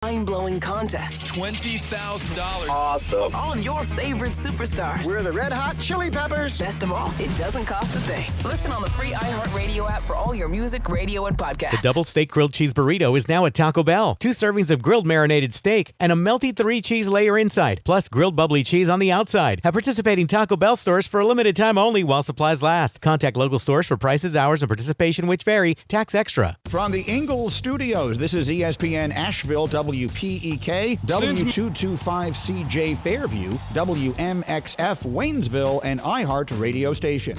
Mind-blowing contests. $20,000. Awesome. All of your favorite superstars. We're the Red Hot Chili Peppers. Best of all, it doesn't cost a thing. Listen on the free iHeartRadio app for all your music, radio, and podcasts. The double steak grilled cheese burrito is now at Taco Bell. 2 servings of grilled marinated steak and a melty 3-cheese layer inside, plus grilled bubbly cheese on the outside. At participating Taco Bell stores for a limited time only while supplies last. Contact local stores for prices, hours, and participation which vary. Tax extra. From the Ingles Studios, this is ESPN Asheville, WPEK, W225CJ Fairview, WMXF Waynesville, and iHeart Radio Station.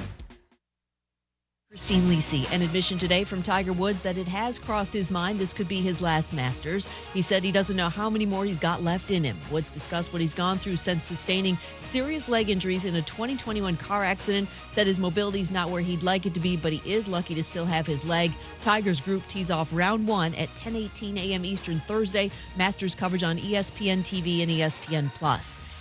Christine Lisi, an admission today from Tiger Woods that it has crossed his mind this could be his last Masters. He said he doesn't know how many more he's got left in him. Woods discussed what he's gone through since sustaining serious leg injuries in a 2021 car accident, said his mobility's not where he'd like it to be, but he is lucky to still have his leg. Tiger's group tees off round 1 at 10:18 a.m. Eastern Thursday. Masters coverage on ESPN TV and ESPN+.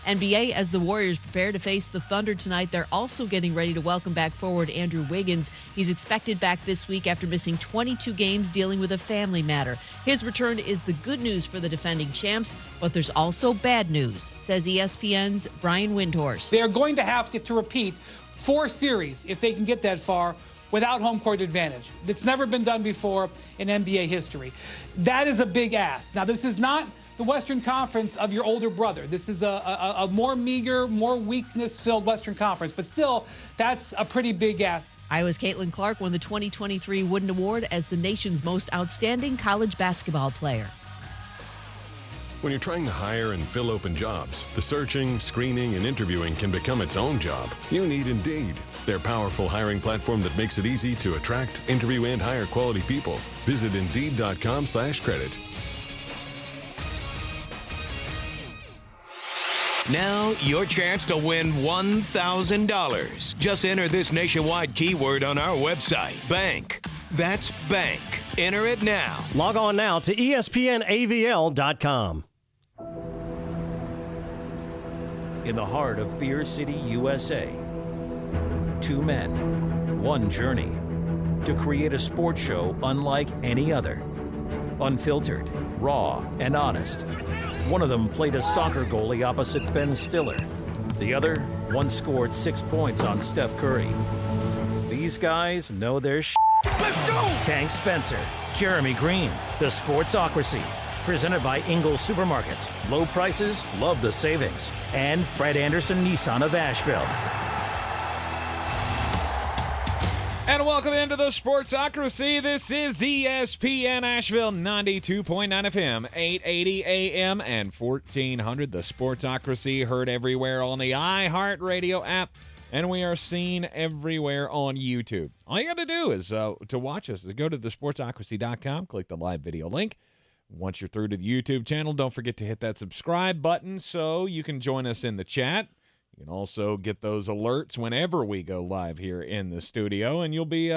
NBA, as the Warriors prepare to face the Thunder tonight, they're also getting ready to welcome back forward Andrew Wiggins. He's expected back this week after missing 22 games dealing with a family matter. His return is the good news for the defending champs, but there's also bad news, says ESPN's Brian Windhorst. They are going to have to repeat 4 series if they can get that far without home court advantage. It's never been done before in NBA history. That is a big ask. Now, this is not the Western Conference of your older brother. This is a more meager, more weakness-filled Western Conference, but still, that's a pretty big ask. Iowa's Caitlin Clark won the 2023 Wooden Award as the nation's most outstanding college basketball player. When you're trying to hire and fill open jobs, the searching, screening, and interviewing can become its own job. You need Indeed, their powerful hiring platform that makes it easy to attract, interview, and hire quality people. Visit Indeed.com/credit. Now, your chance to win $1,000. Just enter this nationwide keyword on our website, bank. That's bank. Enter it now. Log on now to ESPNAVL.com. In the heart of Beer City, USA, 2 men, 1 journey to create a sports show unlike any other. Unfiltered, raw, and honest. One of them played a soccer goalie opposite Ben Stiller. The other once scored 6 points on Steph Curry. These guys know their shit. Let's go! Tank Spencer, Jeremy Greene, the Sportsocracy. Presented by Ingles Supermarkets. Low prices, love the savings. And Fred Anderson Nissan of Asheville. And welcome into the Sportsocracy. This is ESPN Asheville, 92.9 FM, 880 AM, and 1400. The Sportsocracy, heard everywhere on the iHeartRadio app, and we are seen everywhere on YouTube. All you got to do is to watch us is go to thesportsocracy.com, click the live video link. Once you're through to the YouTube channel, don't forget to hit that subscribe button so you can join us in the chat. You can also get those alerts whenever we go live here in the studio, and you'll be,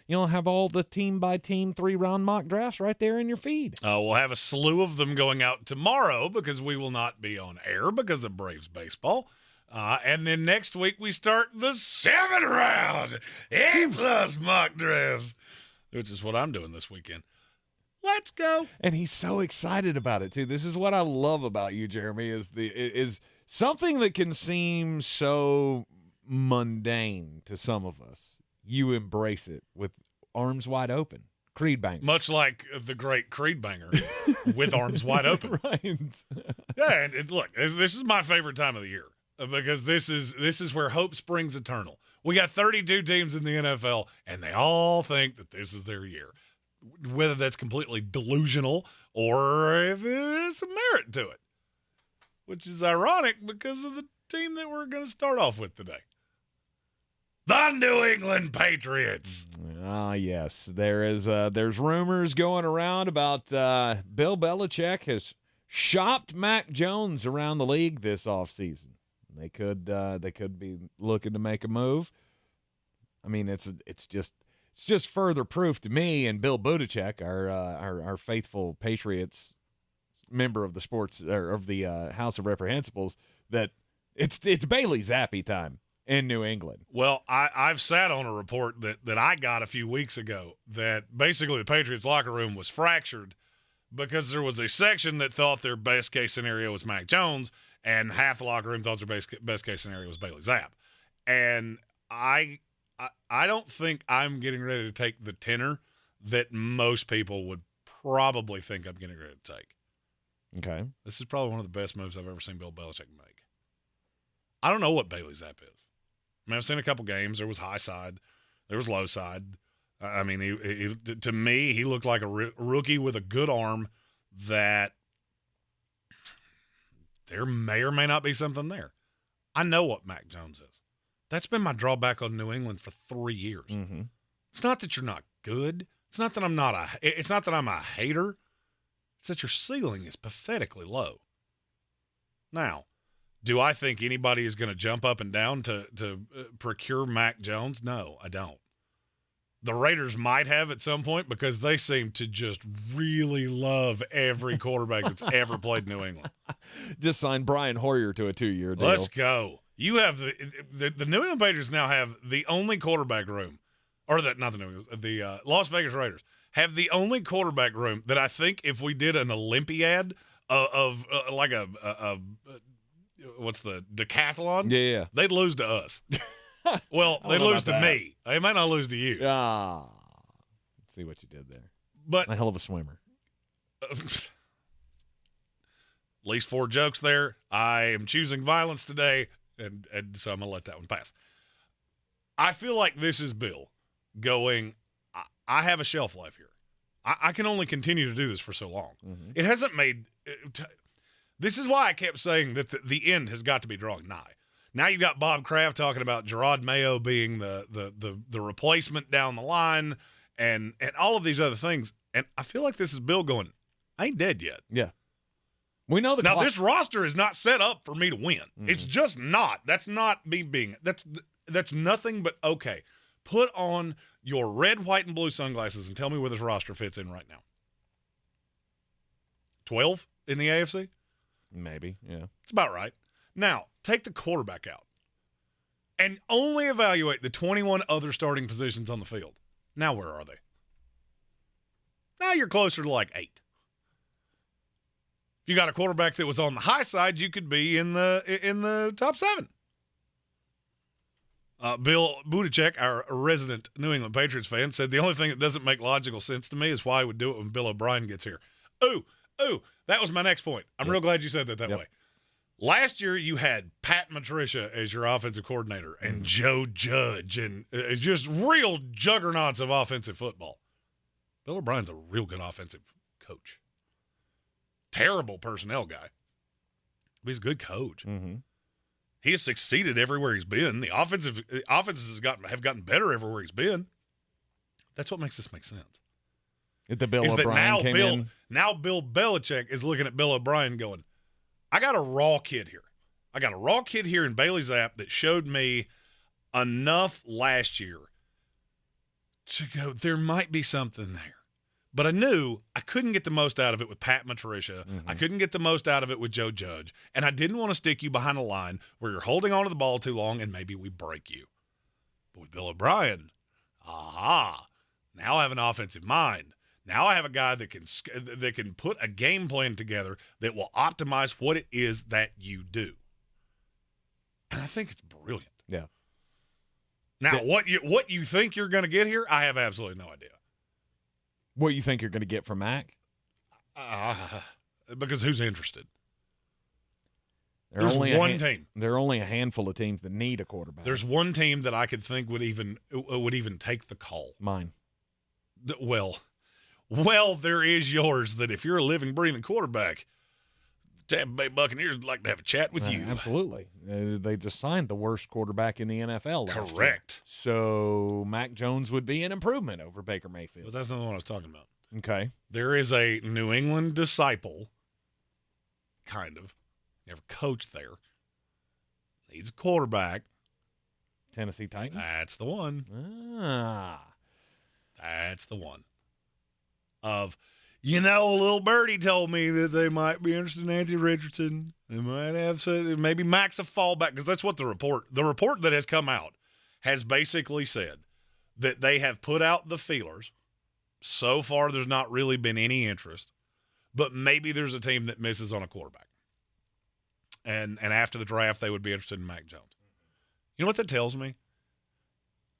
you'll have all the team-by-team 3-round mock drafts right there in your feed. We'll have a slew of them going out tomorrow because we will not be on air because of Braves baseball. And then next week we start the 7th-round A+ mock drafts, which is what I'm doing this weekend. Let's go. And he's so excited about it, too. This is what I love about you, Jeremy, is something that can seem so mundane to some of us. You embrace it with arms wide open. Creed banger. Much like the great Creed banger with arms wide open. Right. Yeah, and look, this is my favorite time of the year because this is where hope springs eternal. We got 32 teams in the NFL, and they all think that this is their year. Whether that's completely delusional or if it's some merit to it, which is ironic because of the team that we're going to start off with today. The New England Patriots. Yes. There's rumors going around about Bill Belichick has shopped Mac Jones around the league this offseason. They could be looking to make a move. I mean, it's just further proof to me and Bill Belichick, our faithful Patriots member of the sports or of the House of Reprehensibles, that it's Bailey Zappi time in New England. Well, I've sat on a report that I got a few weeks ago that basically the Patriots locker room was fractured because there was a section that thought their best case scenario was Mac Jones, and half the locker room thought their best case scenario was Bailey Zapp. And I don't think I'm getting ready to take the tenor that most people would probably think I'm getting ready to take. Okay. This is probably one of the best moves I've ever seen Bill Belichick make. I don't know what Bailey Zapp is. I mean, I've seen a couple games. There was high side. There was low side. I mean, he to me, he looked like a rookie with a good arm that there may or may not be something there. I know what Mac Jones is. That's been my drawback on New England for 3 years. Mm-hmm. It's not that you're not good. It's not that I'm a hater. It's that your ceiling is pathetically low. Now, do I think anybody is going to jump up and down to procure Mac Jones? No, I don't. The Raiders might have at some point because they seem to just really love every quarterback that's ever played New England. Just signed Brian Hoyer to a 2-year deal. Let's go. You have the New England Patriots now have the only quarterback room, or the Las Vegas Raiders have the only quarterback room that I think if we did an Olympiad of like a what's the decathlon? Yeah. They'd lose to us. Well, they lose to me. They might not lose to you. Ah, let's see what you did there. But a hell of a swimmer. At least 4 jokes there. I am choosing violence today, and so I'm going to let that one pass. I feel like this is Bill going, I have a shelf life here. I can only continue to do this for so long. Mm-hmm. It hasn't made – this is why I kept saying that the end has got to be drawing nigh. Now you got Bob Kraft talking about Gerard Mayo being the replacement down the line and all of these other things. And I feel like this is Bill going, I ain't dead yet. Yeah. We know now this roster is not set up for me to win. Mm-hmm. It's just not. That's not me being – that's nothing but okay. Put on your red, white, and blue sunglasses and tell me where this roster fits in right now. 12 in the AFC? Maybe, yeah. It's about right. Now, take the quarterback out and only evaluate the 21 other starting positions on the field. Now, where are they? Now you're closer to like 8. If you got a quarterback that was on the high side, you could be in the top 7. Bill Belichick, our resident New England Patriots fan, said the only thing that doesn't make logical sense to me is why he would do it when Bill O'Brien gets here. Ooh, that was my next point. I'm real glad you said that way. Last year, you had Pat Matricia as your offensive coordinator and Joe Judge and just real juggernauts of offensive football. Bill O'Brien's a real good offensive coach. Terrible personnel guy. But he's a good coach. Mm-hmm. He has succeeded everywhere he's been. The offenses have gotten better everywhere he's been. That's what makes this make sense. If the Bill O'Brien came in. Now Bill Belichick is looking at Bill O'Brien going, I got a raw kid here. I got a raw kid here in Bailey Zapp that showed me enough last year to go, there might be something there. But I knew I couldn't get the most out of it with Pat Matricia. Mm-hmm. I couldn't get the most out of it with Joe Judge. And I didn't want to stick you behind a line where you're holding on to the ball too long and maybe we break you. But with Bill O'Brien, now I have an offensive mind. Now I have a guy that can put a game plan together that will optimize what it is that you do. And I think it's brilliant. Yeah. Now, what you think you're going to get here, I have absolutely no idea. What you think you're going to get from Mac? Because who's interested? There's only one team. There are only a handful of teams that need a quarterback. There's one team that I could think would even take the call. Mine. Well, there is yours that if you're a living, breathing quarterback, Tampa Bay Buccaneers would like to have a chat with you. Absolutely. They just signed the worst quarterback in the NFL last year. Correct. So Mac Jones would be an improvement over Baker Mayfield. But that's not the one I was talking about. Okay. There is a New England disciple, kind of, never coached there, needs a quarterback. Tennessee Titans? That's the one. That's the one. A little birdie told me that they might be interested in Anthony Richardson. They might have said maybe Mac's a fallback because that's what the report that has come out has basically said that they have put out the feelers. So far, there's not really been any interest, but maybe there's a team that misses on a quarterback. And after the draft, they would be interested in Mac Jones. You know what that tells me?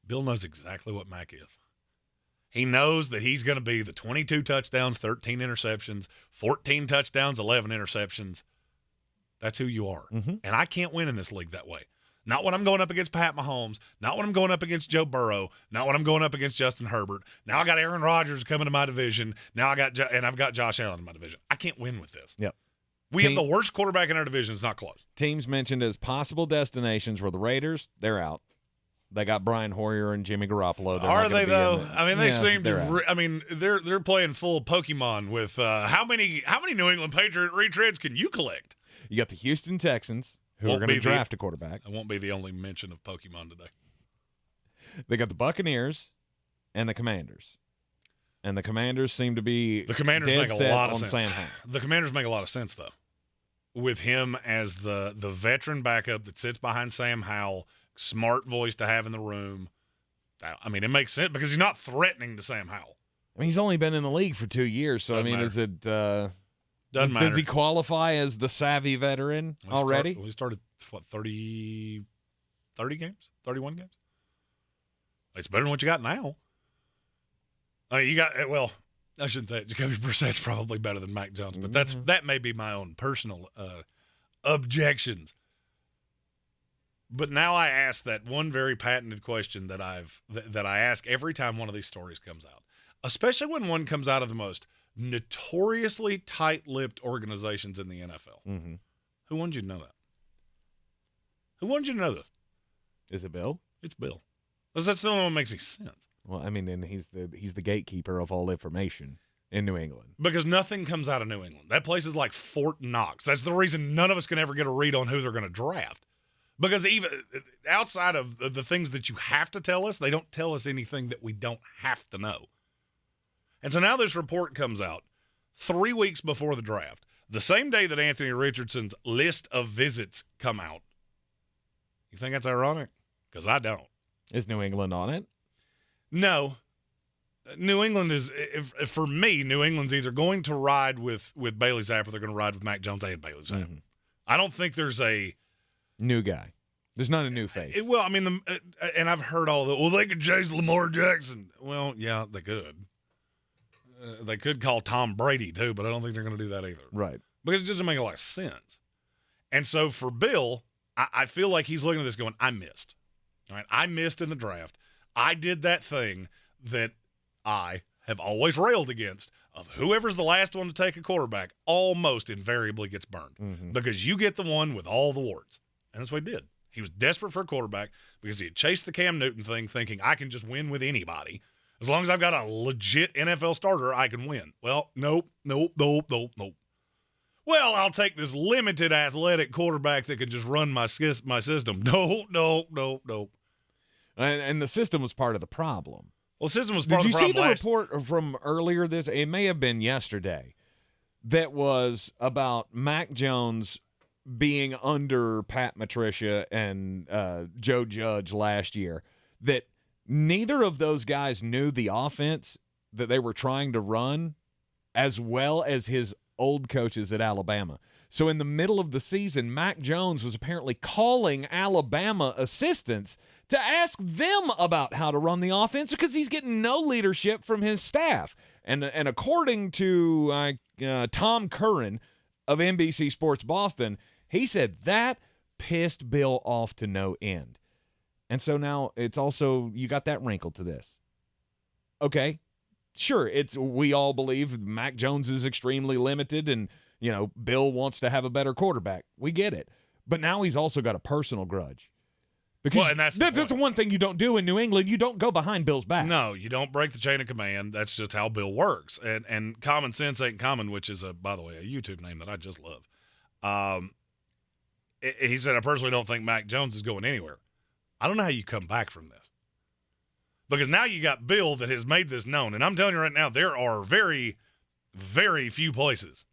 Bill knows exactly what Mac is. He knows that he's going to be the 22 touchdowns, 13 interceptions, 14 touchdowns, 11 interceptions. That's who you are. Mm-hmm. And I can't win in this league that way. Not when I'm going up against Pat Mahomes, not when I'm going up against Joe Burrow, not when I'm going up against Justin Herbert. Now I got Aaron Rodgers coming to my division. Now I've got Josh Allen in my division. I can't win with this. Yep. We have the worst quarterback in our division. It's not close. Teams mentioned as possible destinations were the Raiders. They're out. They got Brian Hoyer and Jimmy Garoppolo. Are they though? I mean, they seem to. I mean, they're playing full Pokemon with how many New England Patriot retreads can you collect? You got the Houston Texans, who are going to draft a quarterback. I won't be the only mention of Pokemon today. They got the Buccaneers and the Commanders. And the Commanders seem to be the Commanders dead make a lot of on sense. Sam Howell. The Commanders make a lot of sense though, with him as the veteran backup that sits behind Sam Howell, smart voice to have in the room. I mean, it makes sense because he's not threatening to Sam Howell. I mean, he's only been in the league for 2 years, so Doesn't I mean, matter. is it? Doesn't matter. Does he qualify as the savvy veteran already? We started 30 games, 31 games. It's better than what you got now. You got I shouldn't say it. Jacoby Brissett's probably better than Mac Jones, but that may be my own personal objections. But now I ask that one very patented question that I ask every time one of these stories comes out, especially when one comes out of the most notoriously tight-lipped organizations in the NFL. Mm-hmm. Who wanted you to know that? Who wanted you to know this? Is it Bill? It's Bill. Because that's the only one that makes any sense. Well, I mean, and he's the gatekeeper of all information in New England. Because nothing comes out of New England. That place is like Fort Knox. That's the reason none of us can ever get a read on who they're going to draft. Because even outside of the things that you have to tell us, they don't tell us anything that we don't have to know. And so now this report comes out 3 weeks before the draft, the same day that Anthony Richardson's list of visits come out. You think that's ironic? Because I don't. Is New England on it? No. New England is, for me, New England's either going to ride with Bailey Zappa or they're going to ride with Mac Jones and Bailey Zappa. Mm-hmm. I don't think there's a new guy. There's not a new face. I mean, and I've heard all that. Well, they could chase Lamar Jackson. Well, yeah, they could. They could call Tom Brady too, but I don't think they're going to do that either. Right. Because it doesn't make a lot of sense. And so for Bill, I feel like he's looking at this going, I missed. All right, I missed in the draft. I did that thing that I have always railed against of whoever's the last one to take a quarterback almost invariably gets burned because you get the one with all the warts. And that's what he did. He was desperate for a quarterback because he had chased the Cam Newton thing thinking I can just win with anybody. As long as I've got a legit NFL starter, I can win. Well, nope. Well, I'll take this limited athletic quarterback that can just run my system. No. And the system was part of the problem. Well, the system was part of the problem. Did you see the report from earlier it may have been yesterday, that was about Mac Jones being under Pat Matricia and Joe Judge last year, that neither of those guys knew the offense that they were trying to run as well as his old coaches at Alabama. So in the middle of the season, Mac Jones was apparently calling Alabama assistants to ask them about how to run the offense because he's getting no leadership from his staff. And according to Tom Curran of NBC Sports Boston, he said that pissed Bill off to no end. And so now it's also, you got that wrinkle to this. Okay, sure, we all believe Mac Jones is extremely limited and, Bill wants to have a better quarterback. We get it. But now he's also got a personal grudge. Because and that's the one thing you don't do in New England. You don't go behind Bill's back. No, you don't break the chain of command. That's just how Bill works. And common sense ain't common, which is, by the way, a YouTube name that I just love. He said, I personally don't think Mac Jones is going anywhere. I don't know how you come back from this. Because now you got Bill that has made this known. And I'm telling you right now, there are very, very few places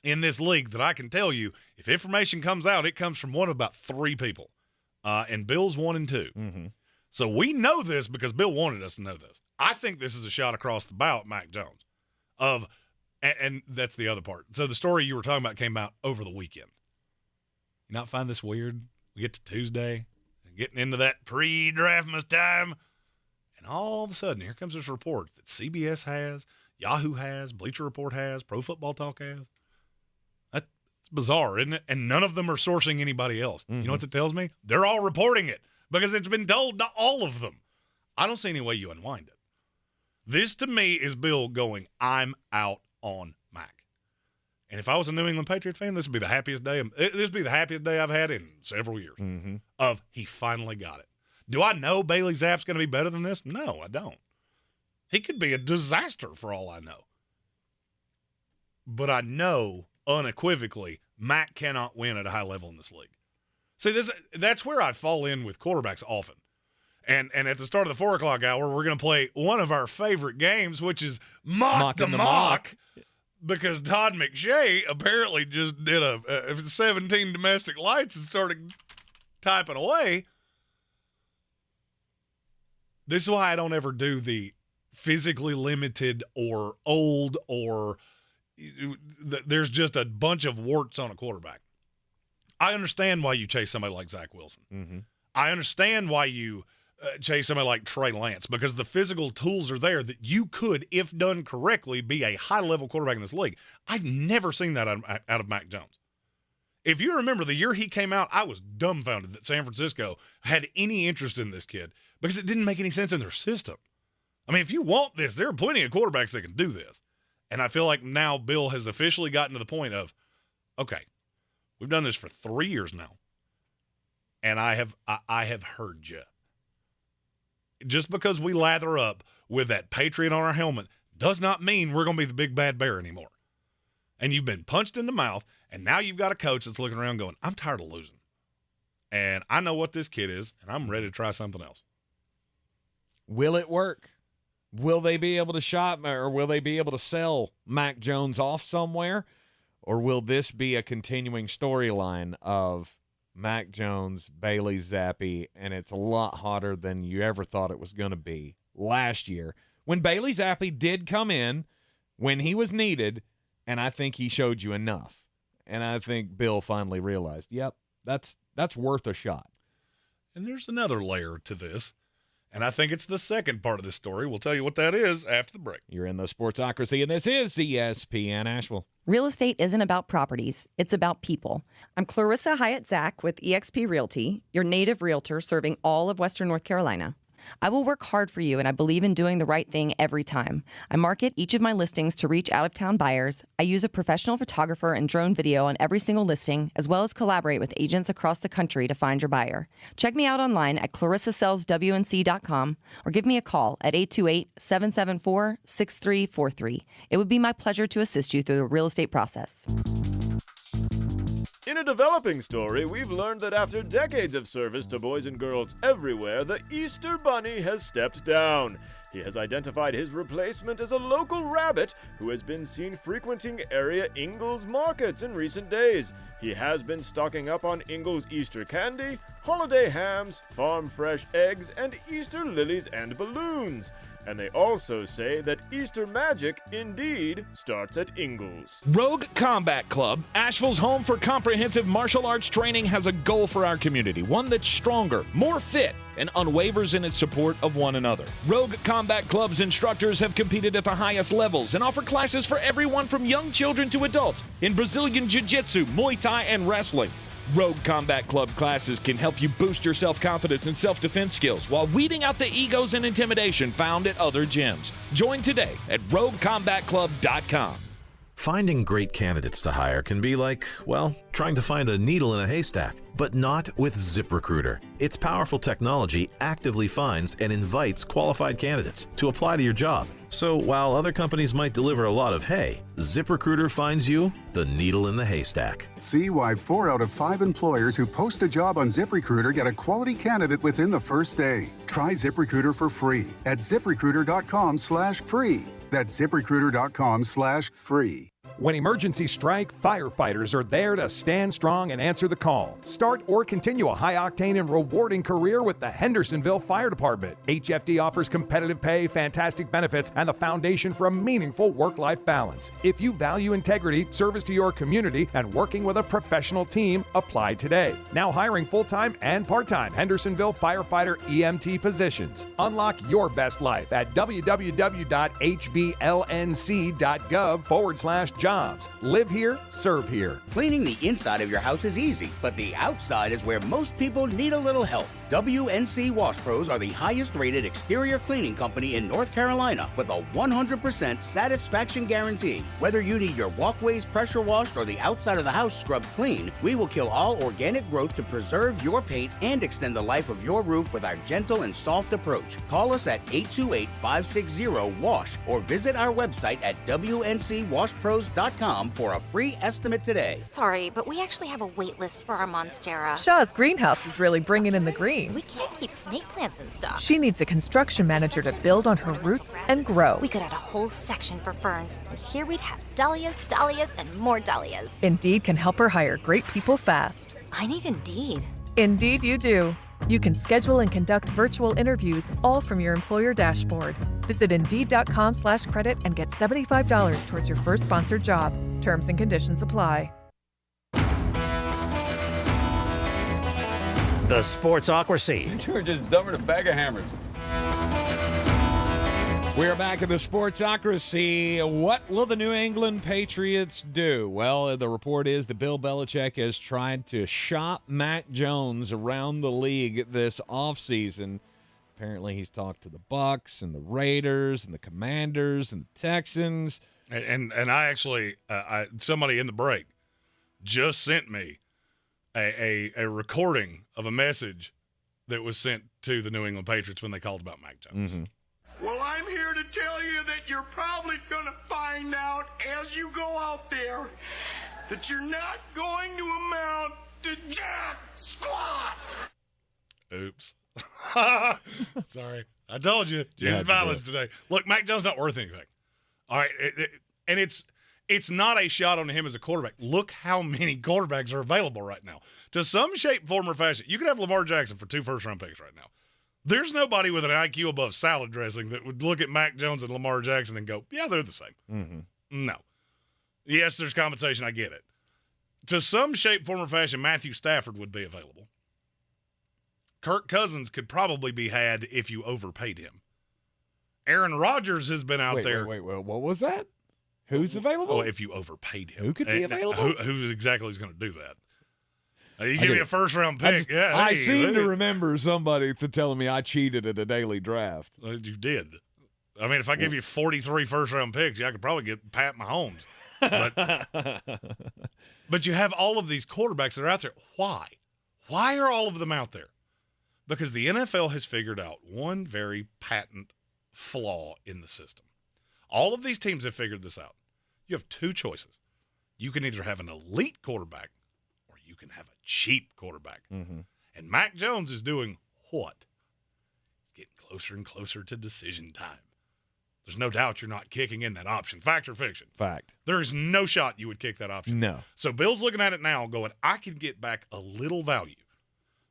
in this league that I can tell you, if information comes out, it comes from one of about 3 people. And Bill's 1 and 2. Mm-hmm. So we know this because Bill wanted us to know this. I think this is a shot across the bow at Mac Jones of And that's the other part. So the story you were talking about came out over the weekend. You not find this weird? We get to Tuesday, getting into that pre-draftmas time, and all of a sudden, here comes this report that CBS has, Yahoo has, Bleacher Report has, Pro Football Talk has. That's bizarre, isn't it? And none of them are sourcing anybody else. You know what that tells me? They're all reporting it because it's been told to all of them. I don't see any way you unwind it. This, to me, is Bill going, I'm out on Mac. And if I was a New England Patriot fan, this would be the happiest day. This would be the happiest day I've had in several years. Of he finally got it. Do I know Bailey Zapp's going to be better than this? No, I don't. He could be a disaster for all I know. But I know unequivocally Mac cannot win at a high level in this league. See, that's where I fall in with quarterbacks often. And at the start of the 4 o'clock hour, we're going to play one of our favorite games, which is Mock the Mock. Because Todd McShay apparently just did a 17 domestic lights and started typing away. This is why I don't ever do the physically limited or old or there's just a bunch of warts on a quarterback. I understand why you chase somebody like Zach Wilson. I understand why you chase somebody like Trey Lance, because the physical tools are there that you could, if done correctly, be a high-level quarterback in this league. I've never seen that out of Mac Jones. If you remember the year he came out, I was dumbfounded that San Francisco had any interest in this kid because it didn't make any sense in their system. I mean, if you want this, there are plenty of quarterbacks that can do this. And I feel like now Bill has officially gotten to the point of, okay, we've done this for 3 years now, and I have heard you. Just because we lather up with that Patriot on our helmet does not mean we're going to be the big bad bear anymore. And you've been punched in the mouth, and now you've got a coach that's looking around going, I'm tired of losing. And I know what this kid is, and I'm ready to try something else. Will it work? Will they be able to shop, or will they be able to sell Mac Jones off somewhere? Or will this be a continuing storyline of Mac Jones, Bailey Zappi, and it's a lot hotter than you ever thought it was going to be last year when Bailey Zappi did come in when he was needed, and I think he showed you enough. And I think Bill finally realized, yep, that's worth a shot. And there's another layer to this, and I think it's the second part of this story. We'll tell you what that is after the break. You're in the Sportsocracy, and this is ESPN Asheville. Real estate isn't about properties, it's about people. I'm Clarissa Hyatt-Zach with eXp Realty, your native realtor serving all of Western North Carolina. I will work hard for you, and I believe in doing the right thing every time. I market each of my listings to reach out-of-town buyers. I use a professional photographer and drone video on every single listing, as well as collaborate with agents across the country to find your buyer. Check me out online at clarissasellswnc.com or give me a call at 828-774-6343. It would be my pleasure to assist you through the real estate process. In a developing story, we've learned that after decades of service to boys and girls everywhere, the Easter Bunny has stepped down. He has identified his replacement as a local rabbit who has been seen frequenting area Ingles markets in recent days. He has been stocking up on Ingles Easter candy, holiday hams, farm fresh eggs, and Easter lilies and balloons. And they also say that Easter magic indeed starts at Ingles. Rogue Combat Club, Asheville's home for comprehensive martial arts training, has a goal for our community, one that's stronger, more fit, and unwavers in its support of one another. Rogue Combat Club's instructors have competed at the highest levels and offer classes for everyone from young children to adults in Brazilian Jiu-Jitsu, Muay Thai, and wrestling. Rogue Combat Club classes can help you boost your self-confidence and self-defense skills while weeding out the egos and intimidation found at other gyms. Join today at RogueCombatClub.com. Finding great candidates to hire can be like, well, trying to find a needle in a haystack, but not with ZipRecruiter. Its powerful technology actively finds and invites qualified candidates to apply to your job. So while other companies might deliver a lot of hay, ZipRecruiter finds you the needle in the haystack. See why 4 out of 5 employers who post a job on ZipRecruiter get a quality candidate within the first day. Try ZipRecruiter for free at ZipRecruiter.com/free. That's ZipRecruiter.com/free. When emergencies strike, firefighters are there to stand strong and answer the call. Start or continue a high-octane and rewarding career with the Hendersonville Fire Department. HFD offers competitive pay, fantastic benefits, and the foundation for a meaningful work-life balance. If you value integrity, service to your community, and working with a professional team, apply today. Now hiring full-time and part-time Hendersonville firefighter EMT positions. Unlock your best life at www.hvlnc.gov/jobs. Live here, serve here. Cleaning the inside of your house is easy, but the outside is where most people need a little help. WNC Wash Pros are the highest rated exterior cleaning company in North Carolina with a 100% satisfaction guarantee. Whether you need your walkways pressure washed or the outside of the house scrubbed clean, we will kill all organic growth to preserve your paint and extend the life of your roof with our gentle and soft approach. Call us at 828-560-WASH or visit our website at WNCWashPros.com for a free estimate today. Sorry, but we actually have a wait list for our Monstera. Shaw's greenhouse is really bringing in the green. We can't keep snake plants in stock. She needs a construction manager to build on her roots and grow. We could add a whole section for ferns, and here we'd have dahlias, dahlias, and more dahlias. Indeed can help her hire great people fast. I need Indeed. Indeed you do. You can schedule and conduct virtual interviews all from your employer dashboard. Visit Indeed.com/credit and get $75 towards your first sponsored job. Terms and conditions apply. The Sportsocracy. You were just dumber than a bag of hammers. We're back in the Sportsocracy. What will the New England Patriots do? Well, the report is that Bill Belichick has tried to shop Mac Jones around the league this offseason. Apparently, he's talked to the Bucs and the Raiders and the Commanders and the Texans. And I actually, somebody in the break just sent me a recording of a message that was sent to the New England Patriots when they called about Mac Jones. Mm-hmm. Well, I'm here to tell you that you're probably going to find out as you go out there that you're not going to amount to jack squat. Oops. Sorry. I told you. Jesus violence today. Look, Mac Jones not worth anything. All right. And it's not a shot on him as a quarterback. Look how many quarterbacks are available right now. To some shape, form, or fashion, you could have Lamar Jackson for 2 first-round picks right now. There's nobody with an IQ above salad dressing that would look at Mac Jones and Lamar Jackson and go, yeah, they're the same. Mm-hmm. No. Yes, there's compensation. I get it. To some shape, form, or fashion, Matthew Stafford would be available. Kirk Cousins could probably be had if you overpaid him. Aaron Rodgers has been out there. Wait, what was that? Who's available? Oh, if you overpaid him. Who could be available? Who exactly is going to do that? You give me a first-round pick. I seem to remember somebody telling me I cheated at a daily draft. You did. I mean, if I give you 43 first-round picks, I could probably get Pat Mahomes. But you have all of these quarterbacks that are out there. Why? Why are all of them out there? Because the NFL has figured out one very patent flaw in the system. All of these teams have figured this out. You have 2 choices. You can either have an elite quarterback or you can have a cheap quarterback. Mm-hmm. And Mac Jones is doing what? He's getting closer and closer to decision time. There's no doubt you're not kicking in that option. Fact or fiction? Fact. There is no shot you would kick that option. No. So Bill's looking at it now going, I can get back a little value.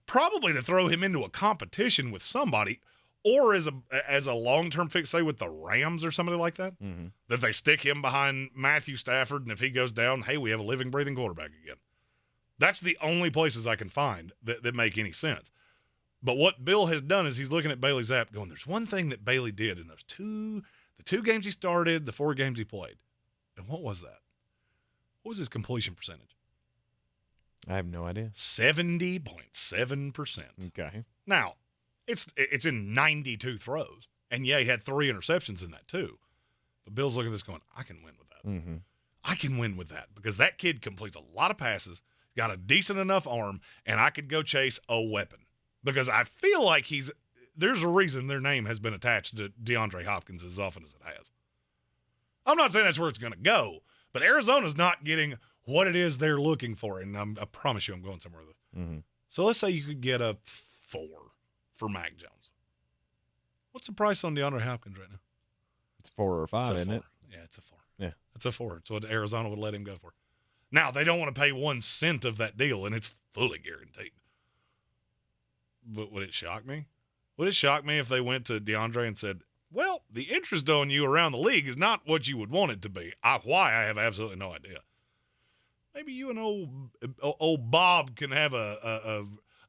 Probably to throw him into a competition with somebody or as a long-term fix, say with the Rams or somebody like that, mm-hmm. that they stick him behind Matthew Stafford, and if he goes down, hey, we have a living, breathing quarterback again. That's the only places I can find that make any sense. But what Bill has done is he's looking at Bailey Zappe going, there's one thing that Bailey did in the 2 games he started, the 4 games he played. And what was that? What was his completion percentage? I have no idea. 70.7%. Okay. Now, it's in 92 throws. And, yeah, he had 3 interceptions in that too. But Bill's looking at this going, I can win with that. Mm-hmm. I can win with that because that kid completes a lot of passes, got a decent enough arm, and I could go chase a weapon. Because I feel like there's a reason their name has been attached to DeAndre Hopkins as often as it has. I'm not saying that's where it's going to go, but Arizona's not getting what it is they're looking for, and I promise you I'm going somewhere with it. Mm-hmm. So let's say you could get a 4 for Mac Jones. What's the price on DeAndre Hopkins right now? It's 4 or 5, it's isn't it? Yeah, it's a 4. Yeah. That's a 4. It's what Arizona would let him go for. Now, they don't want to pay 1 cent of that deal, and it's fully guaranteed. But would it shock me? Would it shock me if they went to DeAndre and said, well, the interest on you around the league is not what you would want it to be. Why? I have absolutely no idea. Maybe you and old Bob can have a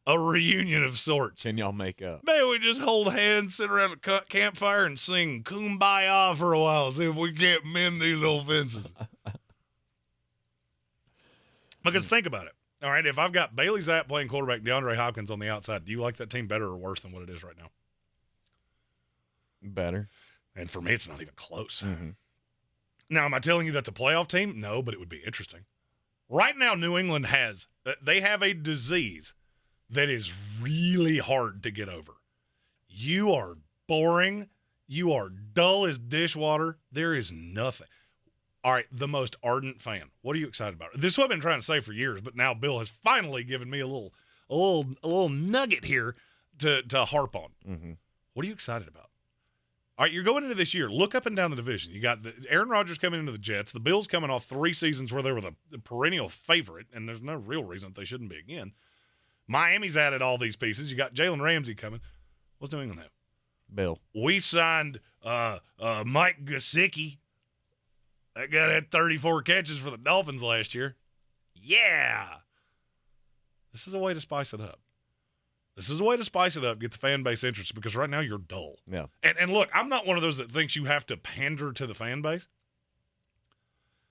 reunion of sorts. Can y'all make up? Maybe we just hold hands, sit around a campfire, and sing Kumbaya for a while, see if we can't mend these old fences. Because think about it. All right, if I've got Bailey Zapp playing quarterback, DeAndre Hopkins on the outside, do you like that team better or worse than what it is right now? Better. And for me, it's not even close. Mm-hmm. Now, am I telling you that's a playoff team? No, but it would be interesting. Right now, New England have a disease that is really hard to get over. You are boring. You are dull as dishwater. There is nothing. All right, the most ardent fan. What are you excited about? This is what I've been trying to say for years, but now Bill has finally given me a little nugget here to harp on. Mm-hmm. What are you excited about? All right, you're going into this year. Look up and down the division. You got Aaron Rodgers coming into the Jets. The Bills coming off 3 seasons where they were the perennial favorite, and there's no real reason that they shouldn't be again. Miami's added all these pieces. You got Jalen Ramsey coming. What's New England have? Bill. We signed Mike Gesicki. That guy had 34 catches for the Dolphins last year. Yeah. This is a way to spice it up. This is a way to spice it up, get the fan base interested, because right now you're dull. Yeah. And look, I'm not one of those that thinks you have to pander to the fan base,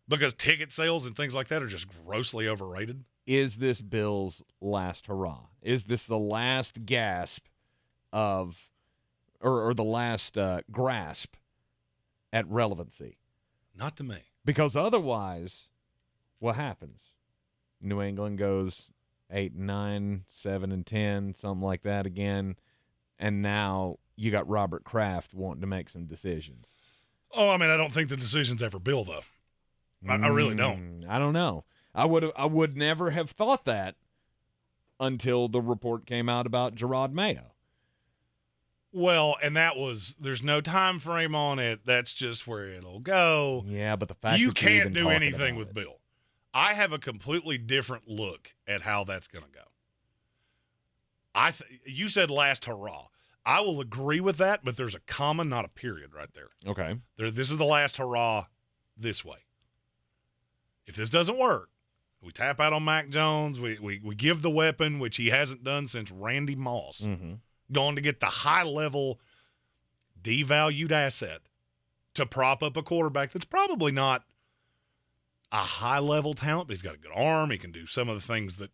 because ticket sales and things like that are just grossly overrated. Is this Bill's last hurrah? Is this the last gasp of, or the last grasp at relevancy? Not to me. Because otherwise, what happens? New England goes 8-9, 7-10, something like that again, and now you got Robert Kraft wanting to make some decisions. Oh, I mean, I don't think the decision's ever Bill, though. I really don't. I don't know. I would never have thought that until the report came out about Gerard Mayo. Well, and there's no time frame on it. That's just where it'll go. Yeah, but the fact you that you're can't even do talking anything about with it. Bill. I have a completely different look at how that's going to go. You said last hurrah. I will agree with that, but there's a comma, not a period right there. Okay. This is the last hurrah this way. If this doesn't work, we tap out on Mac Jones. We give the weapon, which he hasn't done since Randy Moss. Mm-hmm. Going to get the high-level, devalued asset to prop up a quarterback that's probably not a high-level talent, but he's got a good arm. He can do some of the things that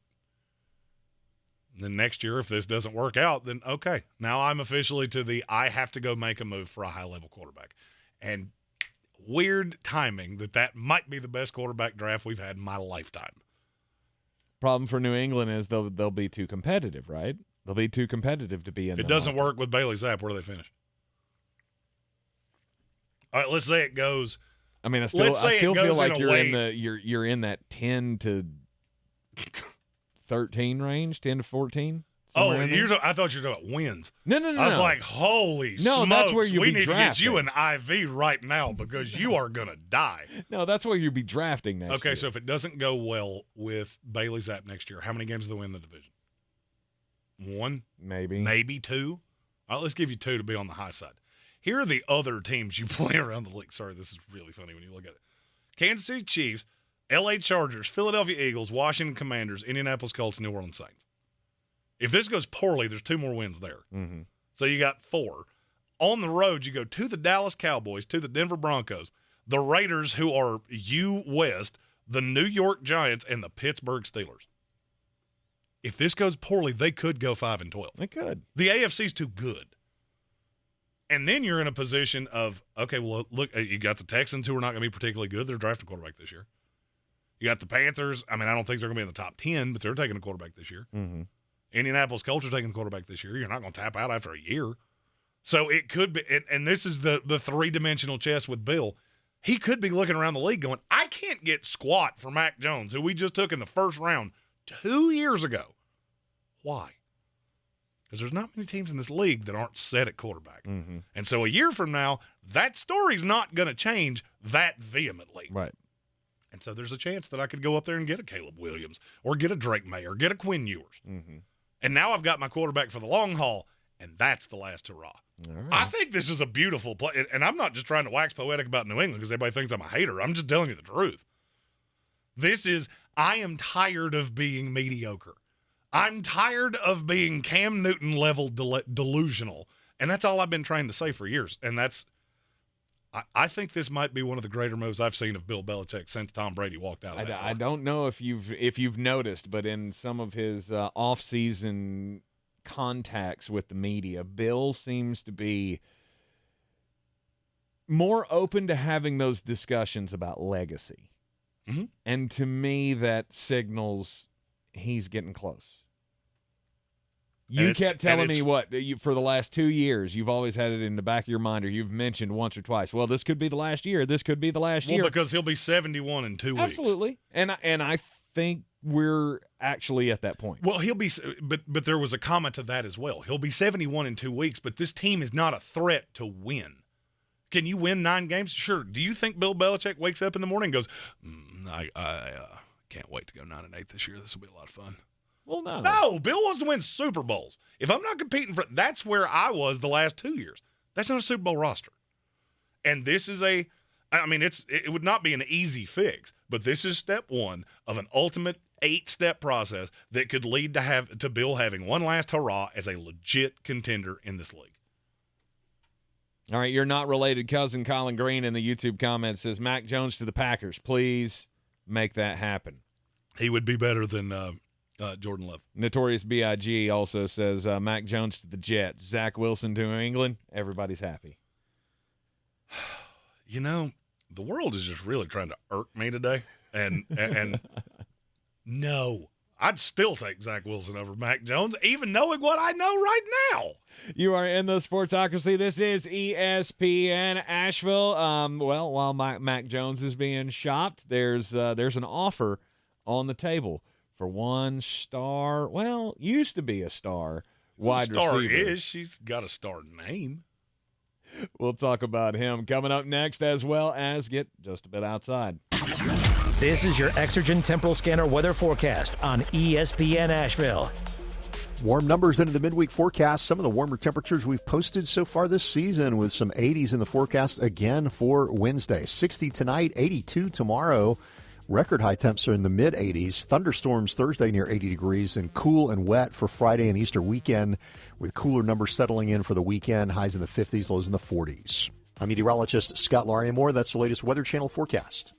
then next year, if this doesn't work out, then okay. Now I'm officially to the I have to go make a move for a high-level quarterback. And weird timing that might be the best quarterback draft we've had in my lifetime. Problem for New England is they'll be too competitive, right? They'll be too competitive to be in. If it doesn't work with Bailey Zapp, where do they finish? All right, let's say it goes. I mean, I still feel like you're in that 10 to 13 range, 10 to 14. Oh, I thought you were talking about wins. No. I was like, holy smokes, that's where we need to get drafting. you an IV right now because you are going to die. No, that's where you'll be drafting next year. Okay, so if it doesn't go well with Bailey Zapp next year, how many games do they win the division? 1? Maybe 2? All right, let's give you 2 to be on the high side. Here are the other teams you play around the league. Sorry, this is really funny when you look at it. Kansas City Chiefs, LA Chargers, Philadelphia Eagles, Washington Commanders, Indianapolis Colts, and New Orleans Saints. If this goes poorly, there's 2 more wins there. Mm-hmm. So you got 4. On the road, you go to the Dallas Cowboys, to the Denver Broncos, the Raiders, who are U West, the New York Giants, and the Pittsburgh Steelers. If this goes poorly, they could go 5-12. They could. The AFC's too good. And then you're in a position of, okay, well, look, you got the Texans who are not going to be particularly good. They're drafting a quarterback this year. You got the Panthers. I mean, I don't think they're going to be in the top 10, but they're taking a quarterback this year. Mm-hmm. Indianapolis Colts are taking a quarterback this year. You're not going to tap out after a year. So it could be, and this is the three-dimensional chess with Bill. He could be looking around the league going, I can't get squat for Mac Jones, who we just took in the first round 2 years ago. Why? because there's not many teams in this league that aren't set at quarterback. Mm-hmm. And so a year from now, that story's not going to change that vehemently. Right. And so there's a chance that I could go up there and get a Caleb Williams or get a Drake May or get a Quinn Ewers. Mm-hmm. And now I've got my quarterback for the long haul, and that's the last hurrah. Right. I think this is a beautiful play. And I'm not just trying to wax poetic about New England because everybody thinks I'm a hater. I'm just telling you the truth. I am tired of being mediocre. I'm tired of being Cam Newton level delusional. And that's all I've been trying to say for years. And I think this might be one of the greater moves I've seen of Bill Belichick since Tom Brady walked out of that. I don't know if you've noticed, but in some of his off-season contacts with the media, Bill seems to be more open to having those discussions about legacy. Mm-hmm. And to me, that signals he's getting close. You kept telling me for the last 2 years, you've always had it in the back of your mind, or you've mentioned once or twice, well, this could be the last year. This could be the last year. Well, because he'll be 71 in 2 weeks. Absolutely. And I think we're actually at that point. Well, he'll be, but there was a comment to that as well. He'll be 71 in 2 weeks, but this team is not a threat to win. Can you win 9 games? Sure. Do you think Bill Belichick wakes up in the morning and goes, I can't wait to go 9-8 this year. This will be a lot of fun. Well, no. No, Bill wants to win Super Bowls. If I'm not competing for – that's where I was the last 2 years. That's not a Super Bowl roster. And this is it would not be an easy fix, but this is step one of an ultimate 8-step process that could lead to Bill having one last hurrah as a legit contender in this league. All right, your not related cousin Colin Greene in the YouTube comments says, Mac Jones to the Packers. Please make that happen. He would be better than Jordan Love. Notorious B.I.G. also says, Mac Jones to the Jets. Zach Wilson to New England. Everybody's happy. You know, the world is just really trying to irk me today. And no, I'd still take Zach Wilson over Mac Jones, even knowing what I know right now. You are in the Sportsocracy. This is ESPN Asheville. While Mac Jones is being shopped, there's an offer on the table for 1 star. Well, used to be a star wide receiver. She's got a star name. We'll talk about him coming up next, as well as get just a bit outside. This is your Exergen Temporal Scanner weather forecast on ESPN Asheville. Warm numbers into the midweek forecast. Some of the warmer temperatures we've posted so far this season, with some 80s in the forecast again for Wednesday. 60 tonight, 82 tomorrow. Record high temps are in the mid-80s. Thunderstorms Thursday near 80 degrees, and cool and wet for Friday and Easter weekend, with cooler numbers settling in for the weekend. Highs in the 50s, lows in the 40s. I'm meteorologist Scott Larimore. That's the latest Weather Channel forecast.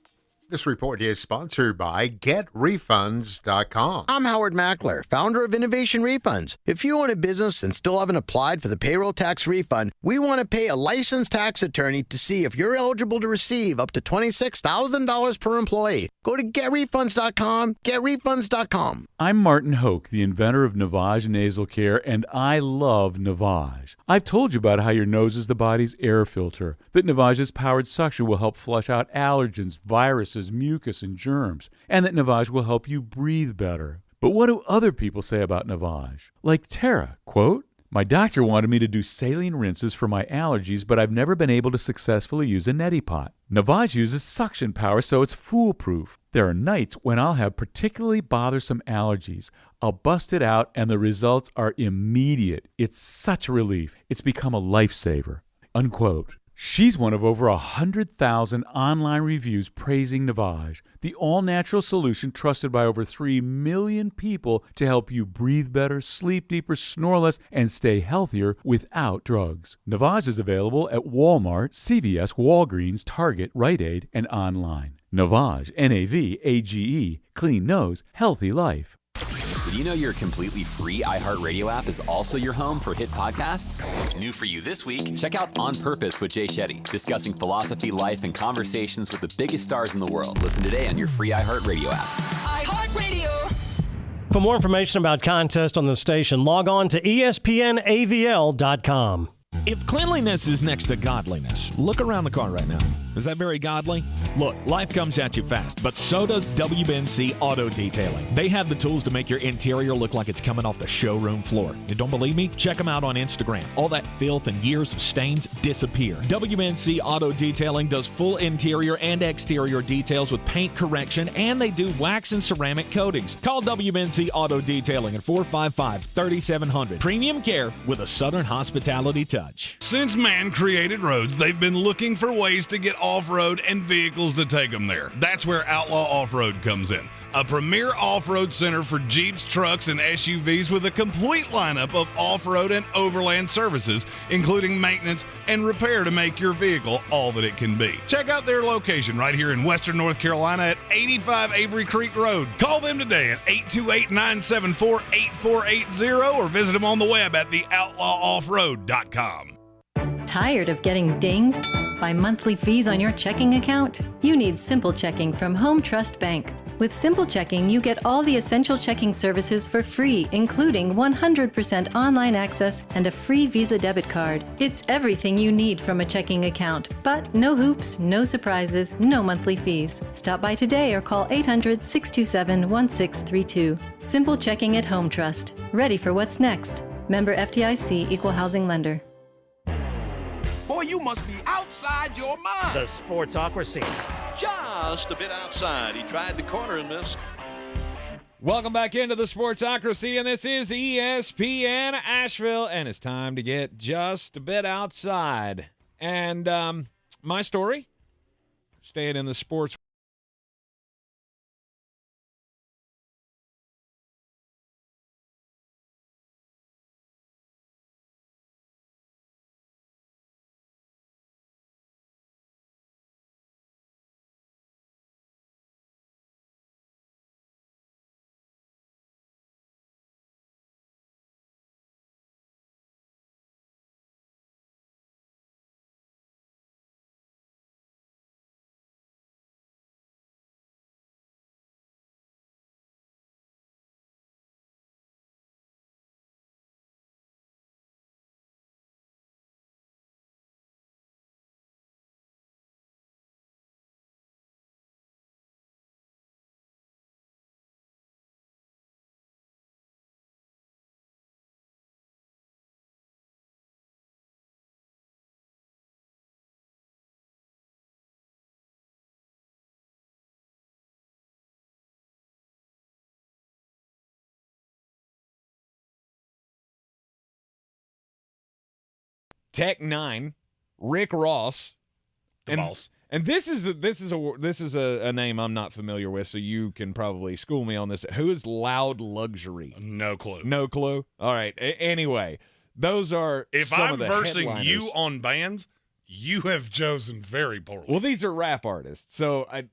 This report is sponsored by GetRefunds.com. I'm Howard Mackler, founder of Innovation Refunds. If you own a business and still haven't applied for the payroll tax refund, we want to pay a licensed tax attorney to see if you're eligible to receive up to $26,000 per employee. Go to GetRefunds.com, GetRefunds.com. I'm Martin Hoke, the inventor of Navage Nasal Care, and I love Navage. I've told you about how your nose is the body's air filter, that Navage's powered suction will help flush out allergens, viruses, mucus, and germs, and that Navage will help you breathe better. But what do other people say about Navage? Like Tara, quote, "My doctor wanted me to do saline rinses for my allergies, but I've never been able to successfully use a neti pot. Navage uses suction power, so it's foolproof. There are nights when I'll have particularly bothersome allergies. I'll bust it out, and the results are immediate. It's such a relief. It's become a lifesaver," unquote. She's one of over 100,000 online reviews praising Navage, the all-natural solution trusted by over 3 million people to help you breathe better, sleep deeper, snore less, and stay healthier without drugs. Navage is available at Walmart, CVS, Walgreens, Target, Rite Aid, and online. Navage, N-A-V-A-G-E, clean nose, healthy life. Did you know your completely free iHeartRadio app is also your home for hit podcasts? New for you this week, check out On Purpose with Jay Shetty, discussing philosophy, life, and conversations with the biggest stars in the world. Listen today on your free iHeartRadio app. iHeartRadio. For more information about contests on the station, log on to ESPNAVL.com. If cleanliness is next to godliness, look around the car right now. Is that very godly? Look, life comes at you fast, but so does WBNC Auto Detailing. They have the tools to make your interior look like it's coming off the showroom floor. You don't believe me? Check them out on Instagram. All that filth and years of stains disappear. WBNC Auto Detailing does full interior and exterior details with paint correction, and they do wax and ceramic coatings. Call WBNC Auto Detailing at 455-3700. Premium care with a Southern hospitality touch. Since man created roads, they've been looking for ways to get off-road and vehicles to take them there. That's where Outlaw Off-Road comes in. A premier off-road center for Jeeps, trucks, and SUVs with a complete lineup of off-road and overland services, including maintenance and repair to make your vehicle all that it can be. Check out their location right here in Western North Carolina at 85 Avery Creek Road. Call them today at 828-974-8480 or visit them on the web at theoutlawoffroad.com. Tired of getting dinged by monthly fees on your checking account? You need Simple Checking from Home Trust Bank. With Simple Checking, you get all the essential checking services for free, including 100% online access and a free Visa debit card. It's everything you need from a checking account, but no hoops, no surprises, no monthly fees. Stop by today or call 800-627-1632. Simple Checking at Home Trust. Ready for what's next. Member FDIC, Equal Housing Lender. Boy, you must be outside your mind. The Sportsocracy. Just a bit outside. He tried the corner and missed. Welcome back into the Sportsocracy, and this is ESPN Asheville, and it's time to get just a bit outside. And my story, staying in the sports. Tech 9, Rick Ross, the boss. And this is a name I'm not familiar with, so you can probably school me on this. Who is Loud Luxury? No clue. No clue. All right. Anyway, those are if some I'm of the versing headliners. you on bands, you have chosen very poorly. Well, these are rap artists, so I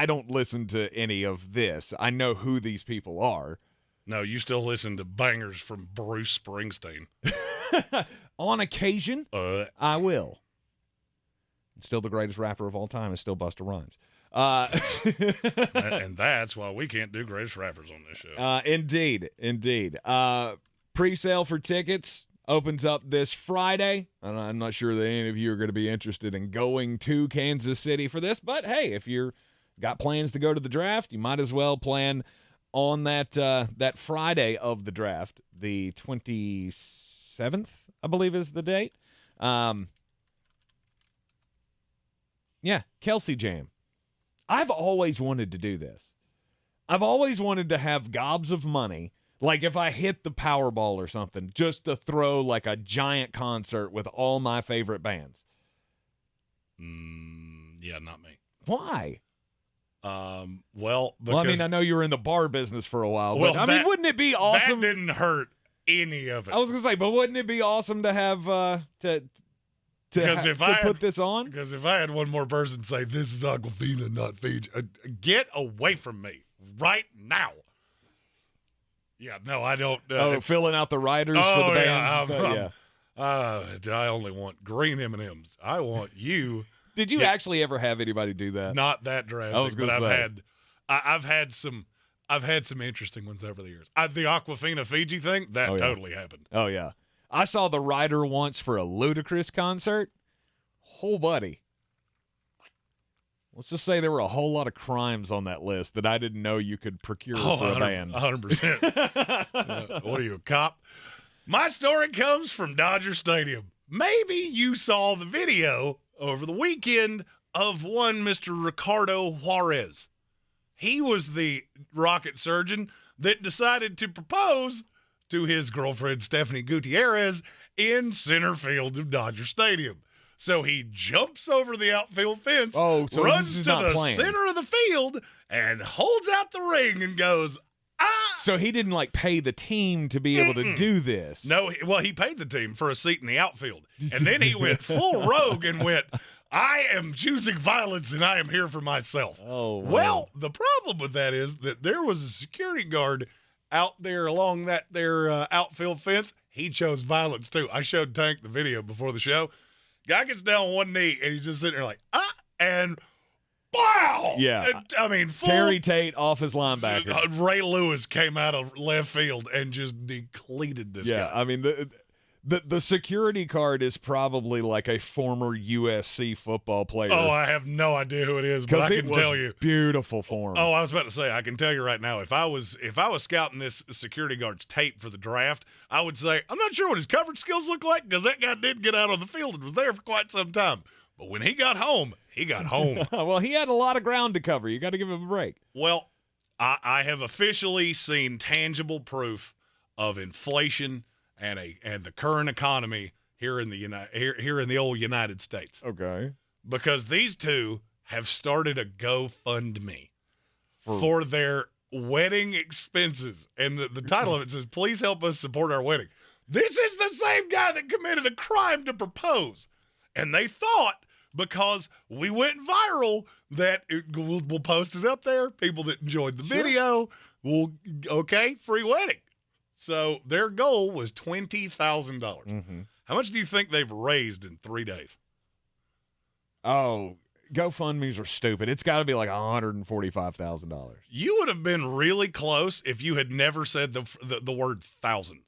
don't listen to any of this. I know who these people are. No, you still listen to bangers from Bruce Springsteen. On occasion, I will. Still the greatest rapper of all time is still Busta Rhymes. And that's why we can't do greatest rappers on this show. Indeed. Pre-sale for tickets opens up this Friday. I'm not sure that any of you are going to be interested in going to Kansas City for this, but hey, if you're got plans to go to the draft, you might as well plan on that Friday of the draft, the 27th, I believe is the date. Yeah, Kelsey Jam. I've always wanted to do this. I've always wanted to have gobs of money, like if I hit the Powerball or something, just to throw like a giant concert with all my favorite bands. Yeah, not me. Why? Well, I mean, I know you were in the bar business for a while, but I mean, wouldn't it be awesome? That didn't hurt any of it. I was gonna say, but wouldn't it be awesome to have to put this on? Because if I had one more person say this is Aquafina, not Fiji, get away from me right now. Yeah, no, I don't. Filling out the riders for the bands. I only want green M&Ms. I want you. Did you actually ever have anybody do that? Not that drastic, but I've had some interesting ones over the years. The Aquafina Fiji thing, that totally happened. Oh yeah, I saw the rider once for a Ludacris concert. Oh buddy, Let's just say there were a whole lot of crimes on that list that I didn't know you could procure for a band. 100%. What are you, a cop? My story comes from Dodger Stadium. Maybe you saw the video over the weekend of one Mr. Ricardo Juarez. He was the rocket surgeon that decided to propose to his girlfriend, Stephanie Gutierrez, in center field of Dodger Stadium. So he jumps over the outfield fence, runs to the center of the field, and holds out the ring and goes, ah! So he didn't, pay the team to be able to do this. No, he paid the team for a seat in the outfield. And then he went full rogue and went, I am choosing violence and I am here for myself. Oh, wow. Well, the problem with that is that there was a security guard out there along their outfield fence. He chose violence too. I showed Tank the video before the show. Guy gets down on one knee and he's just sitting there and wow! Yeah. I mean, Terry Tate off his linebacker. Ray Lewis came out of left field and just depleted this guy. Yeah, I mean, the security guard is probably like a former USC football player. Oh, I have no idea who it is, but I can tell you. Beautiful form. Oh, I was about to say, I can tell you right now, if I was scouting this security guard's tape for the draft, I would say, I'm not sure what his coverage skills look like because that guy did get out on the field and was there for quite some time. But when he got home, he got home. Well, he had a lot of ground to cover. You got to give him a break. Well, I have officially seen tangible proof of inflation and the current economy here in the old United States. Okay. Because these two have started a GoFundMe for their wedding expenses. And the title of it says, "Please help us support our wedding." This is the same guy that committed a crime to propose. And they thought, because we went viral, that we'll post it up there. People that enjoyed the video will, free wedding. So their goal was $20,000. Mm-hmm. How much do you think they've raised in 3 days? Oh, GoFundMe's are stupid. It's got to be like $145,000. You would have been really close if you had never said the word thousand.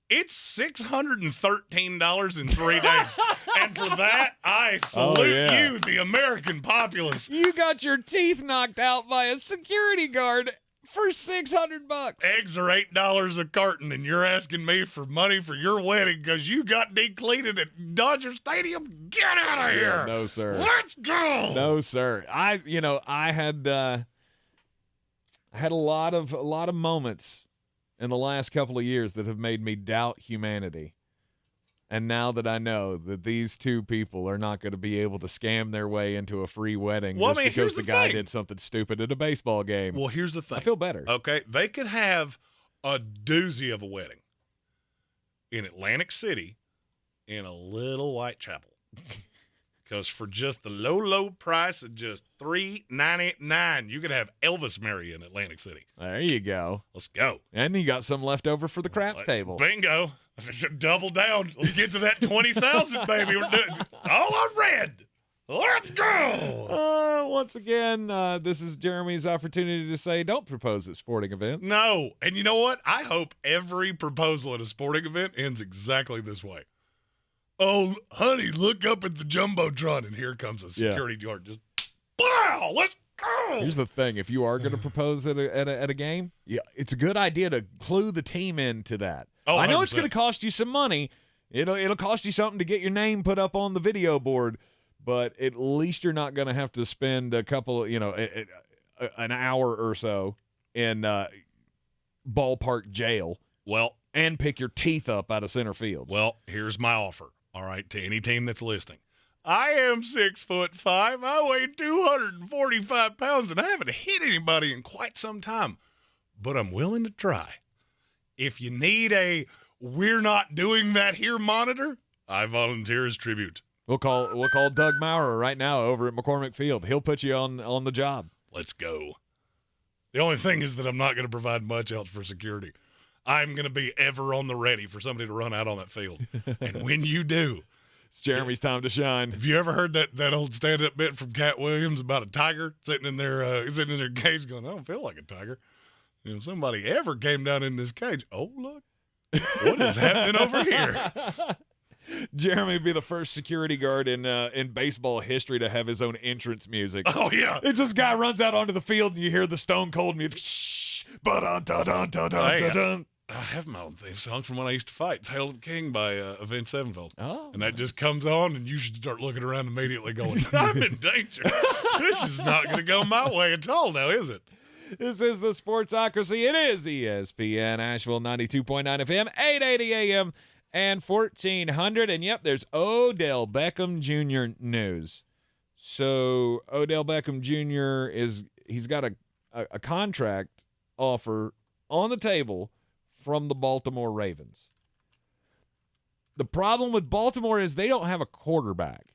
It's $613 in 3 days. And for that, I salute you, the American populace. You got your teeth knocked out by a security guard for $600. Eggs are $8 a carton, and you're asking me for money for your wedding because you got depleted at Dodger Stadium? Get out of here! No, sir. Let's go! No, sir. I had a lot of moments in the last couple of years that have made me doubt humanity. And now that I know that these two people are not going to be able to scam their way into a free wedding because the guy did something stupid at a baseball game. Well, here's the thing. I feel better. Okay, they could have a doozy of a wedding in Atlantic City in a little Whitechapel. Because for just the low price of just $3.99, you could have Elvis marry in Atlantic City. There you go. Let's go. And you got some left over for the craps table. Bingo. Double down. Let's get to that 20,000, baby. We're doing all on red. Let's go. Once again, this is Jeremy's opportunity to say, don't propose at sporting events. No. And you know what? I hope every proposal at a sporting event ends exactly this way. Oh, honey, look up at the Jumbotron, and here comes a security guard. Just, wow, let's go. Here's the thing. If you are going to propose at a game, it's a good idea to clue the team into that. Oh, I know it's 100%. going to cost you some money. It'll cost you something to get your name put up on the video board, but at least you're not going to have to spend a couple, an hour or so in ballpark jail. Well, and pick your teeth up out of center field. Well, here's my offer. All right, to any team that's listening. I am 6'5". I weigh 245 pounds, and I haven't hit anybody in quite some time. But I'm willing to try. If you need a "we're not doing that here" monitor, I volunteer as tribute. We'll call Doug Maurer right now over at McCormick Field. He'll put you on the job. Let's go. The only thing is that I'm not going to provide much else for security. I'm going to be ever on the ready for somebody to run out on that field. And when you do, it's Jeremy's time to shine. Have you ever heard that old stand-up bit from Cat Williams about a tiger sitting in their cage going, I don't feel like a tiger. If somebody ever came down in this cage, oh, look, what is happening over here? Jeremy would be the first security guard in baseball history to have his own entrance music. Oh, yeah. It's just guy runs out onto the field and you hear the Stone Cold music. Shh, ba-dun-dun-dun-dun-dun-dun. I have my own theme song from when I used to fight. It's Hail to the King by Avenged Sevenfold. Oh, and that just comes on, and you should start looking around immediately going, I'm in danger. This is not going to go my way at all now, is it? This is the Sportsocracy. It is ESPN Asheville 92.9 FM, 880 AM, and 1400. And, yep, there's Odell Beckham Jr. news. So Odell Beckham Jr. he's got a contract offer on the table from the Baltimore Ravens. The problem with Baltimore is they don't have a quarterback.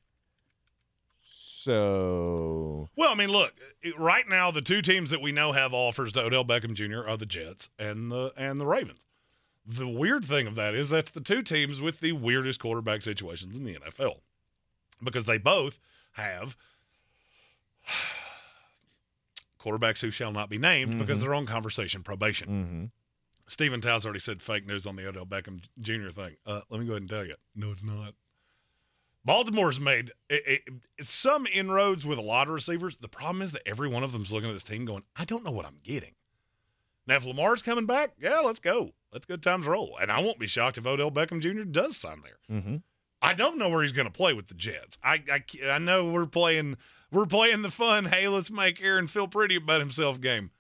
So, well, I mean, look, right now the two teams that we know have offers to Odell Beckham Jr. are the Jets and the Ravens. The weird thing of that is that's the two teams with the weirdest quarterback situations in the NFL because they both have quarterbacks who shall not be named because they're on conversation probation. Mm-hmm. Stephen Tow's already said fake news on the Odell Beckham Jr. thing. Let me go ahead and tell you. No, it's not. Baltimore's made some inroads with a lot of receivers. The problem is that every one of them's looking at this team going, I don't know what I'm getting. Now, if Lamar's coming back, yeah, let's go. Let's good times roll. And I won't be shocked if Odell Beckham Jr. does sign there. Mm-hmm. I don't know where he's going to play with the Jets. I know we're playing the fun, hey, let's make Aaron feel pretty about himself game.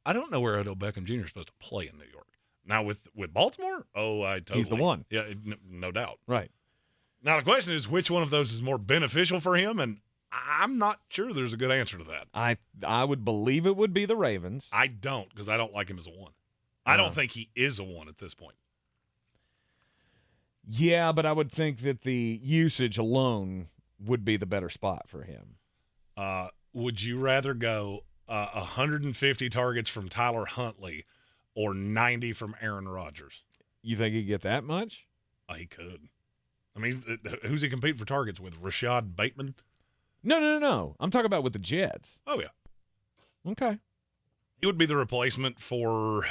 I don't know where Odell Beckham Jr. is supposed to play in New York. Now, with Baltimore, he's the one. Yeah, no doubt. Right. Now, the question is which one of those is more beneficial for him, and I'm not sure there's a good answer to that. I would believe it would be the Ravens. I don't, because I don't like him as a one. I don't think he is a one at this point. Yeah, but I would think that the usage alone would be the better spot for him. Would you rather go 150 targets from Tyler Huntley or 90 from Aaron Rodgers? You think he'd get that much? He could. I mean, who's he compete for targets with? Rashad Bateman? No. I'm talking about with the Jets. Oh, yeah. Okay. He would be the replacement for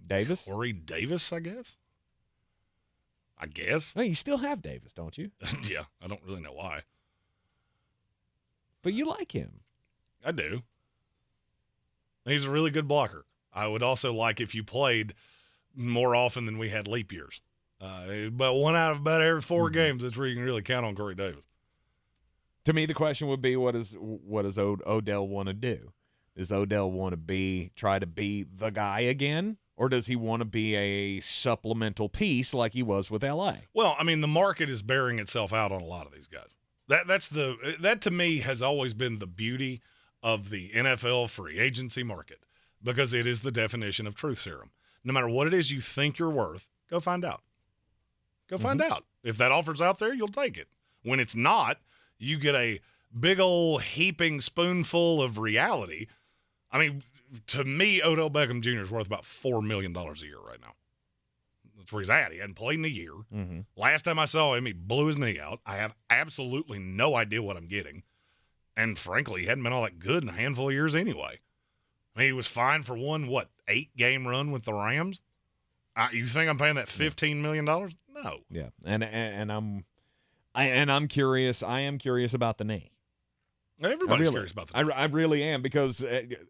Davis? Corey Davis, I guess. Well, you still have Davis, don't you? Yeah, I don't really know why. But you like him. I do. He's a really good blocker. I would also like if you played more often than we had leap years. But one out of about every four games, that's where you can really count on Corey Davis. To me, the question would be, what does Odell want to do? Does Odell want to try to be the guy again, or does he want to be a supplemental piece like he was with L.A.? Well, I mean, the market is bearing itself out on a lot of these guys. That to me has always been the beauty of the NFL free agency market, because it is the definition of truth serum. No matter what it is you think you're worth, go find out. Go find out. If that offer's out there, you'll take it. When it's not, you get a big old heaping spoonful of reality. I mean, to me, Odell Beckham Jr. is worth about $4 million a year right now. That's where he's at. He hadn't played in a year. Mm-hmm. Last time I saw him, he blew his knee out. I have absolutely no idea what I'm getting. And frankly, he hadn't been all that good in a handful of years anyway. I mean, he was fine for 8-game run with the Rams? You think I'm paying that $15 million? No. Yeah, and I'm curious. I am curious about the knee. Everybody's curious about the knee. I really am, because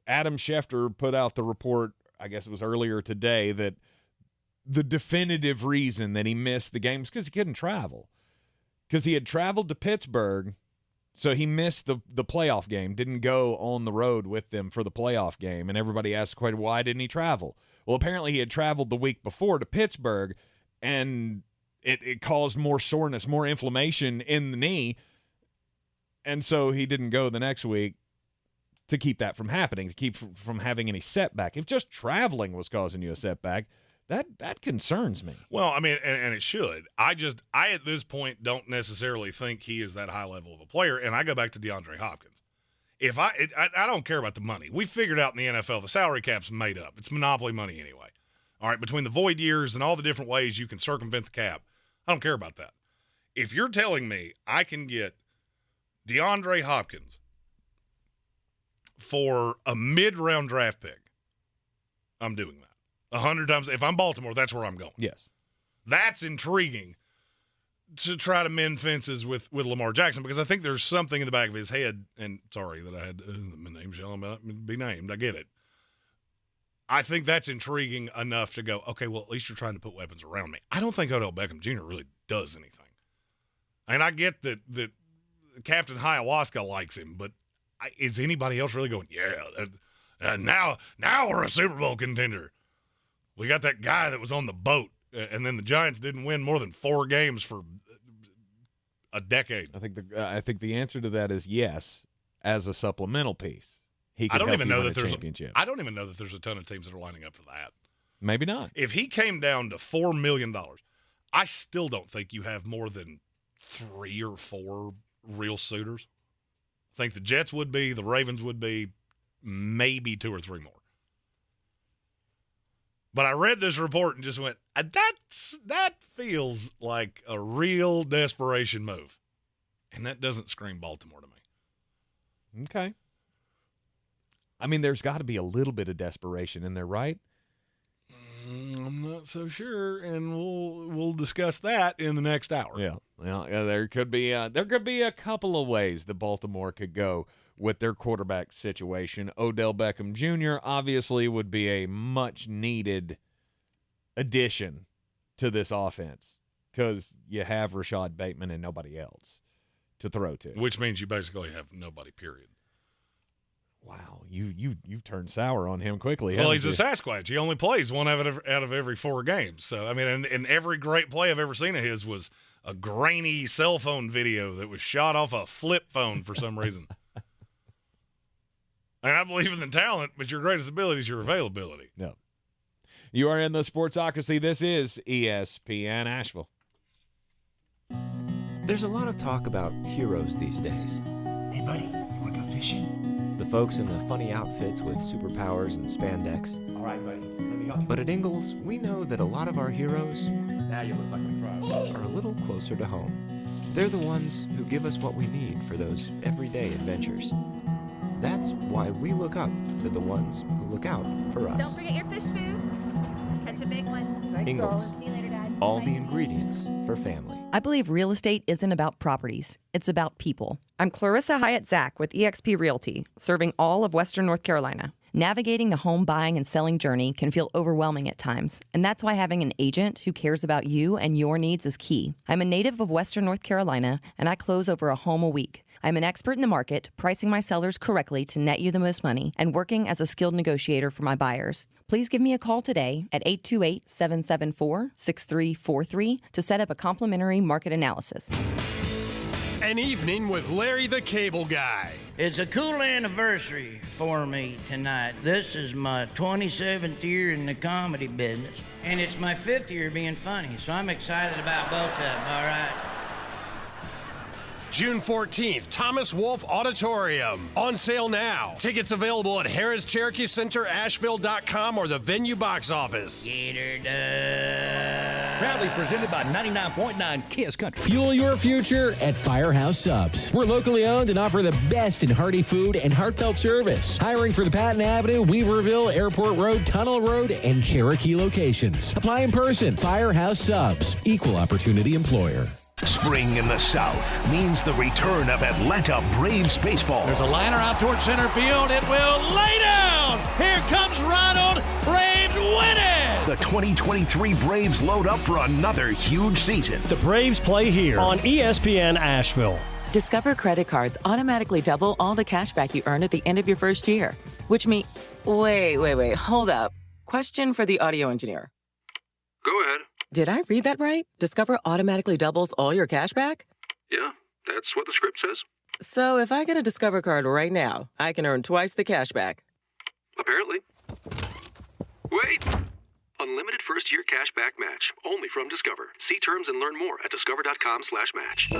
Adam Schefter put out the report, I guess it was earlier today, that the definitive reason that he missed the game is because he couldn't travel. Because he had traveled to Pittsburgh, so he missed the playoff game, didn't go on the road with them for the playoff game, and everybody asked the question, why didn't he travel? Well, apparently he had traveled the week before to Pittsburgh, and it caused more soreness, more inflammation in the knee, and so he didn't go the next week to keep that from happening, to keep from having any setback. If just traveling was causing you a setback, that concerns me. Well, I mean, and it should. I at this point don't necessarily think he is that high level of a player, and I go back to DeAndre Hopkins. I don't care about the money. We figured out in the NFL the salary cap's made up. It's monopoly money anyway. All right, between the void years and all the different ways you can circumvent the cap, I don't care about that. If you're telling me I can get DeAndre Hopkins for a mid-round draft pick, I'm doing that. 100 times. If I'm Baltimore, that's where I'm going. Yes. That's intriguing to try to mend fences with Lamar Jackson, because I think there's something in the back of his head, and sorry that I had my name shall not be named. I get it. I think that's intriguing enough to go, okay, well, at least you're trying to put weapons around me. I don't think Odell Beckham Jr. really does anything. And I get that Captain Hiawaska likes him, but is anybody else really going, now we're a Super Bowl contender? We got that guy that was on the boat, and then the Giants didn't win more than 4 games for a decade. I think the answer to that is yes, as a supplemental piece. I don't even know that there's a ton of teams that are lining up for that. Maybe not. If he came down to $4 million, I still don't think you have more than 3 or 4 real suitors. I think the Jets would be, the Ravens would be, maybe 2 or 3 more. But I read this report and just went, that feels like a real desperation move. And that doesn't scream Baltimore to me. Okay. I mean, there's got to be a little bit of desperation in there, right? I'm not so sure, and we'll discuss that in the next hour. Yeah, there could be a couple of ways that Baltimore could go with their quarterback situation. Odell Beckham Jr. obviously would be a much-needed addition to this offense because you have Rashad Bateman and nobody else to throw to. Which means you basically have nobody, period. Wow, you've turned sour on him quickly. Well, he's a Sasquatch. He only plays one out of every 4 games. So, I mean, and every great play I've ever seen of his was a grainy cell phone video that was shot off a flip phone for some reason. And I believe in the talent, but your greatest ability is your availability. No. You are in the Sportsocracy. This is ESPN Asheville. There's a lot of talk about heroes these days. Hey, buddy, you want to go fishing? The folks in the funny outfits with superpowers and spandex. All right, buddy, let me help you. But at Ingles, we know that a lot of our heroes now you look like a pro. Are a little closer to home. They're the ones who give us what we need for those everyday adventures. That's why we look up to the ones who look out for us. Don't forget your fish food. Catch a big one. Nice Ingles. See you later, Dad. All the ingredients for family. I believe real estate isn't about properties. It's about people. I'm Clarissa Hyatt Zach with eXp Realty, serving all of Western North Carolina. Navigating the home buying and selling journey can feel overwhelming at times, and that's why having an agent who cares about you and your needs is key. I'm a native of Western North Carolina, and I close over a home a week. I'm an expert in the market, pricing my sellers correctly to net you the most money, and working as a skilled negotiator for my buyers. Please give me a call today at 828-774-6343 to set up a complimentary market analysis. An evening with Larry the Cable Guy. It's a cool anniversary for me tonight. This is my 27th year in the comedy business, and it's my 5th year being funny, so I'm excited about both of them, all right? June 14th, Thomas Wolfe Auditorium. On sale now. Tickets available at Harris Cherokee Center, Asheville.com or the venue box office. Get her done. Proudly presented by 99.9 KISS Country. Fuel your future at Firehouse Subs. We're locally owned and offer the best in hearty food and heartfelt service. Hiring for the Patton Avenue, Weaverville, Airport Road, Tunnel Road, and Cherokee locations. Apply in person. Firehouse Subs. Equal opportunity employer. Spring in the South means the return of Atlanta Braves baseball. There's a liner out towards center field. It will lay down. Here comes Ronald. Braves win it. The 2023 Braves load up for another huge season. The Braves play here on ESPN Asheville. Discover credit cards automatically double all the cash back you earn at the end of your first year, which means... Wait, hold up. Question for the audio engineer. Go ahead. Did I read that right? Discover automatically doubles all your cash back? Yeah, that's what the script says. So if I get a Discover card right now, I can earn twice the cash back. Apparently. Wait! Unlimited first-year cash back match. Only from Discover. See terms and learn more at discover.com/match.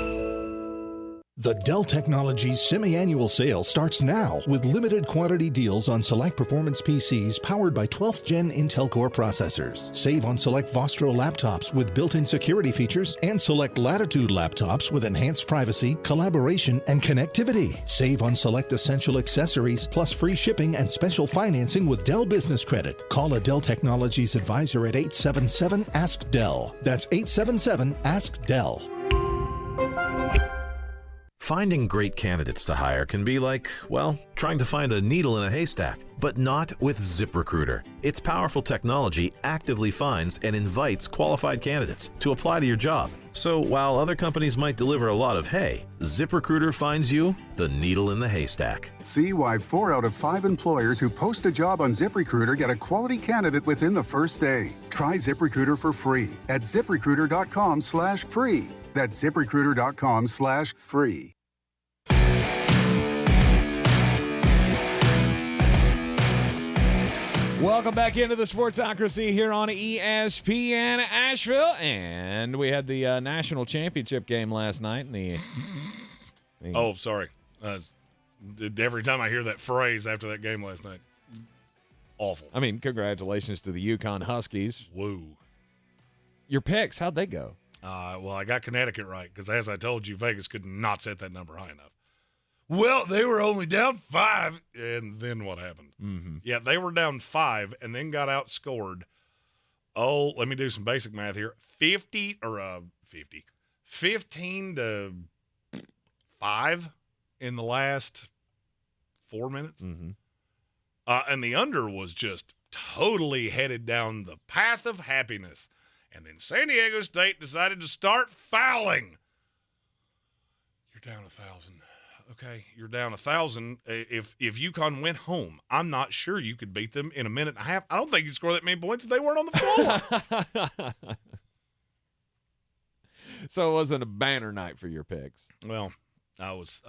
The Dell Technologies semi-annual sale starts now with limited quantity deals on select performance PCs powered by 12th Gen Intel Core processors. Save on select Vostro laptops with built-in security features and select Latitude laptops with enhanced privacy, collaboration, and connectivity. Save on select essential accessories plus free shipping and special financing with Dell Business Credit. Call a Dell Technologies advisor at 877-ASK-DELL. That's 877-ASK-DELL. Finding great candidates to hire can be like, well, trying to find a needle in a haystack, but not with ZipRecruiter. Its powerful technology actively finds and invites qualified candidates to apply to your job. So while other companies might deliver a lot of hay, ZipRecruiter finds you the needle in the haystack. See why 4 out of 5 employers who post a job on ZipRecruiter get a quality candidate within the first day. Try ZipRecruiter for free at ZipRecruiter.com/free. That's ZipRecruiter.com/free. Welcome back into the Sportsocracy here on ESPN Asheville, and we had the national championship game last night. Oh, sorry. Every time I hear that phrase after that game last night, awful. I mean, congratulations to the UConn Huskies. Woo. Your picks, how'd they go? Well, I got Connecticut right because, as I told you, Vegas could not set that number high enough. Well, they were only down 5, and then what happened? Mm-hmm. Yeah, they were down 5 and then got outscored. Oh, let me do some basic math here. 15 to 5 in the last 4 minutes. Mm-hmm. And the under was just totally headed down the path of happiness. And then San Diego State decided to start fouling. You're down 1,000. Okay, you're down 1,000. If UConn went home, I'm not sure you could beat them in a minute and a half. I don't think you'd score that many points if they weren't on the floor. So it wasn't a banner night for your picks. Well, I was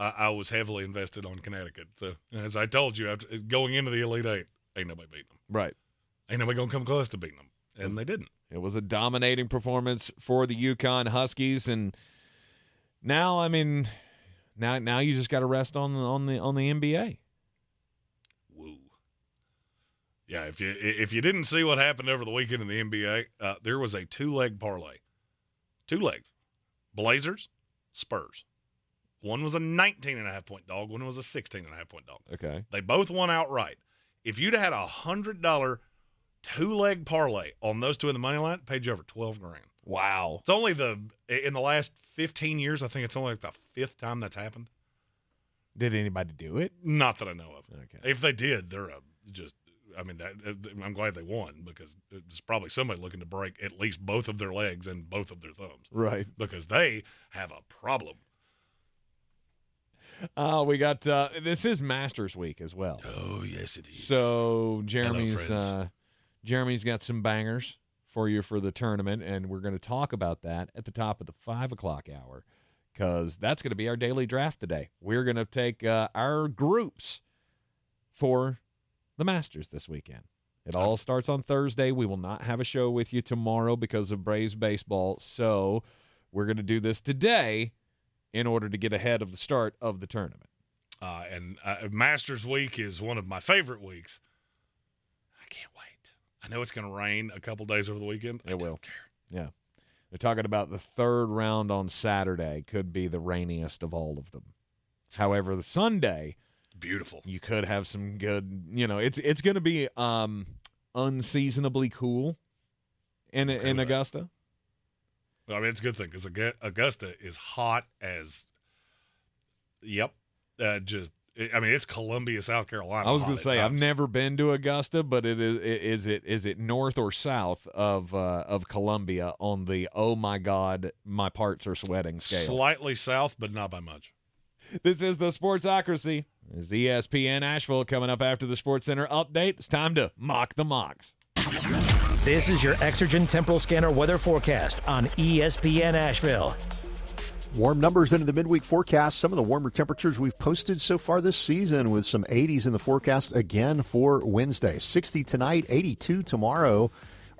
heavily invested on Connecticut. So as I told you, after going into the Elite Eight, ain't nobody beating them. Right. Ain't nobody gonna come close to beating them, and they didn't. It was a dominating performance for the UConn Huskies, and now, I mean. Now you just got to rest on the NBA. Woo. Yeah, if you didn't see what happened over the weekend in the NBA, there was a 2-leg parlay. 2 legs. Blazers, Spurs. One was a 19.5-point dog. One was a 16.5-point dog. Okay. They both won outright. If you'd had a $100 2-leg parlay on those two in the money line, it paid you over $12,000. Wow. It's only in the last 15 years, I think it's only like the 5th time that's happened. Did anybody do it? Not that I know of. Okay. If they did, they're I'm glad they won because it's probably somebody looking to break at least both of their legs and both of their thumbs. Right. Because they have a problem. We got this is Masters Week as well. Oh, yes, it is. So Jeremy's got some bangers for you for the tournament, and we're going to talk about that at the top of the 5 o'clock hour because that's going to be our daily draft today. We're going to take our groups for the Masters this weekend. It all starts on Thursday. We will not have a show with you tomorrow because of Braves baseball, so we're going to do this today in order to get ahead of the start of the tournament. And Masters Week is one of my favorite weeks. I can't wait. I know it's going to rain a couple days over the weekend. It will. Yeah. They're talking about the 3rd round on Saturday could be the rainiest of all of them. However, the Sunday, beautiful. You could have some good, it's going to be unseasonably cool in Augusta. Well, I mean, it's a good thing because Augusta is hot as, it's Columbia, South Carolina. I was going to say I've never been to Augusta, but is it north or south of Columbia on the oh my God, my parts are sweating scale? Slightly south, but not by much. This is the Sportsocracy. It's ESPN Asheville coming up after the Sports Center update. It's time to mock the mocks. This is your Exergen Temporal Scanner weather forecast on ESPN Asheville. Warm numbers into the midweek forecast. Some of the warmer temperatures we've posted so far this season with some 80s in the forecast again for Wednesday. 60 tonight, 82 tomorrow.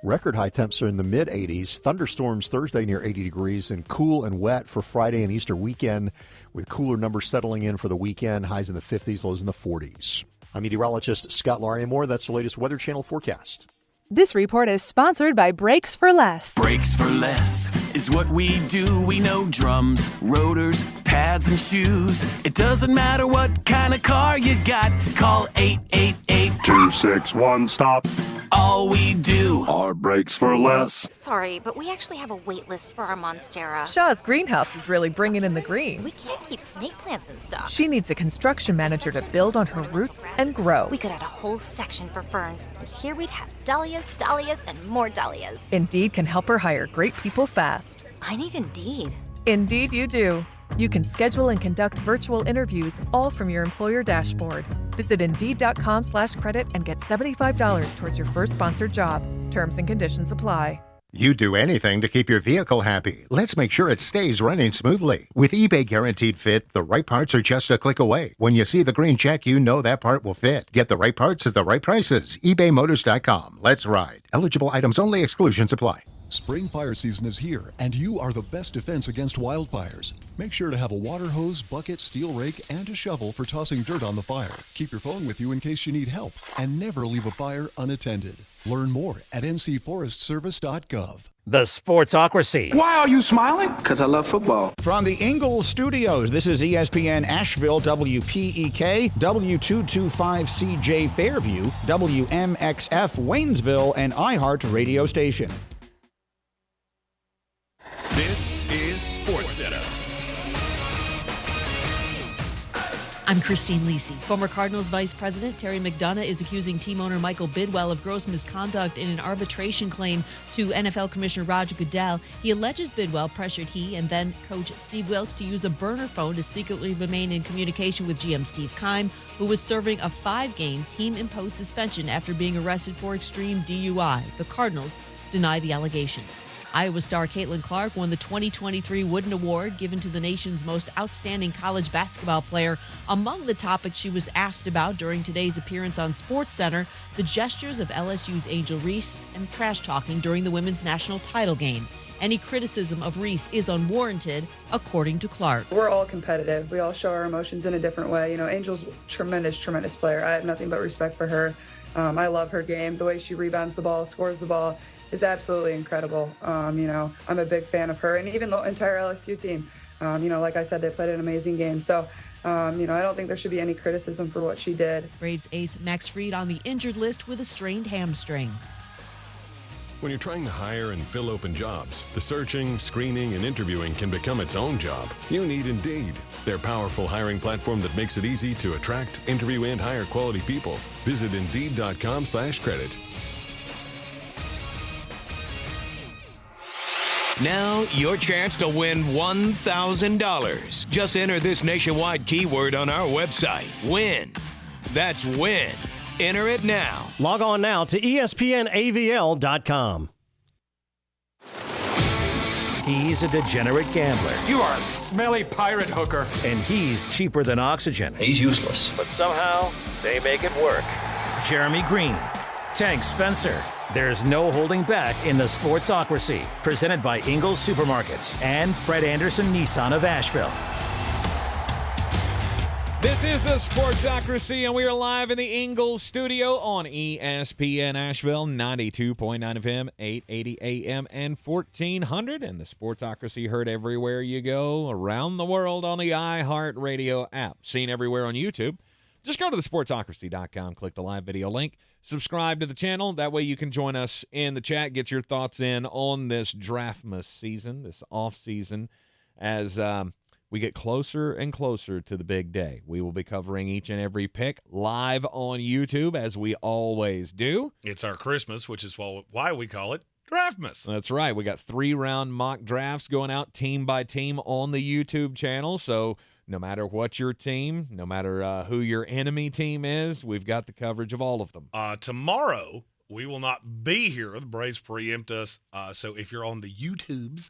Record high temps are in the mid-80s. Thunderstorms Thursday near 80 degrees and cool and wet for Friday and Easter weekend with cooler numbers settling in for the weekend. Highs in the 50s, lows in the 40s. I'm meteorologist Scott Lauriamore. That's the latest Weather Channel forecast. This report is sponsored by Brakes for Less. Brakes for Less. is what we do. We know drums, rotors, pads, and shoes. It doesn't matter what kind of car you got. Call 888-261-STOP. All we do are brakes for less. Sorry, but we actually have a wait list for our Monstera. Shaw's greenhouse is really bringing in the green. We can't keep snake plants in stock. She needs a construction manager to build on her roots and grow. We could add a whole section for ferns, and here we'd have dahlias, dahlias, and more dahlias. Indeed can help her hire great people fast. I need Indeed. Indeed you do. You can schedule and conduct virtual interviews all from your employer dashboard. Visit Indeed.com/credit and get $75 towards your first sponsored job. Terms and conditions apply. You'd do anything to keep your vehicle happy. Let's make sure it stays running smoothly. With eBay Guaranteed Fit, the right parts are just a click away. When you see the green check, you know that part will fit. Get the right parts at the right prices. ebaymotors.com. Let's ride. Eligible items only. Exclusions apply. Spring fire season is here, and you are the best defense against wildfires. Make sure to have a water hose, bucket, steel rake, and a shovel for tossing dirt on the fire. Keep your phone with you in case you need help, and never leave a fire unattended. Learn more at ncforestservice.gov. The Sportsocracy. Why are you smiling? Because I love football. From the Ingles Studios, this is ESPN Asheville, WPEK, W225CJ Fairview, WMXF Waynesville, and iHeart Radio Station. This is SportsCenter. I'm Christine Lisi. Former Cardinals Vice President Terry McDonough is accusing team owner Michael Bidwell of gross misconduct in an arbitration claim to NFL Commissioner Roger Goodell. He alleges Bidwell pressured he and then coach Steve Wilkes to use a burner phone to secretly remain in communication with GM Steve Keim, who was serving a 5-game team-imposed suspension after being arrested for extreme DUI. The Cardinals deny the allegations. Iowa star Caitlin Clark won the 2023 Wooden Award given to the nation's most outstanding college basketball player. Among the topics she was asked about during today's appearance on SportsCenter, the gestures of LSU's Angel Reese and trash talking during the women's national title game. Any criticism of Reese is unwarranted, according to Clark. We're all competitive. We all show our emotions in a different way. You know, Angel's tremendous player. I have nothing but respect for her. I love her game. The way she rebounds the ball, scores the ball, is absolutely incredible. You know, I'm a big fan of her and even the entire LSU team. You know, like I said, they played an amazing game. So, you know, I don't think there should be any criticism for what she did. Braves ace Max Fried on the injured list with a strained hamstring. When you're trying to hire and fill open jobs, the searching, screening, and interviewing can become its own job. You need Indeed, their powerful hiring platform that makes it easy to attract, interview, and hire quality people. Visit Indeed.com/credit. Now, your chance to win $1,000. Just enter this nationwide keyword on our website, WIN. That's WIN. Enter it now. Log on now to ESPNAVL.com. He's a degenerate gambler. You are a smelly pirate hooker. And he's cheaper than oxygen. He's useless. But somehow, they make it work. Jeremy Greene, Tank Spencer. There's no holding back in the Sportsocracy. Presented by Ingles Supermarkets and Fred Anderson Nissan of Asheville. This is the Sportsocracy, and we are live in the Ingles studio on ESPN Asheville, 92.9 FM, 880 AM, and 1400. And the Sportsocracy heard everywhere you go around the world on the iHeart Radio app. Seen everywhere on YouTube. Just go to thesportsocracy.com, click the live video link, subscribe to the channel. That way you can join us in the chat, get your thoughts in on this Draftmas season, this off-season, as we get closer and closer to the big day. We will be covering each and every pick live on YouTube, as we always do. It's our Christmas, which is why we call it Draftmas. That's right. We got 3-round mock drafts going out team by team on the YouTube channel, so no matter what your team, no matter who your enemy team is, we've got the coverage of all of them. Tomorrow, we will not be here. The Braves preempt us. So if you're on the YouTubes,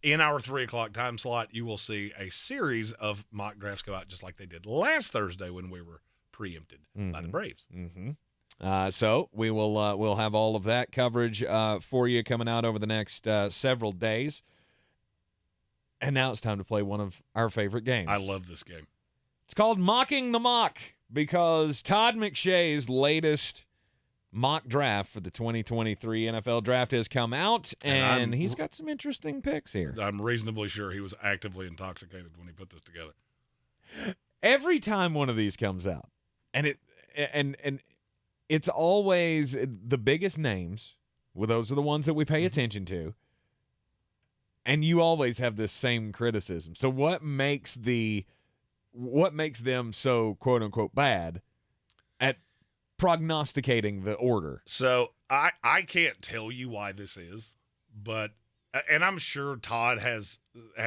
in our 3 o'clock time slot, you will see a series of mock drafts go out just like they did last Thursday when we were preempted by the Braves. Mm-hmm. So we will we'll have all of that coverage for you coming out over the next several days. And now it's time to play one of our favorite games. I love this game. It's called Mocking the Mock, because Todd McShay's latest mock draft for the 2023 NFL draft has come out, and he's got some interesting picks here. I'm reasonably sure he was actively intoxicated when he put this together. Every time one of these comes out, and it's always the biggest names. Well, those are the ones that we pay attention to. And you always have this same criticism. So what makes them so quote unquote bad at prognosticating the order? So I can't tell you why this is, but and I'm sure Todd has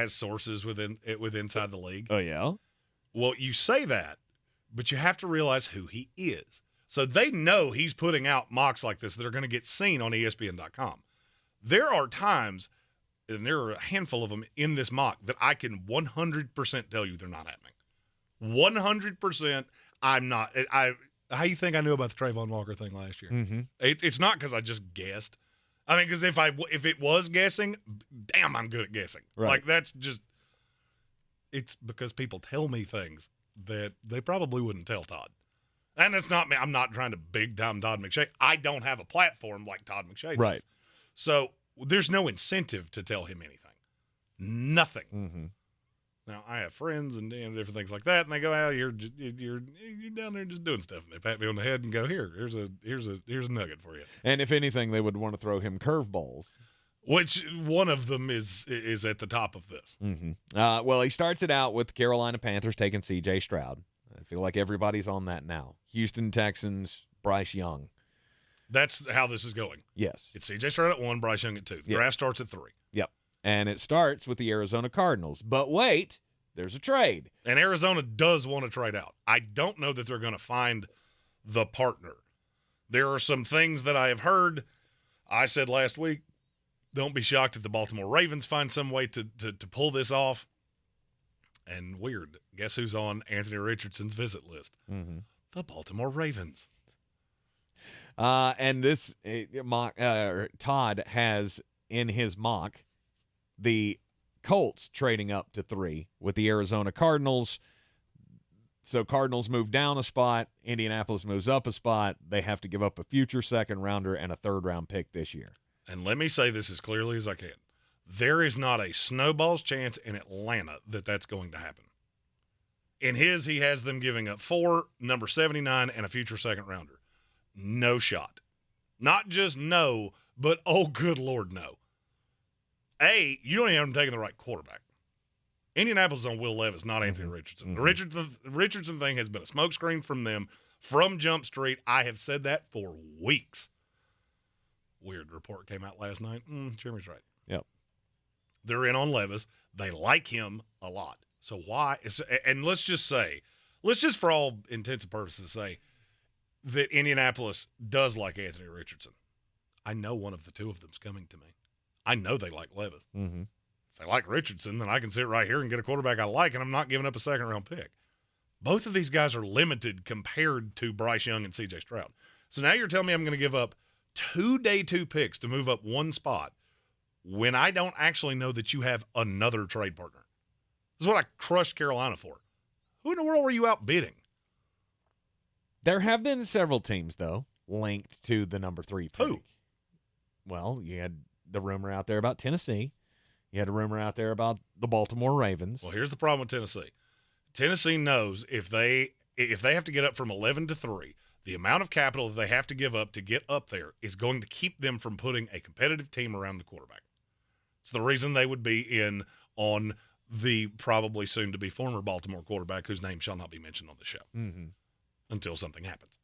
sources inside the league. Oh yeah. Well, you say that, but you have to realize who he is. So they know he's putting out mocks like this that are going to get seen on ESPN.com. There are times, and there are a handful of them in this mock, that I can 100% tell you they're not happening. 100% I'm not. How you think I knew about the Trayvon Walker thing last year? Mm-hmm. It's not because I just guessed. I mean, because if it was guessing, damn, I'm good at guessing. Right. Like, that's just – it's because people tell me things that they probably wouldn't tell Todd. And it's not me. I'm not trying to big-time Todd McShay. I don't have a platform like Todd McShay does. Right. So there's no incentive to tell him anything. Nothing. Mm-hmm. Now, I have friends and different things like that, and they go, "Oh, you're down there just doing stuff." And they pat me on the head and go, "Here's a nugget for you." And if anything, they would want to throw him curveballs. Which one of them is at the top of this? Mm-hmm. Well, he starts it out with the Carolina Panthers taking C.J. Stroud. I feel like everybody's on that now. Houston Texans, Bryce Young. That's how this is going. Yes. It's C.J. Stroud at 1, Bryce Young at 2. The draft starts at 3. Yep. And it starts with the Arizona Cardinals. But wait, there's a trade. And Arizona does want to trade out. I don't know that they're going to find the partner. There are some things that I have heard. I said last week, don't be shocked if the Baltimore Ravens find some way to pull this off. And weird, guess who's on Anthony Richardson's visit list? Mm-hmm. The Baltimore Ravens. And this mock, Todd has in his mock the Colts trading up to 3 with the Arizona Cardinals. So Cardinals move down a spot. Indianapolis moves up a spot. They have to give up a future second-rounder and a third-round pick this year. And let me say this as clearly as I can. There is not a snowball's chance in Atlanta that that's going to happen. In his, he has them giving up 4, number 79, and a future second-rounder. No shot. Not just no, but oh, good Lord, no. A, you don't even have them taking the right quarterback. Indianapolis is on Will Levis, not Anthony Richardson. Mm-hmm. The Richardson thing has been a smokescreen from them from Jump Street. I have said that for weeks. Weird report came out last night. Jeremy's right. Yep. They're in on Levis. They like him a lot. So why? And let's just for all intents and purposes say that Indianapolis does like Anthony Richardson. I know one of the two of them's coming to me. I know they like Levis. Mm-hmm. If they like Richardson, then I can sit right here and get a quarterback I like, and I'm not giving up a second-round pick. Both of these guys are limited compared to Bryce Young and C.J. Stroud. So now you're telling me I'm going to give up 2 day 2 picks to move up 1 spot when I don't actually know that you have another trade partner. This is what I crushed Carolina for. Who in the world were you outbidding? There have been several teams, though, linked to the number 3 pick. Who? Well, you had the rumor out there about Tennessee. You had a rumor out there about the Baltimore Ravens. Well, here's the problem with Tennessee. Tennessee knows if they have to get up from 11 to 3, the amount of capital that they have to give up to get up there is going to keep them from putting a competitive team around the quarterback. It's the reason they would be in on the probably soon-to-be former Baltimore quarterback whose name shall not be mentioned on the show until something happens.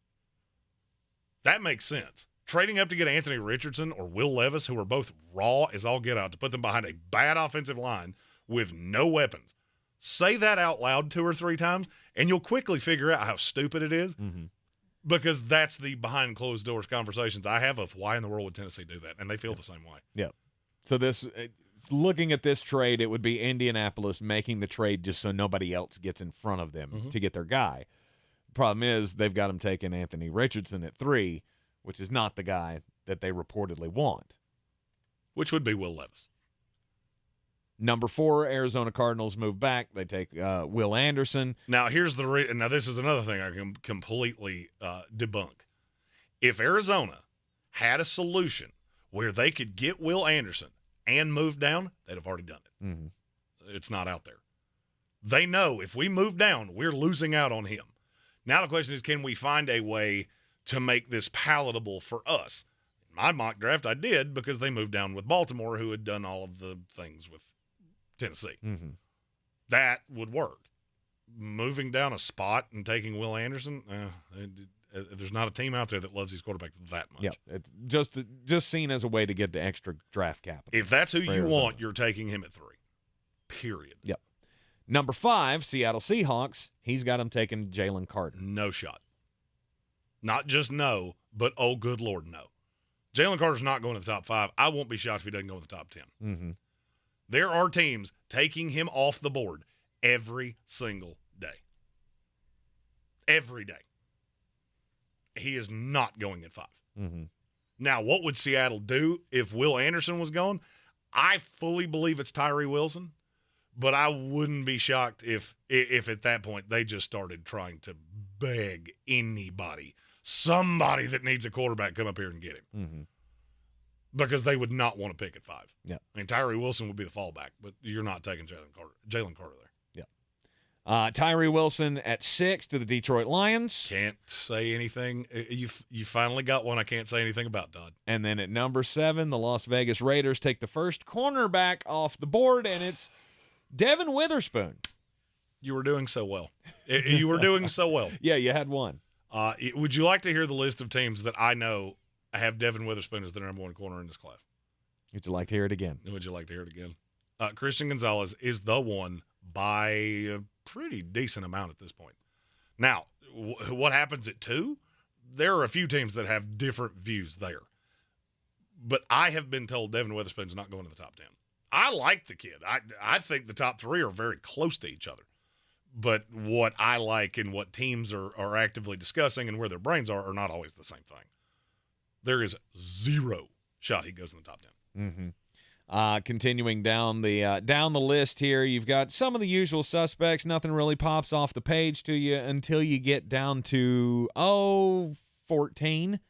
That makes sense. Trading up to get Anthony Richardson or Will Levis, who are both raw as all get out, to put them behind a bad offensive line with no weapons. Say that out loud 2 or 3 times, and you'll quickly figure out how stupid it is because that's the behind closed doors conversations I have of why in the world would Tennessee do that, and they feel the same way. Yeah. So looking at this trade, it would be Indianapolis making the trade just so nobody else gets in front of them to get their guy. Problem is they've got him taking Anthony Richardson at 3, which is not the guy that they reportedly want. Which would be Will Levis. Number 4, Arizona Cardinals move back. They take Will Anderson. Now, here's now this is another thing I can completely debunk. If Arizona had a solution where they could get Will Anderson and move down, they'd have already done it. Mm-hmm. It's not out there. They know if we move down, we're losing out on him. Now the question is, can we find a way to make this palatable for us? In my mock draft, I did because they moved down with Baltimore, who had done all of the things with Tennessee. Mm-hmm. That would work. Moving down a spot and taking Will Anderson, there's not a team out there that loves these quarterbacks that much. Yeah, it's just seen as a way to get the extra draft capital. If that's who you Arizona. want, you're taking him at 3. Period. Yep. Number 5, Seattle Seahawks. He's got him taking Jalen Carter. No shot. Not just no, but oh, good Lord, no. Jalen Carter's not going to the top 5. I won't be shocked if he doesn't go in the top 10. Mm-hmm. There are teams taking him off the board every single day. Every day. He is not going at 5. Mm-hmm. Now, what would Seattle do if Will Anderson was gone? I fully believe it's Tyree Wilson, but I wouldn't be shocked if at that point they just started trying to beg somebody that needs a quarterback, come up here and get him. Mm-hmm. Because they would not want to pick at 5. Yeah. I mean, Tyree Wilson would be the fallback, but you're not taking Jalen Carter there. Tyree Wilson at 6 to the Detroit Lions. Can't say anything. You finally got one I can't say anything about, Todd. And then at number 7, the Las Vegas Raiders take the first cornerback off the board, and it's Devin Witherspoon. You were doing so well. You were doing so well. Yeah, you had one. Would you like to hear the list of teams that I know have Devin Witherspoon as their number 1 corner in this class? Would you like to hear it again? Would you like to hear it again? Christian Gonzalez is the one by a pretty decent amount at this point. Now, what happens at 2? There are a few teams that have different views there. But I have been told Devin Witherspoon's not going to the top 10. I like the kid. I think the top 3 are very close to each other. But what I like and what teams are actively discussing and where their brains are not always the same thing. There is 0 shot he goes in the top 10. Mm-hmm. Continuing down the list here, you've got some of the usual suspects. Nothing really pops off the page to you until you get down to 14.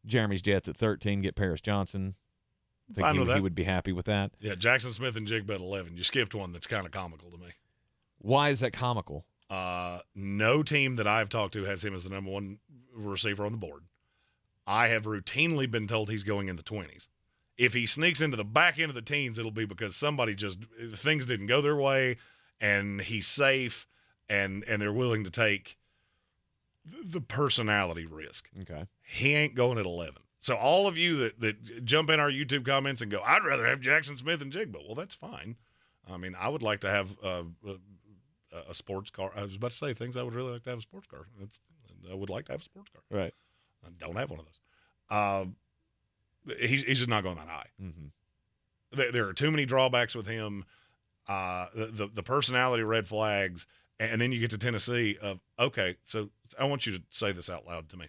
Jeremy's Jets at 13 get Paris Johnson. I think he would be happy with that. Yeah, Jackson Smith and Jigba at 11. You skipped one that's kind of comical to me. Why is that comical? No team that I've talked to has him as the number 1 receiver on the board. I have routinely been told he's going in the 20s. If he sneaks into the back end of the teens, it'll be because things didn't go their way, and he's safe, and they're willing to take the personality risk. Okay. He ain't going at 11. So all of you that jump in our YouTube comments and go, I'd rather have Jackson Smith and Jigba. Well, that's fine. I mean, I would like to have a sports car. I was about to say things I would really like to have a sports car. I would like to have a sports car. Right. I don't have one of those. He's just not going that high. Mm-hmm. There are too many drawbacks with him. The personality red flags, and then you get to Tennessee. Okay, so I want you to say this out loud to me.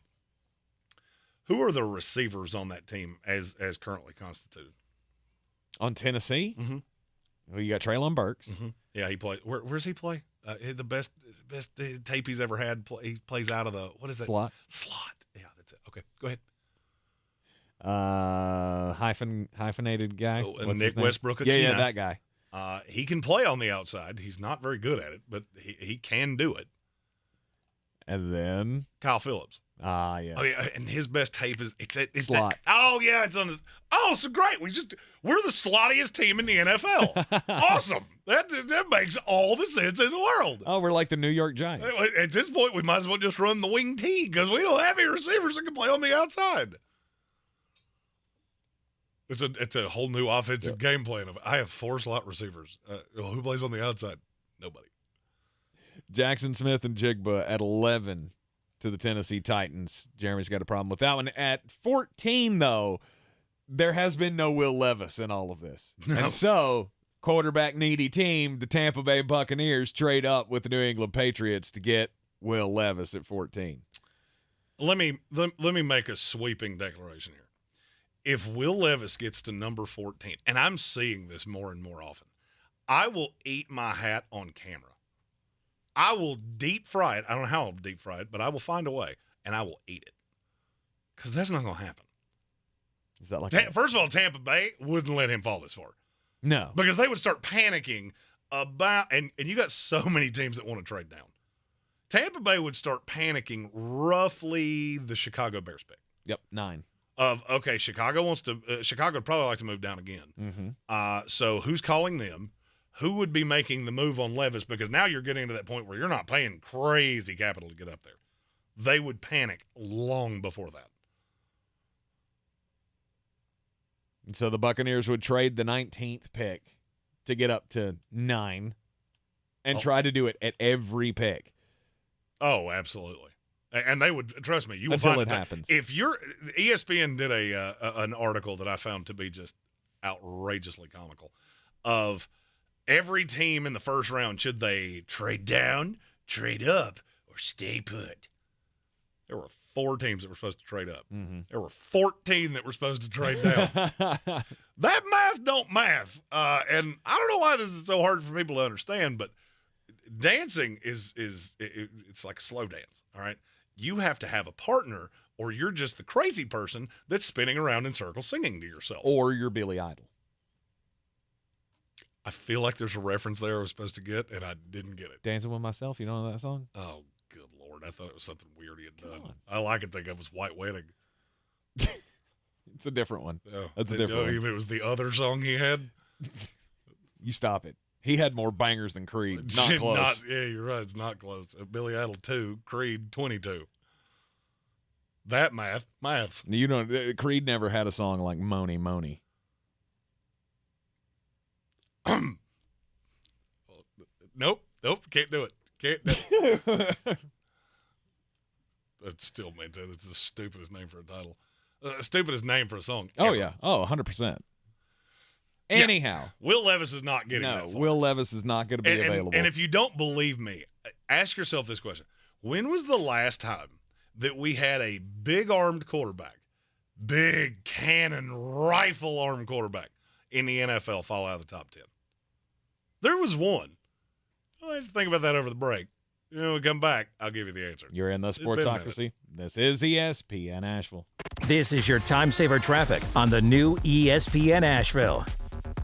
Who are the receivers on that team as currently constituted? On Tennessee? Mm-hmm. Well, you got Treylon Burks. Mm-hmm. Yeah, he plays. Where's he play? The best tape he's ever had. He plays out of the what is that? Slot. Yeah, that's it. Okay, go ahead. Hyphenated guy. Nick Westbrook. Yeah, that guy. He can play on the outside. He's not very good at it, but he can do it. And then Kyle Phillips. Yeah. Oh yeah, and his best tape is it's slot. It's on his. Oh, so great. We're the slottiest team in the NFL. Awesome. That makes all the sense in the world. Oh, we're like the New York Giants. At this point, we might as well just run the wing T because we don't have any receivers that can play on the outside. It's a whole new offensive game plan. I have 4 slot receivers. Who plays on the outside? Nobody. Jackson Smith and Jigba at 11 to the Tennessee Titans. Jeremy's got a problem with that one. At 14, though, there has been no Will Levis in all of this. No. And so, quarterback-needy team, the Tampa Bay Buccaneers, trade up with the New England Patriots to get Will Levis at 14. Let me make a sweeping declaration here. If Will Levis gets to number 14, and I'm seeing this more and more often, I will eat my hat on camera. I will deep fry it. I don't know how I'll deep fry it, but I will find a way, and I will eat it. Because that's not going to happen. Is that like First of all, Tampa Bay wouldn't let him fall this far. No. Because they would start panicking about, and you got so many teams that want to trade down. Tampa Bay would start panicking roughly the Chicago Bears pick. Yep, 9. Chicago would probably like to move down again. Mm-hmm. So who's calling them? Who would be making the move on Levis? Because now you're getting to that point where you're not paying crazy capital to get up there. They would panic long before that. And so the Buccaneers would trade the 19th pick to get up to 9 and try to do it at every pick. Oh, absolutely. And they would, trust me, you will Until find it happens. If ESPN did an article that I found to be just outrageously comical of every team in the first round, should they trade down, trade up, or stay put? There were 4 teams that were supposed to trade up. Mm-hmm. There were 14 that were supposed to trade down. That math don't math. And I don't know why this is so hard for people to understand, but dancing it's like a slow dance, all right? You have to have a partner, or you're just the crazy person that's spinning around in circles singing to yourself. Or you're Billy Idol. I feel like there's a reference there I was supposed to get, and I didn't get it. Dancing with Myself, you don't know that song? Oh, good Lord. I thought it was something weird he had done. All I could think of was White Wedding. It's a different one. Oh, That's a different one. Even it was the other song he had? You stop it. He had more bangers than Creed. Not close. Yeah, you're right. It's not close. Billy Idol 2, Creed 22. That maths. You know, Creed never had a song like Moni Moni. Nope, can't do it. Can't do it. That's still, man, that's the stupidest name for a title. Stupidest name for a song. Oh, ever. yeah. Oh, 100%. Anyhow. Yeah. Will Levis is not getting that far. Will Levis is not going to be available. And if you don't believe me, ask yourself this question. When was the last time that we had a big-armed quarterback, big cannon, rifle-armed quarterback in the NFL fall out of the top 10? There was one. Let's think about that over the break. When we come back, I'll give you the answer. You're in the Sportsocracy. This is ESPN Asheville. This is your time saver traffic on the new ESPN Asheville.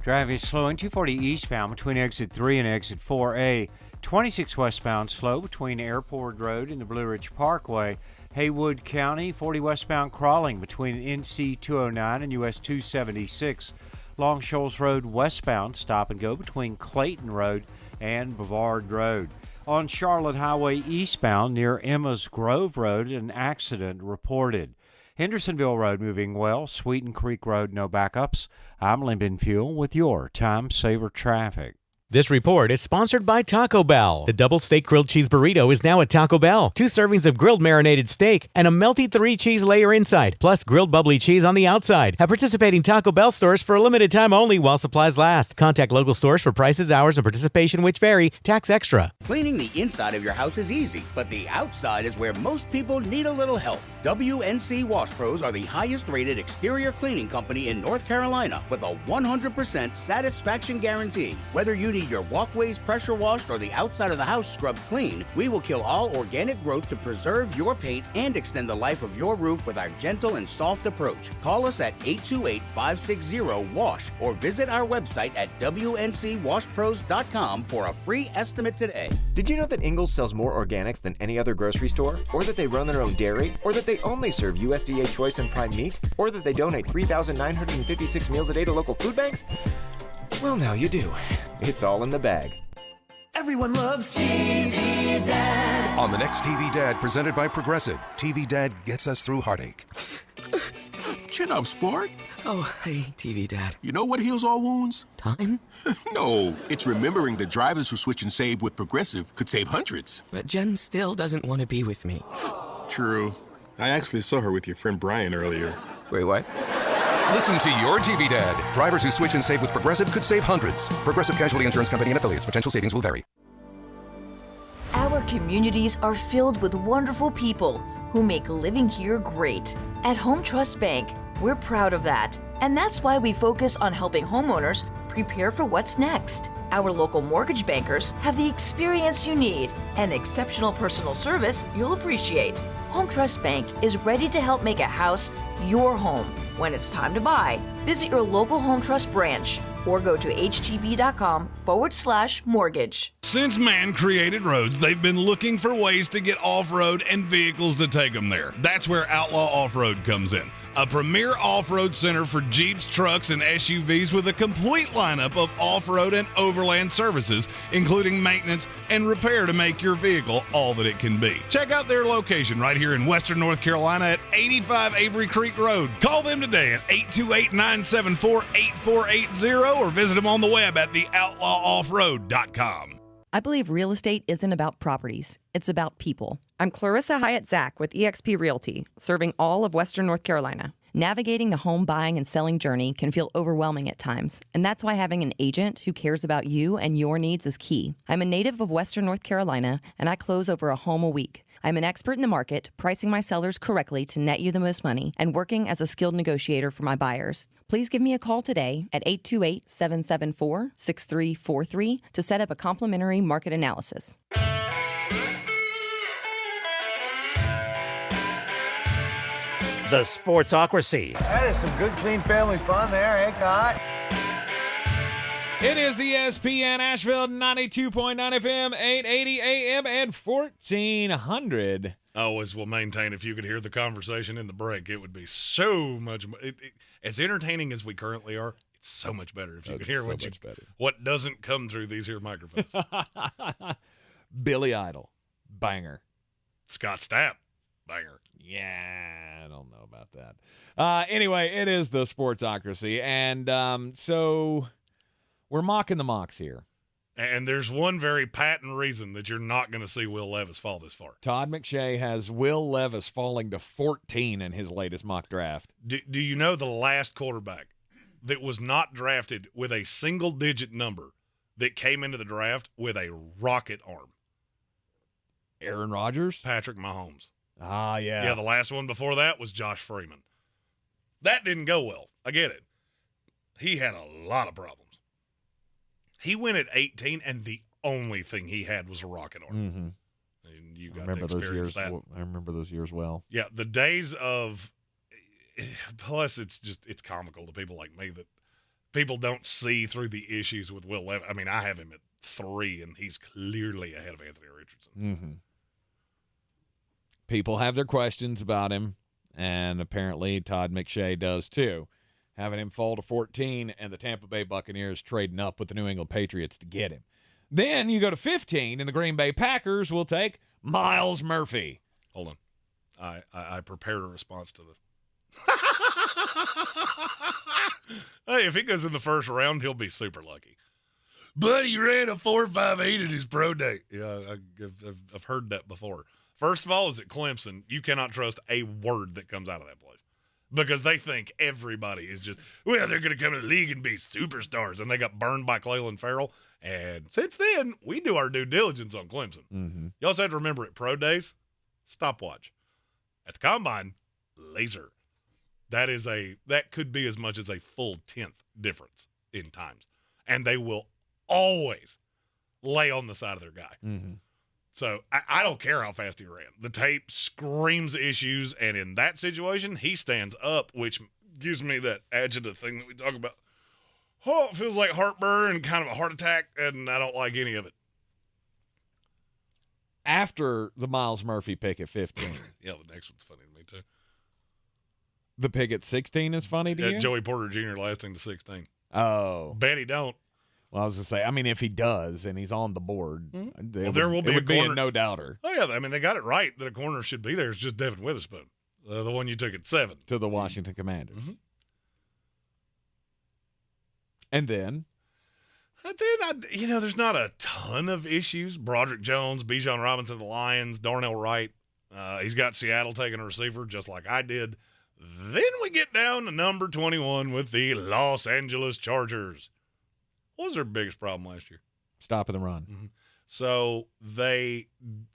Driving slow in 240 eastbound between exit 3 and exit 4A. 26 westbound slow between Airport Road and the Blue Ridge Parkway. Haywood County, 40 westbound crawling between NC 209 and US 276. Long Shoals Road westbound stop and go between Clayton Road and Bavard Road. On Charlotte Highway eastbound near Emma's Grove Road, an accident reported. Hendersonville Road moving well. Sweeten Creek Road, no backups. I'm Linden Fuel with your Time Saver Traffic. This report is sponsored by Taco Bell. The double steak grilled cheese burrito is now at Taco Bell. 2 servings of grilled marinated steak and a melty 3-cheese layer inside, plus grilled bubbly cheese on the outside. At participating Taco Bell stores for a limited time only while supplies last. Contact local stores for prices, hours, and participation which vary. Tax extra. Cleaning the inside of your house is easy, but the outside is where most people need a little help. WNC Wash Pros are the highest rated exterior cleaning company in North Carolina with a 100% satisfaction guarantee. Whether you need your walkways pressure washed or the outside of the house scrubbed clean, we will kill all organic growth to preserve your paint and extend the life of your roof with our gentle and soft approach. Call us at 828-560-WASH or visit our website at WNCWashPros.com for a free estimate today. Did you know that Ingles sells more organics than any other grocery store? Or that they run their own dairy? Or that they only serve USDA choice and prime meat? Or that they donate 3,956 meals a day to local food banks? Well, now you do. It's all in the bag. Everyone loves TV Dad. On the next TV Dad, presented by Progressive, TV Dad gets us through heartache. Chin up, sport. Oh, hey, TV Dad. You know what heals all wounds? Time? No, it's remembering that drivers who switch and save with Progressive could save hundreds. But Jen still doesn't want to be with me. True. I actually saw her with your friend Brian earlier. Wait, what? Listen to your TV Dad. Drivers who switch and save with Progressive could save hundreds. Progressive Casualty Insurance Company and affiliates. Potential savings will vary. Our communities are filled with wonderful people who make living here great. At Home Trust Bank, we're proud of that. And that's why we focus on helping homeowners prepare for what's next. Our local mortgage bankers have the experience you need and exceptional personal service you'll appreciate. Home Trust Bank is ready to help make a house your home. When it's time to buy, visit your local Home Trust branch or go to htb.com/mortgage. Since man created roads, they've been looking for ways to get off-road and vehicles to take them there. That's where Outlaw Off-Road comes in. A premier off-road center for Jeeps, trucks, and SUVs with a complete lineup of off-road and overland services, including maintenance and repair to make your vehicle all that it can be. Check out their location right here in Western North Carolina at 85 Avery Creek Road. Call them today at 828-974-8480 or visit them on the web at theoutlawoffroad.com. I believe real estate isn't about properties. It's about people. I'm Clarissa Hyatt-Zach with eXp Realty, serving all of Western North Carolina. Navigating the home buying and selling journey can feel overwhelming at times, and that's why having an agent who cares about you and your needs is key. I'm a native of Western North Carolina, and I close over a home a week. I'm an expert in the market, pricing my sellers correctly to net you the most money, and working as a skilled negotiator for my buyers. Please give me a call today at 828-774-6343 to set up a complimentary market analysis. The Sportsocracy. That is some good, clean family fun there, eh, Todd? It is ESPN Asheville, 92.9 FM, 880 AM, and 1400. Always will maintain if you could hear the conversation in the break, it would be so much more. As entertaining as we currently are, it's so much better if you could hear what doesn't come through these here microphones. Billy Idol, banger. Scott Stapp, banger. Yeah, I don't know about that. Anyway, it is the Sportsocracy, and so we're mocking the mocks here. And there's one very patent reason that you're not going to see Will Levis fall this far. Todd McShay has Will Levis falling to 14 in his latest mock draft. Do you know the last quarterback that was not drafted with a single-digit number that came into the draft with a rocket arm? Aaron Rodgers? Patrick Mahomes. Ah, yeah. Yeah, the last one before that was Josh Freeman. That didn't go well. I get it. He had a lot of problems. He went at 18, and the only thing he had was a rocket arm. Mm-hmm. And you got to experience that. I remember those years well. Yeah, the days of – plus it's comical to people like me that people don't see through the issues with Will Levis. I mean, I have him at 3, and he's clearly ahead of Anthony Richardson. Mm-hmm. People have their questions about him, and apparently Todd McShay does too. Having him fall to 14 and the Tampa Bay Buccaneers trading up with the New England Patriots to get him. Then you go to 15, and the Green Bay Packers will take Myles Murphy. Hold on. I prepared a response to this. Hey, if he goes in the first round, he'll be super lucky. But he ran a 4.58 at his pro day. Yeah, I've heard that before. First of all, is at Clemson, you cannot trust a word that comes out of that place. Because they think everybody is just, well, they're going to come to the league and be superstars. And they got burned by Cleveland Farrell. And since then, we do our due diligence on Clemson. Mm-hmm. You also have to remember at pro days, stopwatch. At the combine, laser. That could be as much as a full 10th difference in times. And they will always lay on the side of their guy. Mm-hmm. So I don't care how fast he ran. The tape screams issues, and in that situation, he stands up, which gives me that adjective thing that we talk about. Oh, it feels like heartburn and kind of a heart attack, and I don't like any of it. After the Myles Murphy pick at 15. Yeah, the next one's funny to me, too. The pick at 16 is funny to you? Joey Porter Jr. lasting to 16. Oh. Bet he don't. Well, I was going to say, I mean, if he does and he's on the board, well, there will be it a would be corner. a no-doubter. Oh, yeah. I mean, they got it right that a corner should be there. It's just Devin Witherspoon, the one you took at 7. To the Washington Commanders. Mm-hmm. And then? There's not a ton of issues. Broderick Jones, Bijan Robinson of the Lions, Darnell Wright. He's got Seattle taking a receiver just like I did. Then we get down to number 21 with the Los Angeles Chargers. What was their biggest problem last year? Stopping the run. Mm-hmm. So they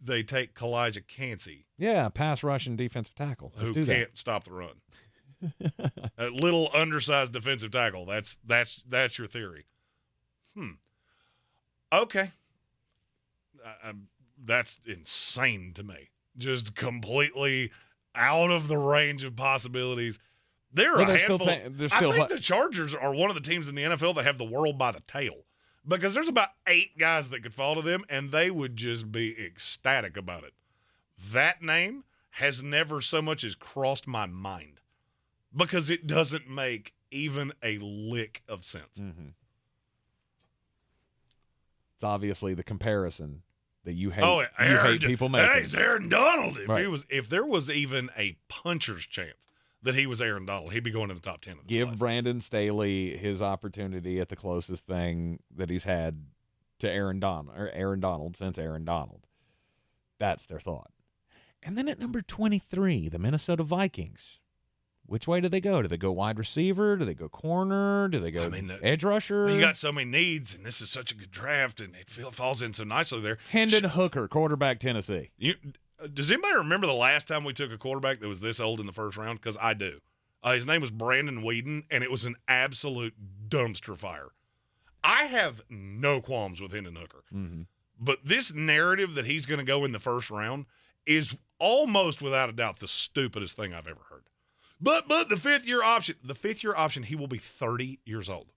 take Kalijah Cansey. Yeah, pass rush and defensive tackle. Let's do that. Who can't stop the run. A little undersized defensive tackle. That's your theory. Okay. That's insane to me just completely out of the range of possibilities. There are Well, a handful. they're I still think the Chargers are one of the teams in the NFL that have the world by the tail, because there's about 8 guys that could fall to them, and they would just be ecstatic about it. That name has never so much as crossed my mind because it doesn't make even a lick of sense. Mm-hmm. It's obviously the comparison that you hate. You hate people making. Hey, it's Aaron Donald. Right. If there was even a puncher's chance that he was Aaron Donald, he'd be going in the top 10 of this Give class. Brandon Staley his opportunity at the closest thing that he's had to Aaron Donald since Aaron Donald. That's their thought. And then at number 23, the Minnesota Vikings. Which way do they go? Do they go wide receiver? Do they go corner? Do they go edge rusher? You got so many needs, and this is such a good draft, and it falls in so nicely there. Hendon Hooker, quarterback, Tennessee. Does anybody remember the last time we took a quarterback that was this old in the first round? Because I do. His name was Brandon Weeden, and it was an absolute dumpster fire. I have no qualms with Hendon Hooker. Mm-hmm. But this narrative that he's going to go in the first round is almost without a doubt the stupidest thing I've ever heard. But the fifth-year option, he will be 30 years old.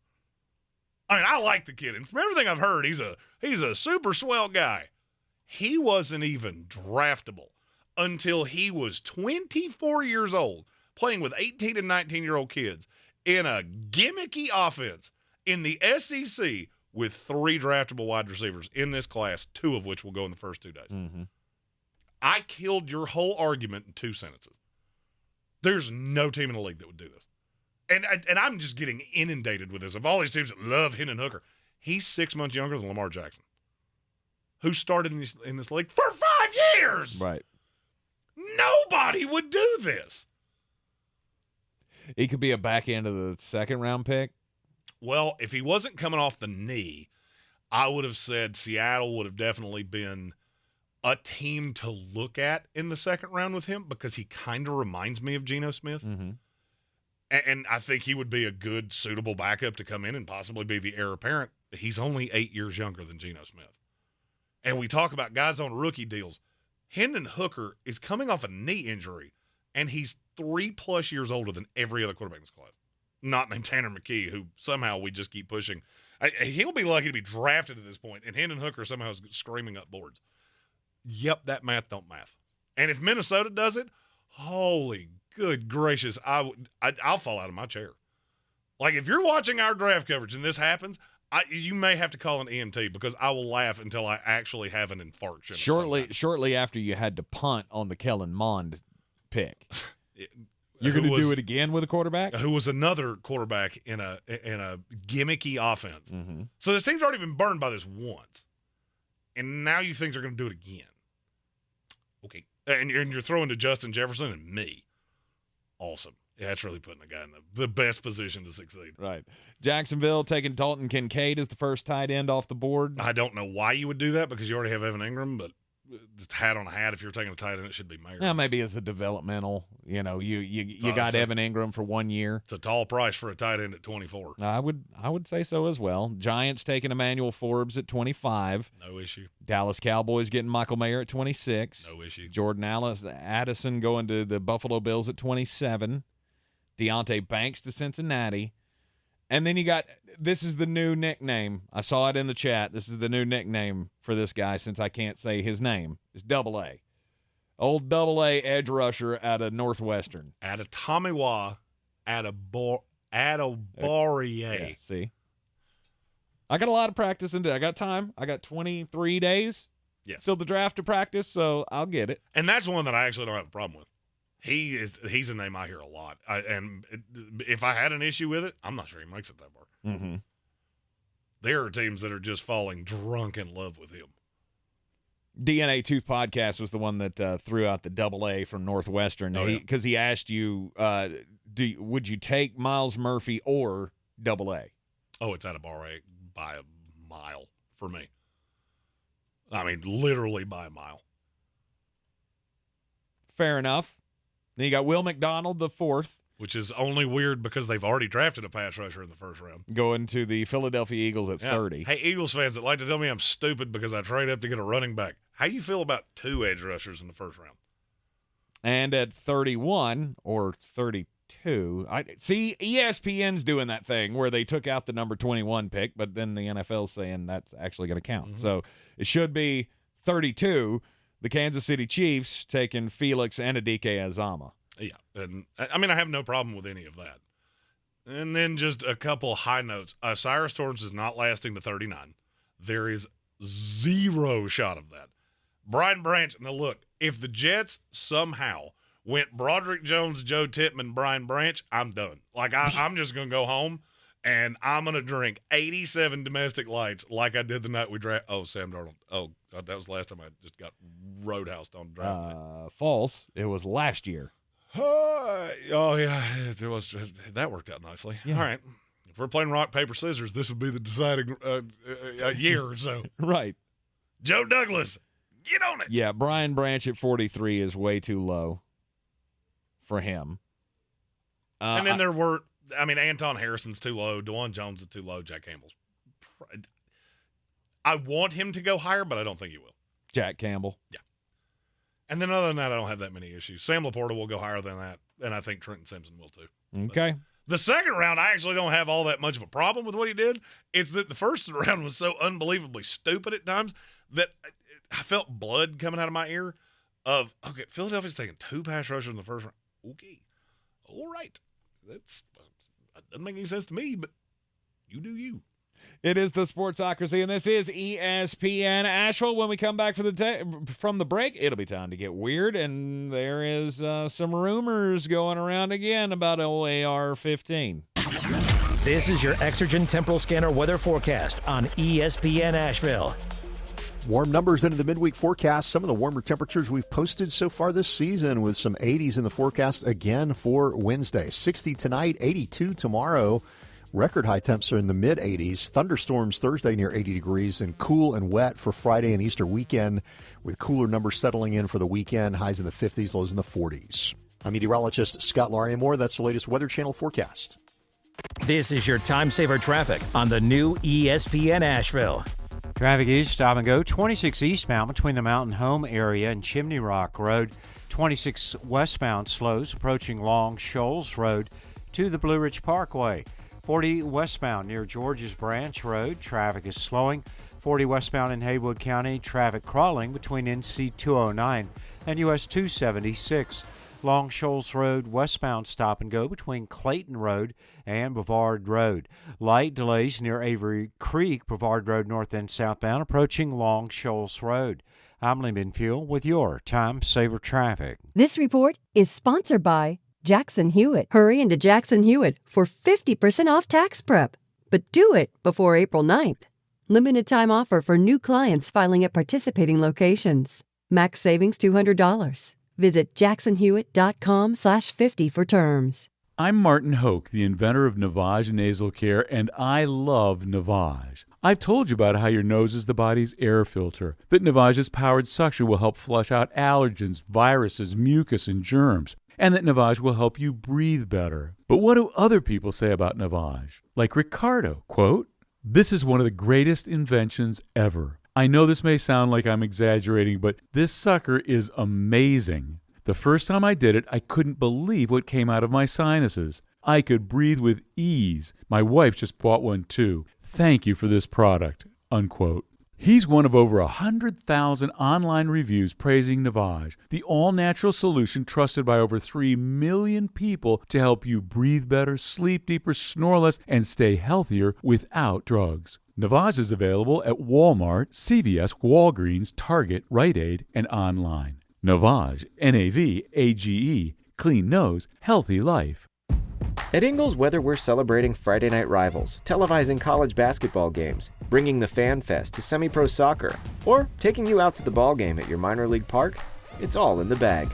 I mean, I like the kid, and from everything I've heard, he's a super swell guy. He wasn't even draftable until he was 24 years old, playing with 18 and 19-year-old kids in a gimmicky offense in the SEC with 3 draftable wide receivers in this class, 2 of which will go in the first 2 days. Mm-hmm. I killed your whole argument in 2 sentences. There's no team in the league that would do this. And I'm just getting inundated with this. Of all these teams that love Hendon Hooker, he's 6 months younger than Lamar Jackson, who started in this league for 5 years. Right. Nobody would do this. He could be a back end of the second-round pick. Well, if he wasn't coming off the knee, I would have said Seattle would have definitely been a team to look at in the second round with him, because he kind of reminds me of Geno Smith. Mm-hmm. And I think he would be a good, suitable backup to come in and possibly be the heir apparent. He's only 8 years younger than Geno Smith. And we talk about guys on rookie deals. Hendon Hooker is coming off a knee injury, and he's 3+ years older than every other quarterback in this class. Not named Tanner McKee, who somehow we just keep pushing. He'll be lucky to be drafted at this point, and Hendon Hooker somehow is screaming up boards. Yep, that math don't math. And if Minnesota does it, holy good gracious, I'll fall out of my chair. Like, if you're watching our draft coverage and this happens, you may have to call an EMT, because I will laugh until I actually have an infarction. Shortly after you had to punt on the Kellen Mond pick. You're going to do it again with a quarterback? Who was another quarterback in a gimmicky offense. Mm-hmm. So this team's already been burned by this once. And now you think they're going to do it again. Okay. And you're throwing to Justin Jefferson and me. Awesome. Yeah, that's really putting a guy in the best position to succeed. Right. Jacksonville taking Dalton Kincaid as the first tight end off the board. I don't know why you would do that, because you already have Evan Ingram, but it's hat on a hat. If you're taking a tight end, it should be Mayer. Yeah, maybe as a developmental. You got Evan Ingram for 1 year. It's a tall price for a tight end at 24. I would say so as well. Giants taking Emmanuel Forbes at 25. No issue. Dallas Cowboys getting Michael Mayer at 26. No issue. Jordan Addison going to the Buffalo Bills at 27. Deonte Banks to Cincinnati. And then you got, this is the new nickname. I saw it in the chat. This is the new nickname for this guy, since I can't say his name. It's Double A. Old Double A edge rusher out of Northwestern. Out of Tomiwa, out of Boreas. Yeah, see? I got a lot of practice into it. I got time. I got 23 days. Yes. Till the draft to practice, so I'll get it. And that's one that I actually don't have a problem with. He's a name I hear a lot. And if I had an issue with it, I'm not sure he makes it that far. Mm-hmm. There are teams that are just falling drunk in love with him. DNA Tooth Podcast was the one that threw out the Double A from Northwestern. Because he asked you, would you take Miles Murphy or Double A? Oh, it's out of Bar A by a mile for me. I mean, literally by a mile. Fair enough. Then you got Will McDonald, the 4th. Which is only weird because they've already drafted a pass rusher in the first round. Going to the Philadelphia Eagles at 30. Hey, Eagles fans that like to tell me I'm stupid because I trade up to get a running back. How you feel about 2 edge rushers in the first round? And at 31 or 32, see, ESPN's doing that thing where they took out the number 21 pick, but then the NFL's saying that's actually going to count. Mm-hmm. So it should be 32, the Kansas City Chiefs taking Felix Anudike-Uzomah. Yeah, and I mean, I have no problem with any of that. And then just a couple high notes. Cyrus Torrance is not lasting to 39. There is zero shot of that. Brian Branch, now look, if the Jets somehow went Broderick Jones, Joe Tippmann, Brian Branch, I'm done. Like, I'm just going to go home, and I'm going to drink 87 domestic lights like I did the night we draft. Oh, Sam Darnold. Oh, God, that was the last time I just got roadhoused on draft night. False. It was last year. Oh, yeah, it was. That worked out nicely. Yeah. All right. If we're playing rock, paper, scissors, this would be the deciding year or so. Right. Joe Douglas, get on it. Yeah, Brian Branch at 43 is way too low for him. And then there were, Anton Harrison's too low. DeJuan Jones is too low. Jack Campbell's. I want him to go higher, but I don't think he will. Jack Campbell. Yeah. And then other than that, I don't have that many issues. Sam Laporta will go higher than that, and I think Trenton Simpson will too. Okay. But the second round, I actually don't have all that much of a problem with what he did. It's that the first round was so unbelievably stupid at times that I felt blood coming out of my ear of, okay, Philadelphia's taking 2 pass rushers in the first round. Okay. All right. That doesn't make any sense to me, but you do you. It is the Sportsocracy, and this is ESPN Asheville. When we come back from the break, it'll be time to get weird, and there is some rumors going around again about OAR-15. This is your Exergen Temporal Scanner weather forecast on ESPN Asheville. Warm numbers into the midweek forecast. Some of the warmer temperatures we've posted so far this season, with some 80s in the forecast again for Wednesday. 60 tonight, 82 tomorrow. Record high temps are in the mid-80s. Thunderstorms Thursday near 80 degrees, and cool and wet for Friday and Easter weekend, with cooler numbers settling in for the weekend. Highs in the 50s, lows in the 40s. I'm meteorologist Scott Lariamore. That's the latest Weather Channel forecast. This is your time saver traffic on the new ESPN Asheville. Traffic is stop and go. 26 eastbound between the Mountain Home area and Chimney Rock Road. 26 westbound slows approaching Long Shoals Road to the Blue Ridge Parkway. 40 westbound near George's Branch Road. Traffic is slowing. 40 westbound in Haywood County. Traffic crawling between NC 209 and US 276. Long Shoals Road westbound stop and go between Clayton Road and Brevard Road. Light delays near Avery Creek, Brevard Road north and southbound approaching Long Shoals Road. I'm Lee Benfield with your Time Saver Traffic. This report is sponsored by Jackson Hewitt. Hurry into Jackson Hewitt for 50% off tax prep, but do it before April 9th. Limited time offer for new clients filing at participating locations. Max savings $200. Visit jacksonhewitt.com/50 for terms. I'm Martin Hoke, the inventor of Navage Nasal Care, and I love Navage. I've told you about how your nose is the body's air filter, that Navage's powered suction will help flush out allergens, viruses, mucus, and germs, and that Navage will help you breathe better. But what do other people say about Navage? Like Ricardo, quote, "This is one of the greatest inventions ever. I know this may sound like I'm exaggerating, but this sucker is amazing. The first time I did it, I couldn't believe what came out of my sinuses. I could breathe with ease. My wife just bought one too. Thank you for this product," unquote. He's one of over 100,000 online reviews praising Navage, the all-natural solution trusted by over 3 million people to help you breathe better, sleep deeper, snore less, and stay healthier without drugs. Navage is available at Walmart, CVS, Walgreens, Target, Rite Aid, and online. Navage, Navage, clean nose, healthy life. At Ingles Weather, we're celebrating Friday night rivals, televising college basketball games, bringing the Fan Fest to semi-pro soccer, or taking you out to the ball game at your minor league park. It's all in the bag.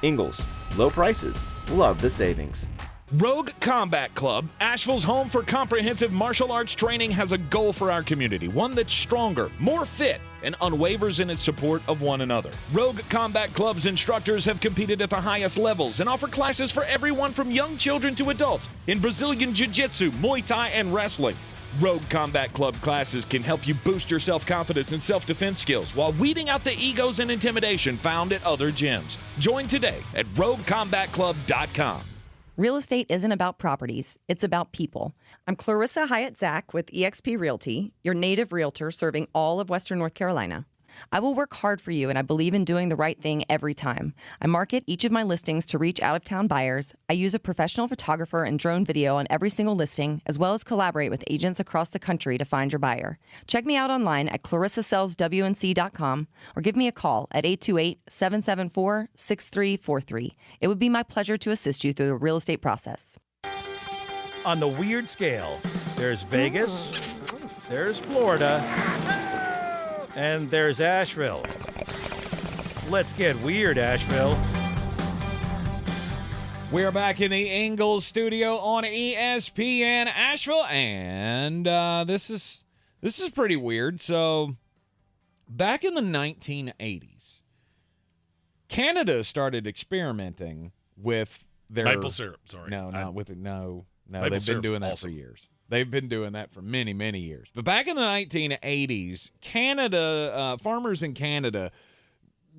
Ingles, low prices, love the savings. Rogue Combat Club, Asheville's home for comprehensive martial arts training, has a goal for our community, one that's stronger, more fit, and unwavers in its support of one another. Rogue Combat Club's instructors have competed at the highest levels and offer classes for everyone from young children to adults in Brazilian Jiu-Jitsu, Muay Thai, and wrestling. Rogue Combat Club classes can help you boost your self-confidence and self-defense skills while weeding out the egos and intimidation found at other gyms. Join today at RogueCombatClub.com. Real estate isn't about properties, it's about people. I'm Clarissa Hyatt-Zach with eXp Realty, your native realtor serving all of Western North Carolina. I will work hard for you, and I believe in doing the right thing every time. I market each of my listings to reach out-of-town buyers. I use a professional photographer and drone video on every single listing, as well as collaborate with agents across the country to find your buyer. Check me out online at clarissasellswnc.com or give me a call at 828-774-6343. It would be my pleasure to assist you through the real estate process. On the weird scale, there's Vegas, there's Florida, and there's Asheville. Let's get weird, Asheville. We're back in the Ingles studio on ESPN Asheville, and this is pretty weird. So, back in the 1980s, Canada started experimenting with their maple syrup. Sorry, not with it. No, maple they've been doing that awesome. for years. They've been doing that for many, many years. But back in the 1980s, Canada, farmers in Canada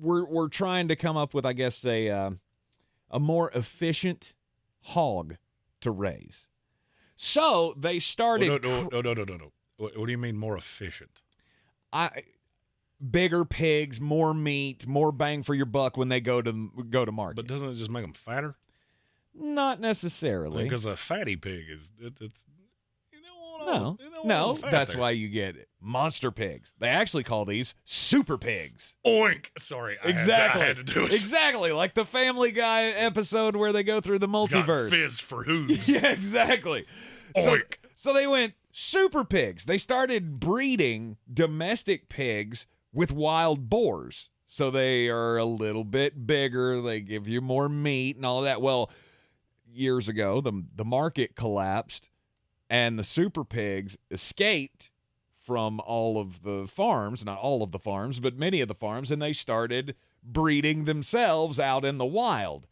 were trying to come up with, I guess, a more efficient hog to raise. So they started. No. What do you mean more efficient? Bigger pigs, more meat, more bang for your buck when they go to market. But doesn't it just make them fatter? Not necessarily. Because a fatty pig it's. No, that's why you get monster pigs. They actually call these super pigs. Oink! Sorry, exactly. I had to do it. Exactly, like the Family Guy episode where they go through the multiverse. Got fizz for hooves. Yeah, exactly. Oink! So they went super pigs. They started breeding domestic pigs with wild boars. So they are a little bit bigger. They give you more meat and all of that. Well, years ago, the market collapsed. And the super pigs escaped from all of the farms, not all of the farms, but many of the farms, and they started breeding themselves out in the wild.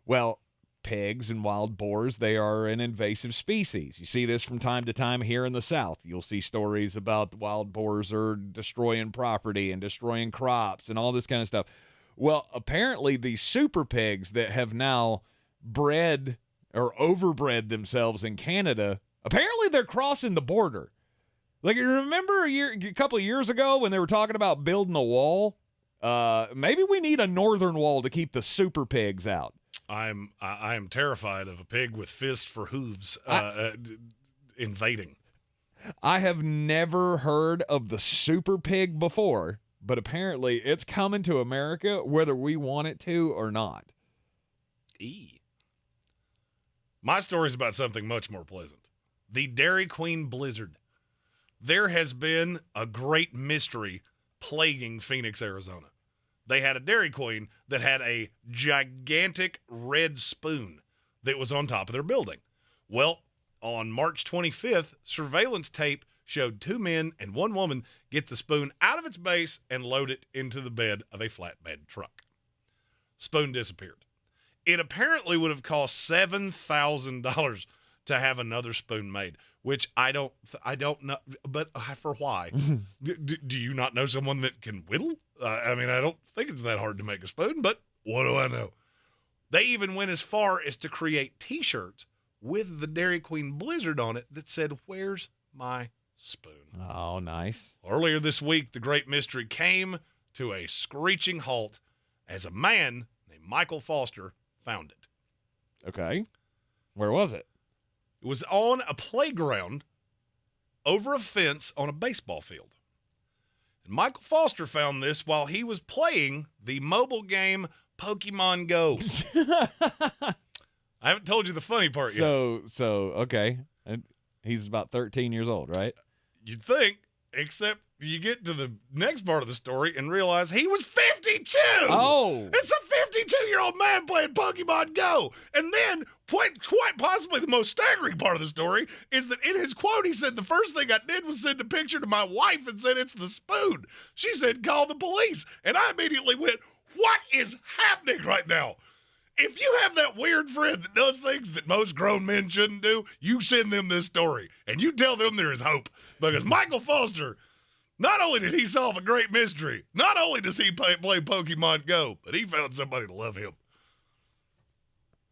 Well, pigs and wild boars, they are an invasive species. You see this from time to time here in the South. You'll see stories about the wild boars are destroying property and destroying crops and all this kind of stuff. Well, apparently these super pigs that have now bred or overbred themselves in Canada, apparently they're crossing the border. Like, you remember a couple of years ago when they were talking about building a wall? Maybe we need a northern wall to keep the super pigs out. I am terrified of a pig with fists for hooves invading. I have never heard of the super pig before, but apparently it's coming to America whether we want it to or not. My story's about something much more pleasant. The Dairy Queen blizzard. There has been a great mystery plaguing Phoenix, Arizona. They had a Dairy Queen that had a gigantic red spoon that was on top of their building. Well, on March 25th, surveillance tape showed 2 men and 1 woman get the spoon out of its base and load it into the bed of a flatbed truck. Spoon disappeared. It apparently would have cost $7,000 to have another spoon made, which I don't know, but for why? Do you not know someone that can whittle? I mean, I don't think it's that hard to make a spoon, but what do I know? They even went as far as to create T-shirts with the Dairy Queen blizzard on it that said, "Where's my spoon?" Oh, nice. Earlier this week, the great mystery came to a screeching halt as a man named Michael Foster found it. Okay. Where was it? It was on a playground over a fence on a baseball field. And Michael Foster found this while he was playing the mobile game Pokemon Go. I haven't told you the funny part yet. So okay. And he's about 13 years old, right? You'd think, except you get to the next part of the story and realize he was 52. Oh. It's a 52-year-old man playing Pokemon Go. And then, quite possibly the most staggering part of the story is that in his quote, he said, "The first thing I did was send a picture to my wife and said, 'It's the spoon.' She said, 'Call the police.' And I immediately went, what is happening right now?" If you have that weird friend that does things that most grown men shouldn't do, you send them this story, and you tell them there is hope. Because Michael Foster, not only did he solve a great mystery, not only does he play Pokemon Go, but he found somebody to love him.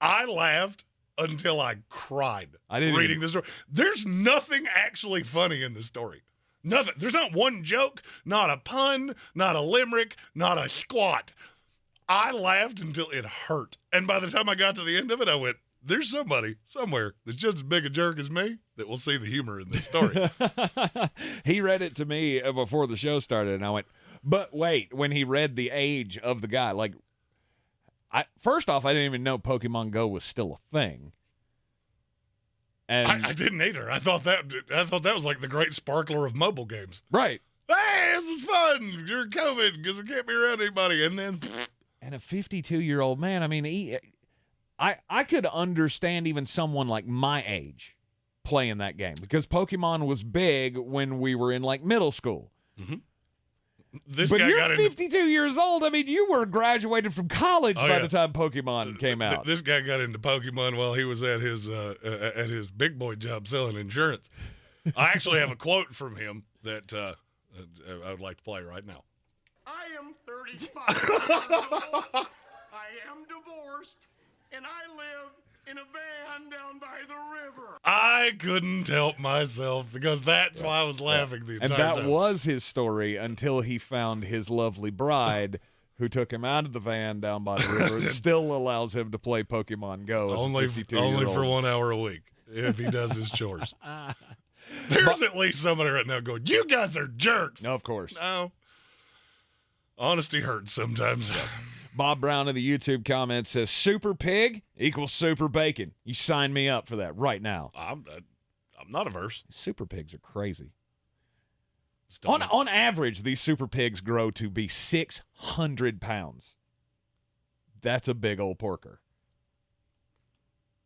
I laughed until I cried reading this story. There's nothing actually funny in this story. Nothing. There's not one joke, not a pun, not a limerick, not a squat. I laughed until it hurt. And by the time I got to the end of it, I went, there's somebody somewhere that's just as big a jerk as me that will see the humor in this story. He read it to me before the show started, and I went, but wait, when he read the age of the guy, like, first off, I didn't even know Pokemon Go was still a thing. And I didn't either. I thought that was like the great sparkler of mobile games. Right. Hey, this is fun during COVID because we can't be around anybody. And then... And a 52-year-old man, I mean, I could understand even someone like my age playing that game because Pokemon was big when we were in, like, middle school. Mm-hmm. But you're 52 years old. I mean, you were graduated from college by the time Pokemon came out. This guy got into Pokemon while he was at his big boy job selling insurance. I actually have a quote from him that I would like to play right now. I am 35 years old. I am divorced, and I live in a van down by the river. I couldn't help myself because that's why I was laughing the entire time. And that was his story until he found his lovely bride who took him out of the van down by the river and still allows him to play Pokemon Go as only a 52-year-old. Only for 1 hour a week if he does his chores. There's at least somebody right now going, you guys are jerks. No, of course. No. Honesty hurts sometimes. Bob Brown in the YouTube comments says, super pig equals super bacon. You sign me up for that right now. I'm not averse. Super pigs are crazy. On average, these super pigs grow to be 600 pounds. That's a big old porker.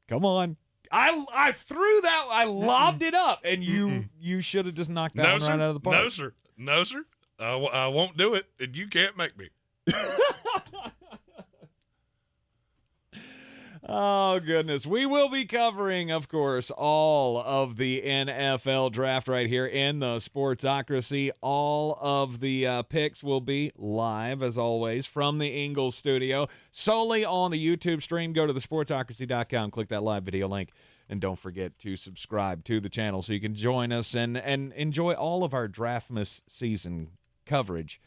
Come on. I threw that. I lobbed it up, and you should have just knocked that one right out of the park. No, sir. No, sir. I won't do it, and you can't make me. Oh, goodness. We will be covering, of course, all of the NFL draft right here in the Sportsocracy. All of the picks will be live, as always, from the Ingles Studio, solely on the YouTube stream. Go to thesportsocracy.com, click that live video link, and don't forget to subscribe to the channel so you can join us and enjoy all of our Draftmas season coverage.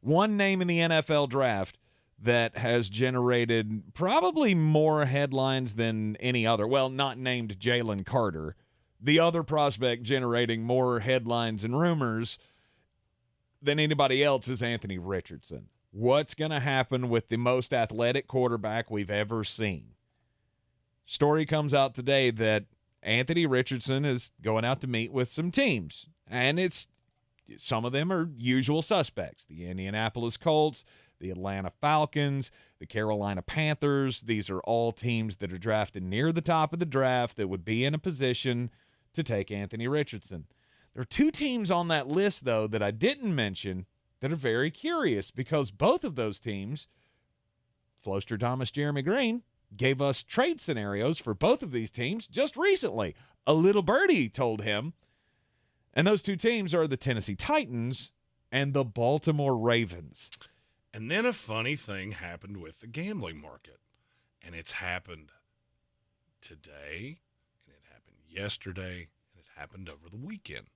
One name in the NFL draft that has generated probably more headlines than any other. Well, not named Jalen Carter. The other prospect generating more headlines and rumors than anybody else is Anthony Richardson. What's going to happen with the most athletic quarterback we've ever seen? Story comes out today that Anthony Richardson is going out to meet with some teams, and some of them are usual suspects. The Indianapolis Colts, the Atlanta Falcons, the Carolina Panthers. These are all teams that are drafted near the top of the draft that would be in a position to take Anthony Richardson. There are two teams on that list, though, that I didn't mention that are very curious because both of those teams, Floster Thomas, Jeremy Greene, gave us trade scenarios for both of these teams just recently. A little birdie told him. And those two teams are the Tennessee Titans and the Baltimore Ravens. And then a funny thing happened with the gambling market. And it's happened today, and it happened yesterday, and it happened over the weekend.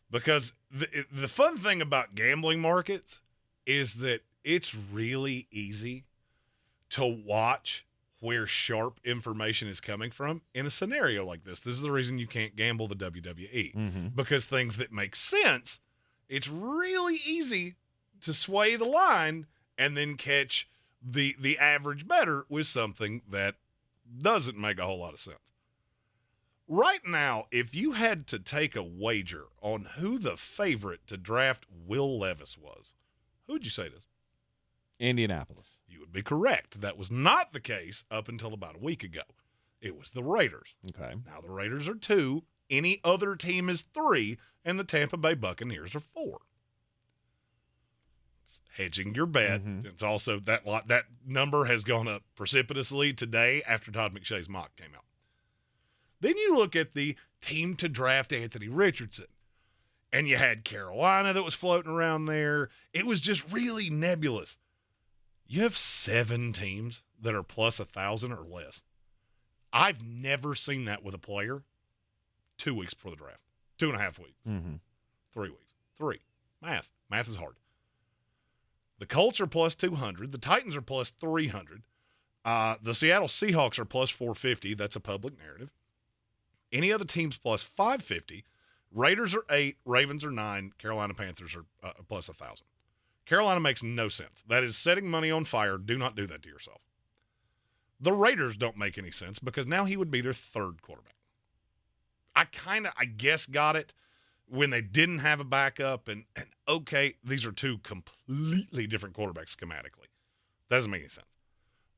Because the fun thing about gambling markets is that it's really easy to watch where sharp information is coming from in a scenario like this. This is the reason you can't gamble the WWE. Because things that make sense, it's really easy to sway the line and then catch the average bettor with something that doesn't make a whole lot of sense. Right now, if you had to take a wager on who the favorite to draft Will Levis was, who would you say this? Indianapolis. You would be correct. That was not the case up until about a week ago. It was the Raiders. Okay. Now the Raiders are 2, any other team is 3, and the Tampa Bay Buccaneers are 4. It's hedging your bet. It's also that number has gone up precipitously today after Todd McShay's mock came out. Then you look at the team to draft Anthony Richardson, and you had Carolina that was floating around there. It was just really nebulous. You have 7 teams that are plus 1,000 or less. I've never seen that with a player 2 weeks before the draft. 2.5 weeks. 3 weeks. 3. Math. Math is hard. The Colts are plus 200. The Titans are plus 300. The Seattle Seahawks are plus 450. That's a public narrative. Any other teams plus 550. Raiders are 8. Ravens are 9. Carolina Panthers are plus 1,000. Carolina makes no sense. That is setting money on fire. Do not do that to yourself. The Raiders don't make any sense because now he would be their 3rd quarterback. I guess got it when they didn't have a backup and okay, these are 2 completely different quarterbacks schematically. That doesn't make any sense.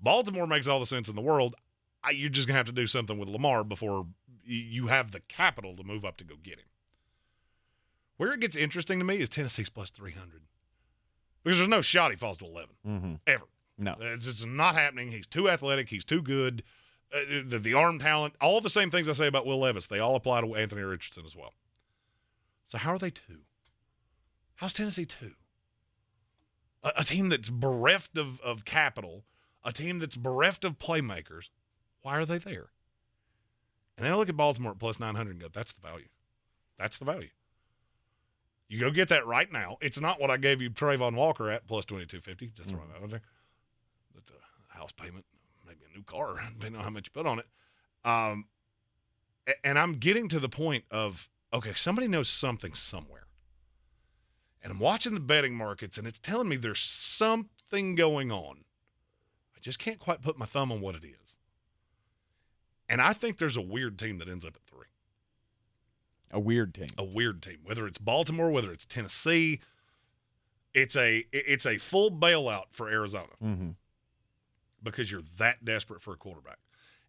Baltimore makes all the sense in the world. You're just going to have to do something with Lamar before you have the capital to move up to go get him. Where it gets interesting to me is Tennessee's plus 300. Because there's no shot he falls to 11. Ever. No. It's just not happening. He's too athletic. He's too good. The arm talent, all the same things I say about Will Levis, they all apply to Anthony Richardson as well. So how are they 2? How's Tennessee 2? A team that's bereft of capital, a team that's bereft of playmakers. Why are they there? And then I look at Baltimore at plus 900 and go, that's the value. That's the value. You go get that right now. It's not what I gave you Trayvon Walker at plus 2250. Just throwing that out there. That's a house payment, maybe a new car, depending on how much you put on it. And I'm getting to the point of, okay, somebody knows something somewhere. And I'm watching the betting markets, and it's telling me there's something going on. I just can't quite put my thumb on what it is. And I think there's a weird team that ends up at 3. A weird team. A weird team. Whether it's Baltimore, whether it's Tennessee, it's a full bailout for Arizona because you're that desperate for a quarterback.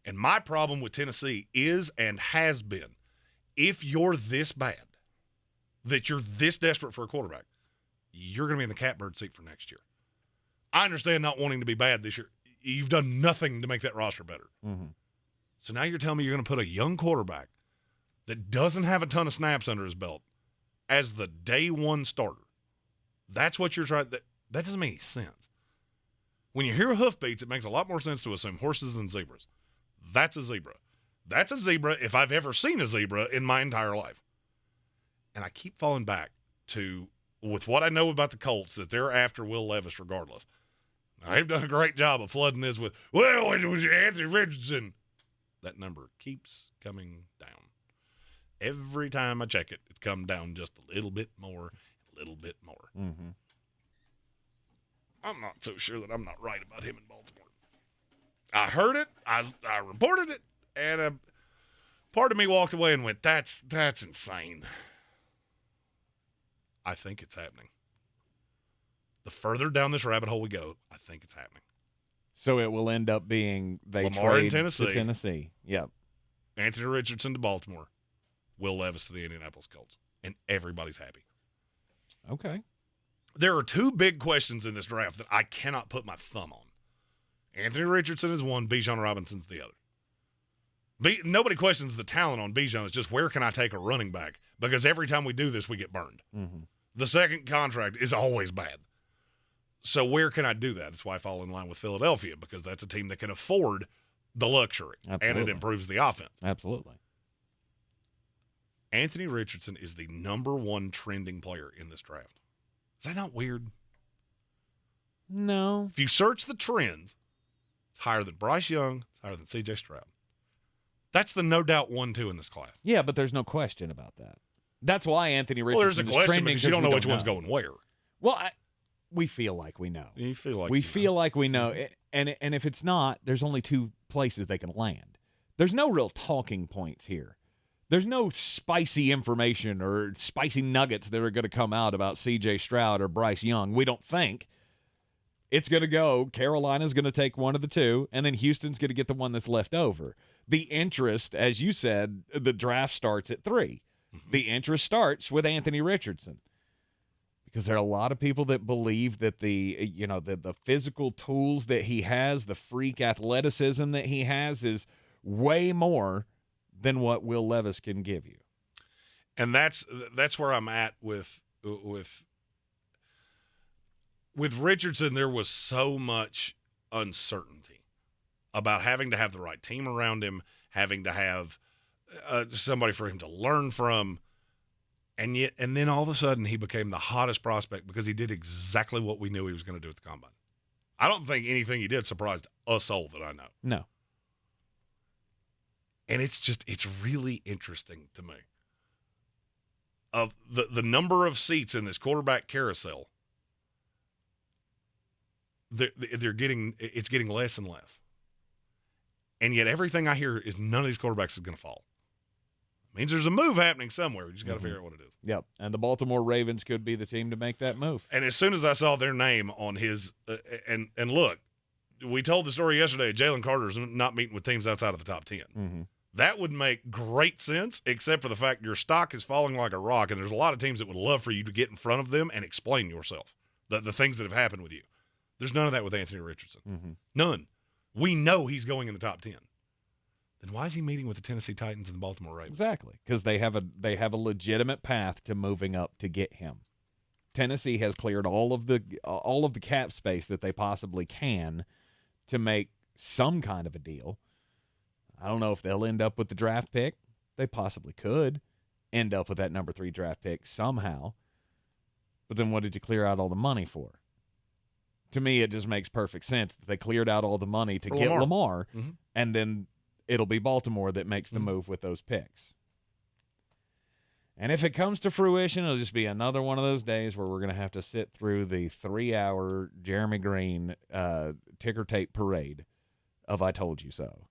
And my problem with Tennessee is and has been, if you're this bad, that you're this desperate for a quarterback, you're going to be in the catbird seat for next year. I understand not wanting to be bad this year. You've done nothing to make that roster better. So now you're telling me you're going to put a young quarterback that doesn't have a ton of snaps under his belt as the day 1 starter. That's what you're trying. That doesn't make any sense. When you hear hoofbeats, it makes a lot more sense to assume horses than zebras. That's a zebra. That's a zebra if I've ever seen a zebra in my entire life. And I keep falling back to, with what I know about the Colts, that they're after Will Levis regardless. Now, they've done a great job of flooding this with, well, it was Anthony Richardson. That number keeps coming down. Every time I check it, it's come down just a little bit more, a little bit more. I'm not so sure that I'm not right about him in Baltimore. I heard it, I reported it, and a part of me walked away and went, that's insane. I think it's happening. The further down this rabbit hole we go, I think it's happening. So it will end up being Lamar trade in Tennessee. to Tennessee. Yep. Anthony Richardson to Baltimore. Will Levis to the Indianapolis Colts. And everybody's happy. Okay. There are 2 big questions in this draft that I cannot put my thumb on. Anthony Richardson is one, Bijan Robinson's the other. Nobody questions the talent on Bijan. It's just, where can I take a running back? Because every time we do this, we get burned. The second contract is always bad. So where can I do that? That's why I fall in line with Philadelphia, because that's a team that can afford the luxury. Absolutely. And it improves the offense. Absolutely. Anthony Richardson is the number 1 trending player in this draft. Is that not weird? No. If you search the trends, it's higher than Bryce Young, it's higher than C.J. Stroud. That's the no doubt 1-2 in this class. Yeah, but there's no question about that. That's why Anthony Richardson Well, there's a is question trending because you don't know which one's know. going where. Well, we feel like we know. You feel like we feel like we know. And if it's not, there's only 2 places they can land. There's no real talking points here. There's no spicy information or spicy nuggets that are going to come out about C.J. Stroud or Bryce Young. We don't think. It's going to go, Carolina's going to take one of the 2, and then Houston's going to get the one that's left over. The interest, as you said, the draft starts at 3. The interest starts with Anthony Richardson. because there are a lot of people that believe that the physical tools that he has, the freak athleticism that he has, is way more than what Will Levis can give you. And that's where I'm at with Richardson. There was so much uncertainty about having to have the right team around him, having to have somebody for him to learn from. And then all of a sudden he became the hottest prospect because he did exactly what we knew he was going to do at the combine. I don't think anything he did surprised a soul that I know. No. And it's really interesting to me. Of the number of seats in this quarterback carousel, it's getting less and less. And yet everything I hear is none of these quarterbacks is going to fall. Means there's a move happening somewhere. We just got to figure out what it is. Yep. And the Baltimore Ravens could be the team to make that move. And as soon as I saw their name on his and look, we told the story yesterday, Jalen Carter's not meeting with teams outside of the top 10. Mm-hmm. That would make great sense, except for the fact your stock is falling like a rock, and there's a lot of teams that would love for you to get in front of them and explain yourself, the things that have happened with you. There's none of that with Anthony Richardson. Mm-hmm. None. We know he's going in the top 10. Then why is he meeting with the Tennessee Titans and the Baltimore Ravens? Exactly, because they have a legitimate path to moving up to get him. Tennessee has cleared all of the cap space that they possibly can to make some kind of a deal. I don't know if they'll end up with the draft pick. They possibly could end up with that number 3 draft pick somehow. But then what did you clear out all the money for? To me, it just makes perfect sense that they cleared out all the money to get Lamar, mm-hmm. and then it'll be Baltimore that makes the move with those picks. And if it comes to fruition, it'll just be another one of those days where we're going to have to sit through the 3-hour Jeremy Greene ticker tape parade of I Told You So.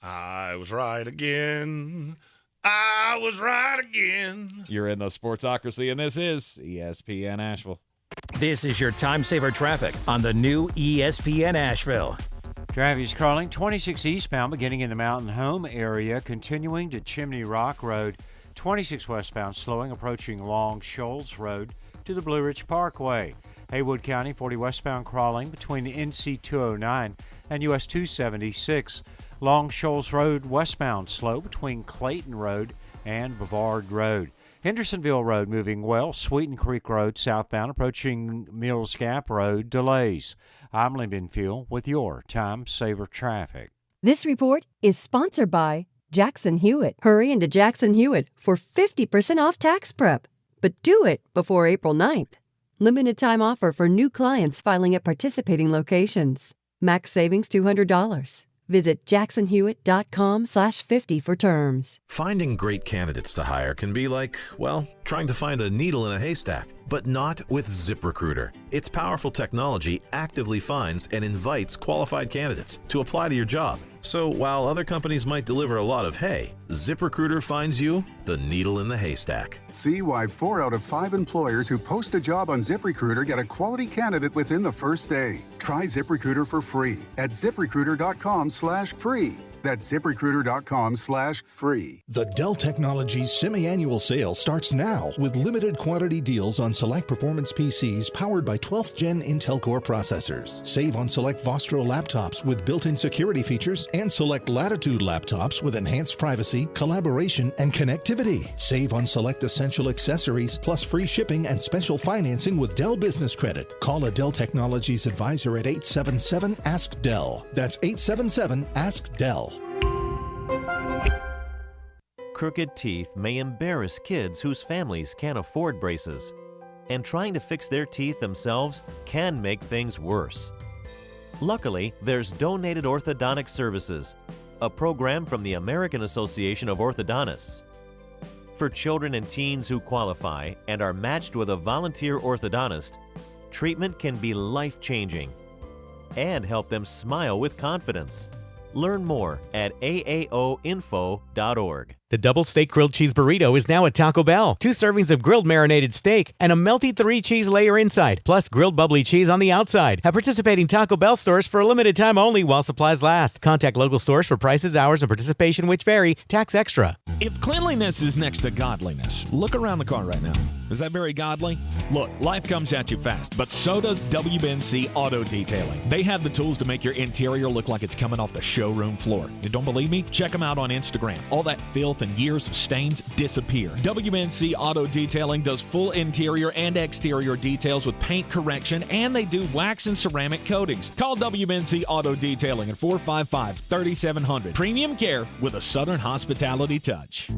I was right again. I was right again. You're in the Sportsocracy, and this is ESPN Asheville. This is your time saver traffic on the new ESPN Asheville. Traffic is crawling 26 eastbound, beginning in the Mountain Home area, continuing to Chimney Rock Road. 26 westbound, slowing, approaching Long Shoals Road to the Blue Ridge Parkway. Haywood County, 40 westbound, crawling between NC 209 and US 276. Long Shoals Road westbound, slow between Clayton Road and Bavard Road. Hendersonville Road moving well. Sweeten Creek Road southbound, approaching Mills Gap Road, delays. I'm Lyndon Field with your Time Saver Traffic. This report is sponsored by Jackson Hewitt. Hurry into Jackson Hewitt for 50% off tax prep. But do it before April 9th. Limited time offer for new clients filing at participating locations. Max savings $200. Visit jacksonhewitt.com/50 for terms. Finding great candidates to hire can be like, well, trying to find a needle in a haystack, but not with ZipRecruiter. Its powerful technology actively finds and invites qualified candidates to apply to your job. So while other companies might deliver a lot of hay, ZipRecruiter finds you the needle in the haystack. See why 4 out of 5 employers who post a job on ZipRecruiter get a quality candidate within the first day. Try ZipRecruiter for free at ZipRecruiter.com/free. That's ZipRecruiter.com/free. The Dell Technologies semi-annual sale starts now with limited quantity deals on select performance PCs powered by 12th Gen Intel Core processors. Save on select Vostro laptops with built-in security features and select Latitude laptops with enhanced privacy, collaboration, and connectivity. Save on select essential accessories plus free shipping and special financing with Dell Business Credit. Call a Dell Technologies advisor at 877-ASK-DELL. That's 877-ASK-DELL. Crooked teeth may embarrass kids whose families can't afford braces, and trying to fix their teeth themselves can make things worse. Luckily, there's Donated Orthodontic Services, a program from the American Association of Orthodontists. For children and teens who qualify and are matched with a volunteer orthodontist, treatment can be life-changing and help them smile with confidence. Learn more at aaoinfo.org. The double steak grilled cheese burrito is now at Taco Bell. 2 servings of grilled marinated steak and a melty 3-cheese layer inside, plus grilled bubbly cheese on the outside. At participating Taco Bell stores for a limited time only while supplies last. Contact local stores for prices, hours, and participation which vary. Tax extra. If cleanliness is next to godliness, look around the car right now. Is that very godly? Look, life comes at you fast, but so does WBNC Auto Detailing. They have the tools to make your interior look like it's coming off the showroom floor. You don't believe me? Check them out on Instagram. All that filth and years of stains disappear. WBNC Auto Detailing does full interior and exterior details with paint correction, and they do wax and ceramic coatings. Call WBNC Auto Detailing at 455-3700. Premium care with a Southern hospitality touch.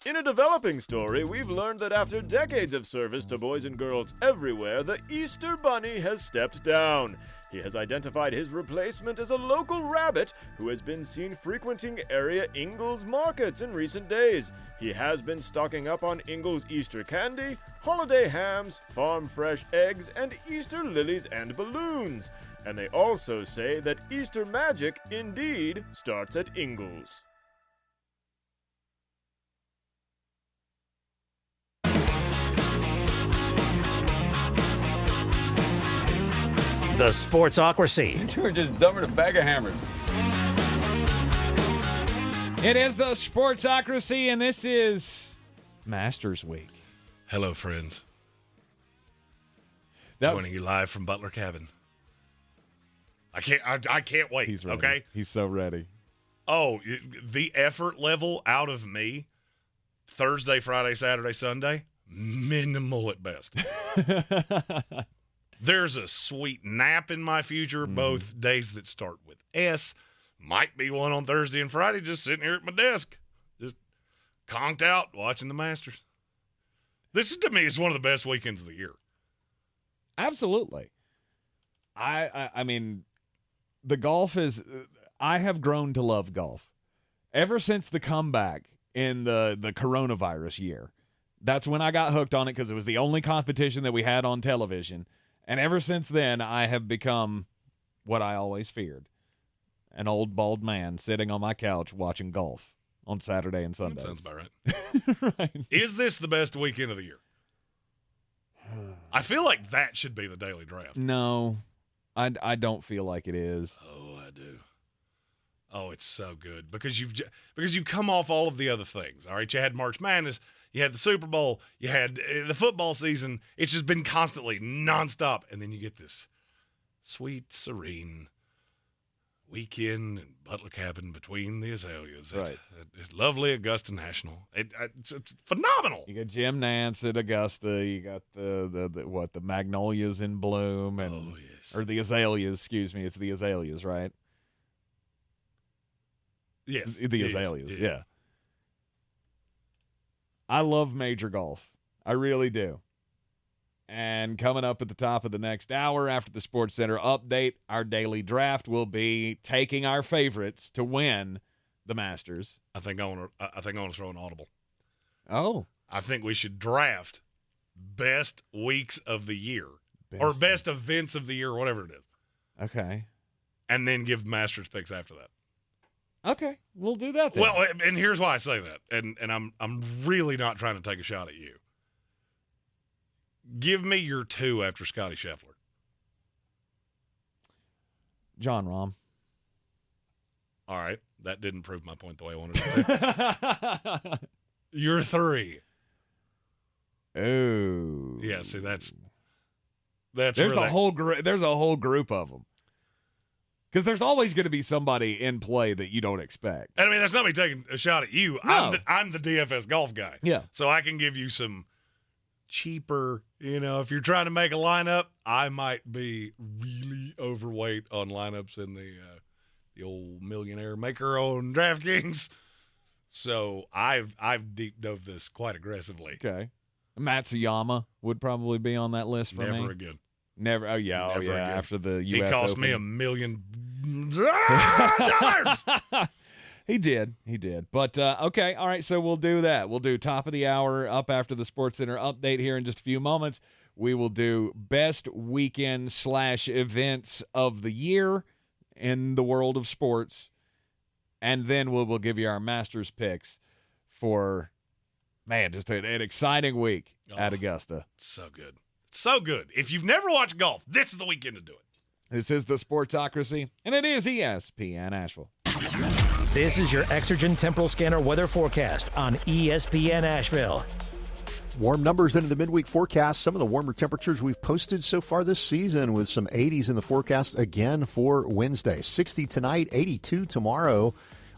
In a developing story, we've learned that after decades of service to boys and girls everywhere, the Easter Bunny has stepped down. He has identified his replacement as a local rabbit who has been seen frequenting area Ingles markets in recent days. He has been stocking up on Ingles Easter candy, holiday hams, farm fresh eggs, and Easter lilies and balloons. And they also say that Easter magic indeed starts at Ingles. The Sportsocracy. You were just dumber than a bag of hammers. It is the Sportsocracy, and this is Masters Week. Hello, friends. That's... Joining you live from Butler Cabin. I can't wait. He's ready. Okay, he's so ready. Oh, the effort level out of me Thursday, Friday, Saturday, Sunday, minimal at best. There's a sweet nap in my future, both days that start with S. Might be one on Thursday and Friday, just sitting here at my desk, just conked out watching the Masters. This is, to me, is one of the best weekends of the year. Absolutely. I mean, the golf is – I have grown to love golf. Ever since the comeback in the coronavirus year, that's when I got hooked on it because it was the only competition that we had on television. And ever since then, I have become what I always feared, an old bald man sitting on my couch watching golf on Saturday and Sunday. That sounds about right. Right. Is this the best weekend of the year? I feel like that should be the daily draft. No, I don't feel like it is. Oh, I do. Oh, it's so good because you come off all of the other things. All right, you had March Madness. You had the Super Bowl. You had the football season. It's just been constantly nonstop. And then you get this sweet, serene weekend in Butler Cabin between the azaleas. Right. At lovely Augusta National. It's phenomenal. You got Jim Nance at Augusta. You got the magnolias in bloom. And, or the azaleas, excuse me. It's the azaleas, right? Yes. The azaleas, yeah. I love major golf. I really do. And coming up at the top of the next hour after the Sports Center update, our daily draft will be taking our favorites to win the Masters. I think I want to throw an audible. Oh. I think we should draft best weeks of the year or best events of the year, whatever it is. Okay. And then give Masters picks after that. Okay, we'll do that then. Well, and here's why I say that, and I'm really not trying to take a shot at you. Give me your 2 after Scotty Scheffler. John Rahm. All right, that didn't prove my point the way I wanted it to. Your 3. Oh. Yeah, see, that's there's a whole group of them. Because there's always going to be somebody in play that you don't expect. And I mean, that's not me taking a shot at you. No. I'm the DFS golf guy. Yeah. So I can give you some cheaper, if you're trying to make a lineup, I might be really overweight on lineups in the old millionaire maker on DraftKings. So I've deep dove this quite aggressively. Okay. Matsuyama would probably be on that list for me. Never again. Never. Oh yeah. Never again. After the U.S. He cost Open. me $1 million. He did. But, okay, all right, so we'll do that. We'll do top of the hour up after the Sports Center update here in just a few moments. We will do best weekend/events of the year in the world of sports. and then we'll give you our Masters picks for, man, just an exciting week at Augusta. So good. So good. If you've never watched golf, this is the weekend to do it. This is the Sportsocracy, and it is ESPN Asheville. This is your Exergen Temporal Scanner weather forecast on ESPN Asheville. Warm numbers into the midweek forecast. Some of the warmer temperatures we've posted so far this season, with some 80s in the forecast again for Wednesday. 60 tonight, 82 tomorrow.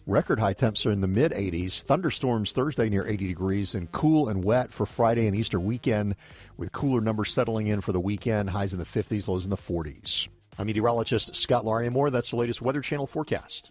Record high temps are in the mid-80s. Thunderstorms Thursday near 80 degrees, and cool and wet for Friday and Easter weekend, with cooler numbers settling in for the weekend. Highs in the 50s, lows in the 40s. I'm meteorologist Scott Lauriamore. That's the latest Weather Channel forecast.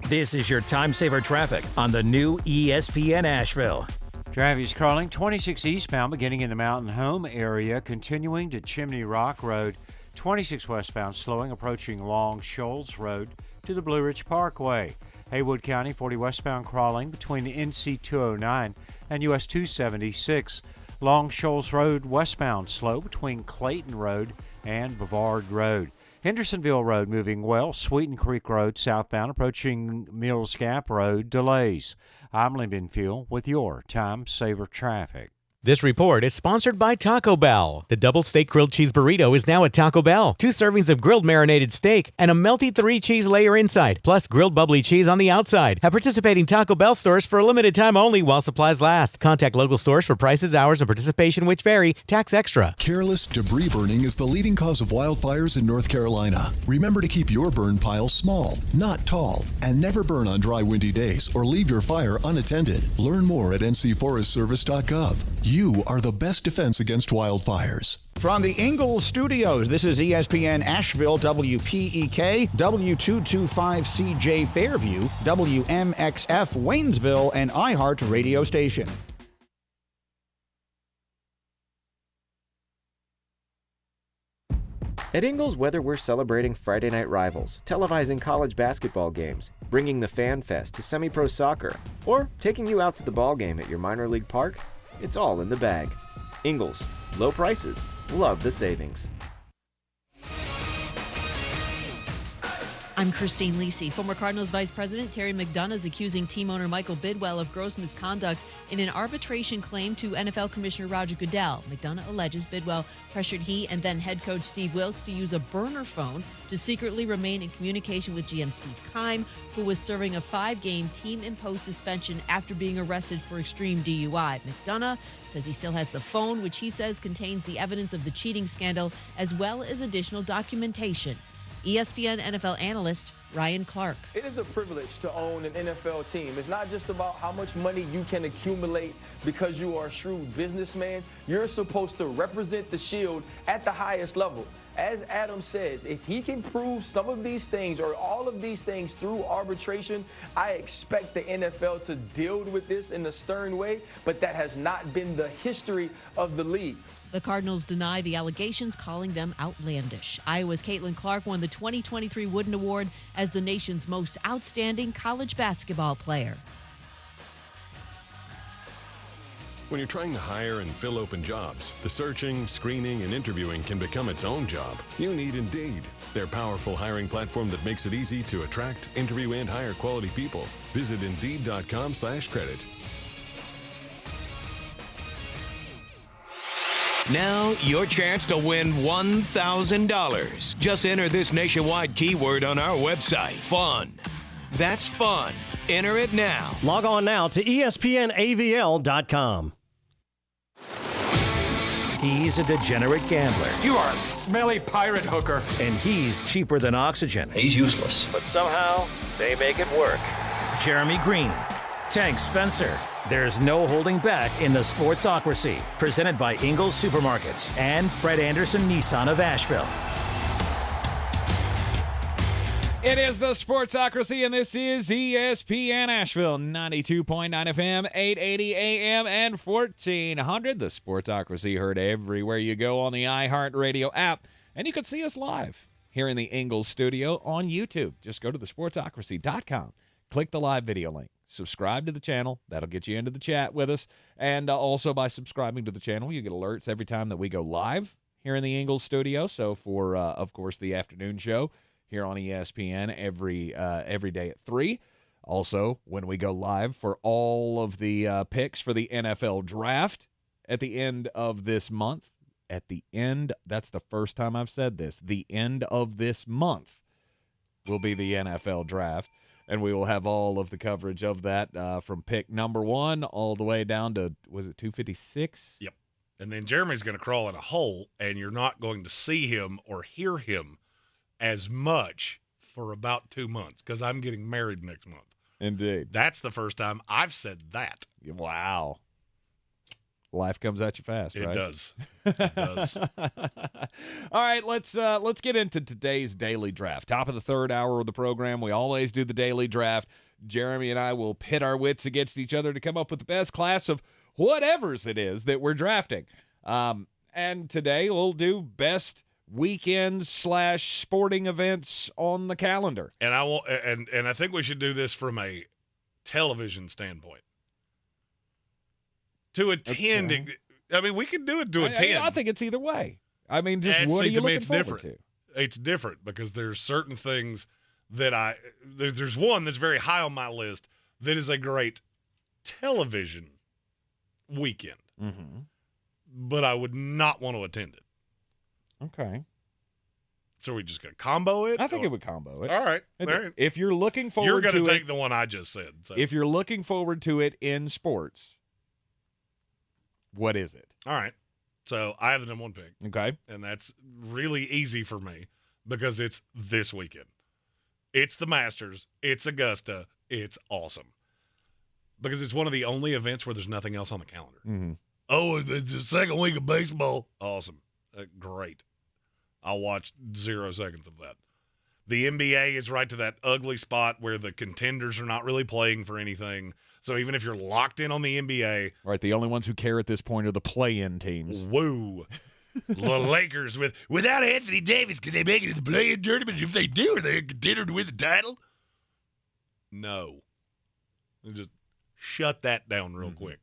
This is your time saver traffic on the new ESPN Asheville. Traffic is crawling 26 eastbound, beginning in the Mountain Home area, continuing to Chimney Rock Road. 26 westbound, slowing, approaching Long Shoals Road to the Blue Ridge Parkway. Haywood County, 40 westbound, crawling between NC 209 and US 276. Long Shoals Road westbound, slow between Clayton Road and Bavard Road. Hendersonville Road moving well. Sweeten Creek Road southbound, approaching Mills Gap Road, delays. I'm Lee Benfield with your Time Saver Traffic. This report is sponsored by Taco Bell. The double steak grilled cheese burrito is now at Taco Bell. 2 servings of grilled marinated steak and a melty 3-cheese layer inside, plus grilled bubbly cheese on the outside. At participating Taco Bell stores for a limited time only while supplies last. Contact local stores for prices, hours, and participation which vary. Tax extra. Careless debris burning is the leading cause of wildfires in North Carolina. Remember to keep your burn pile small, not tall, and never burn on dry, windy days or leave your fire unattended. Learn more at ncforestservice.gov. You are the best defense against wildfires. From the Ingles Studios, this is ESPN Asheville, WPEK, W225CJ Fairview, WMXF Waynesville, and iHeart Radio Station. At Ingles, whether we're celebrating Friday night rivals, televising college basketball games, bringing the Fan Fest to semi-pro soccer, or taking you out to the ball game at your minor league park, it's all in the bag. Ingles, low prices, love the savings. I'm Christine Lisi. Former Cardinals Vice President Terry McDonough is accusing team owner Michael Bidwell of gross misconduct in an arbitration claim to NFL Commissioner Roger Goodell. McDonough alleges Bidwell pressured he and then head coach Steve Wilkes to use a burner phone to secretly remain in communication with GM Steve Keim, who was serving a 5-game team-imposed suspension after being arrested for extreme DUI. McDonough says he still has the phone, which he says contains the evidence of the cheating scandal, as well as additional documentation. ESPN NFL analyst Ryan Clark. It is a privilege to own an NFL team. It's not just about how much money you can accumulate because you are a shrewd businessman. You're supposed to represent the Shield at the highest level. As Adam says, if he can prove some of these things or all of these things through arbitration, I expect the NFL to deal with this in a stern way, but that has not been the history of the league. The Cardinals deny the allegations, calling them outlandish. Iowa's Caitlin Clark won the 2023 Wooden Award as the nation's most outstanding college basketball player. When you're trying to hire and fill open jobs, the searching, screening, and interviewing can become its own job. You need Indeed, their powerful hiring platform that makes it easy to attract, interview, and hire quality people. Visit Indeed.com/credit. Now, your chance to win $1,000. Just enter this nationwide keyword on our website, FUN. That's FUN. Enter it now. Log on now to ESPNAVL.com. He's a degenerate gambler. You are a smelly pirate hooker. And he's cheaper than oxygen. He's useless. But somehow, they make it work. Jeremy Greene, Tank Spencer. There's no holding back in the Sportsocracy. Presented by Ingles Supermarkets and Fred Anderson Nissan of Asheville. It is the Sportsocracy, and this is ESPN Asheville, 92.9 FM, 880 AM, and 1400. The Sportsocracy heard everywhere you go on the iHeart Radio app, and you can see us live here in the Ingles studio on YouTube. Just go to thesportsocracy.com, click the live video link. Subscribe to the channel. That'll get you into the chat with us. And also by subscribing to the channel, you get alerts every time that we go live here in the Ingles studio. So for, of course, the afternoon show here on ESPN every day at 3. Also, when we go live for all of the picks for the NFL draft at the end of this month, that's the first time I've said this, the end of this month will be the NFL draft, and we will have all of the coverage of that from pick number 1 all the way down to, was it 256? Yep. And then Jeremy's going to crawl in a hole, and you're not going to see him or hear him as much for about 2 months because I'm getting married next month. Indeed. That's the first time I've said that. Wow. Life comes at you fast, right? It does. It does. All right, let's get into today's daily draft. Top of the third hour of the program, we always do the daily draft. Jeremy and I will pit our wits against each other to come up with the best class of whatever's it is that we're drafting. And today we'll do best weekends / sporting events on the calendar. And I think we should do this from a television standpoint. To attend, okay. I mean, we can do it to attend. I think it's either way. I mean, just what are you looking forward to? It's different because there's certain things that there's one that's very high on my list that is a great television weekend. Mm-hmm. But I would not want to attend it. Okay. So we just going to combo it? I think it would combo it. All right. All right. If you're looking forward to it. You're going to take the one I just said. So. If you're looking forward to it in sports, what is it? All right. So I have the number 1 pick. Okay. And that's really easy for me because it's this weekend. It's the Masters. It's Augusta. It's awesome. Because it's one of the only events where there's nothing else on the calendar. Mm-hmm. Oh, it's the second week of baseball. Awesome. Great. I'll watch 0 seconds of that. The NBA is right to that ugly spot where the contenders are not really playing for anything. So even if you're locked in on the NBA. Right, the only ones who care at this point are the play-in teams. Woo. The Lakers without Anthony Davis, can they make it to the play-in tournament? If they do, are they a contender to win the title? No. Just shut that down real quick.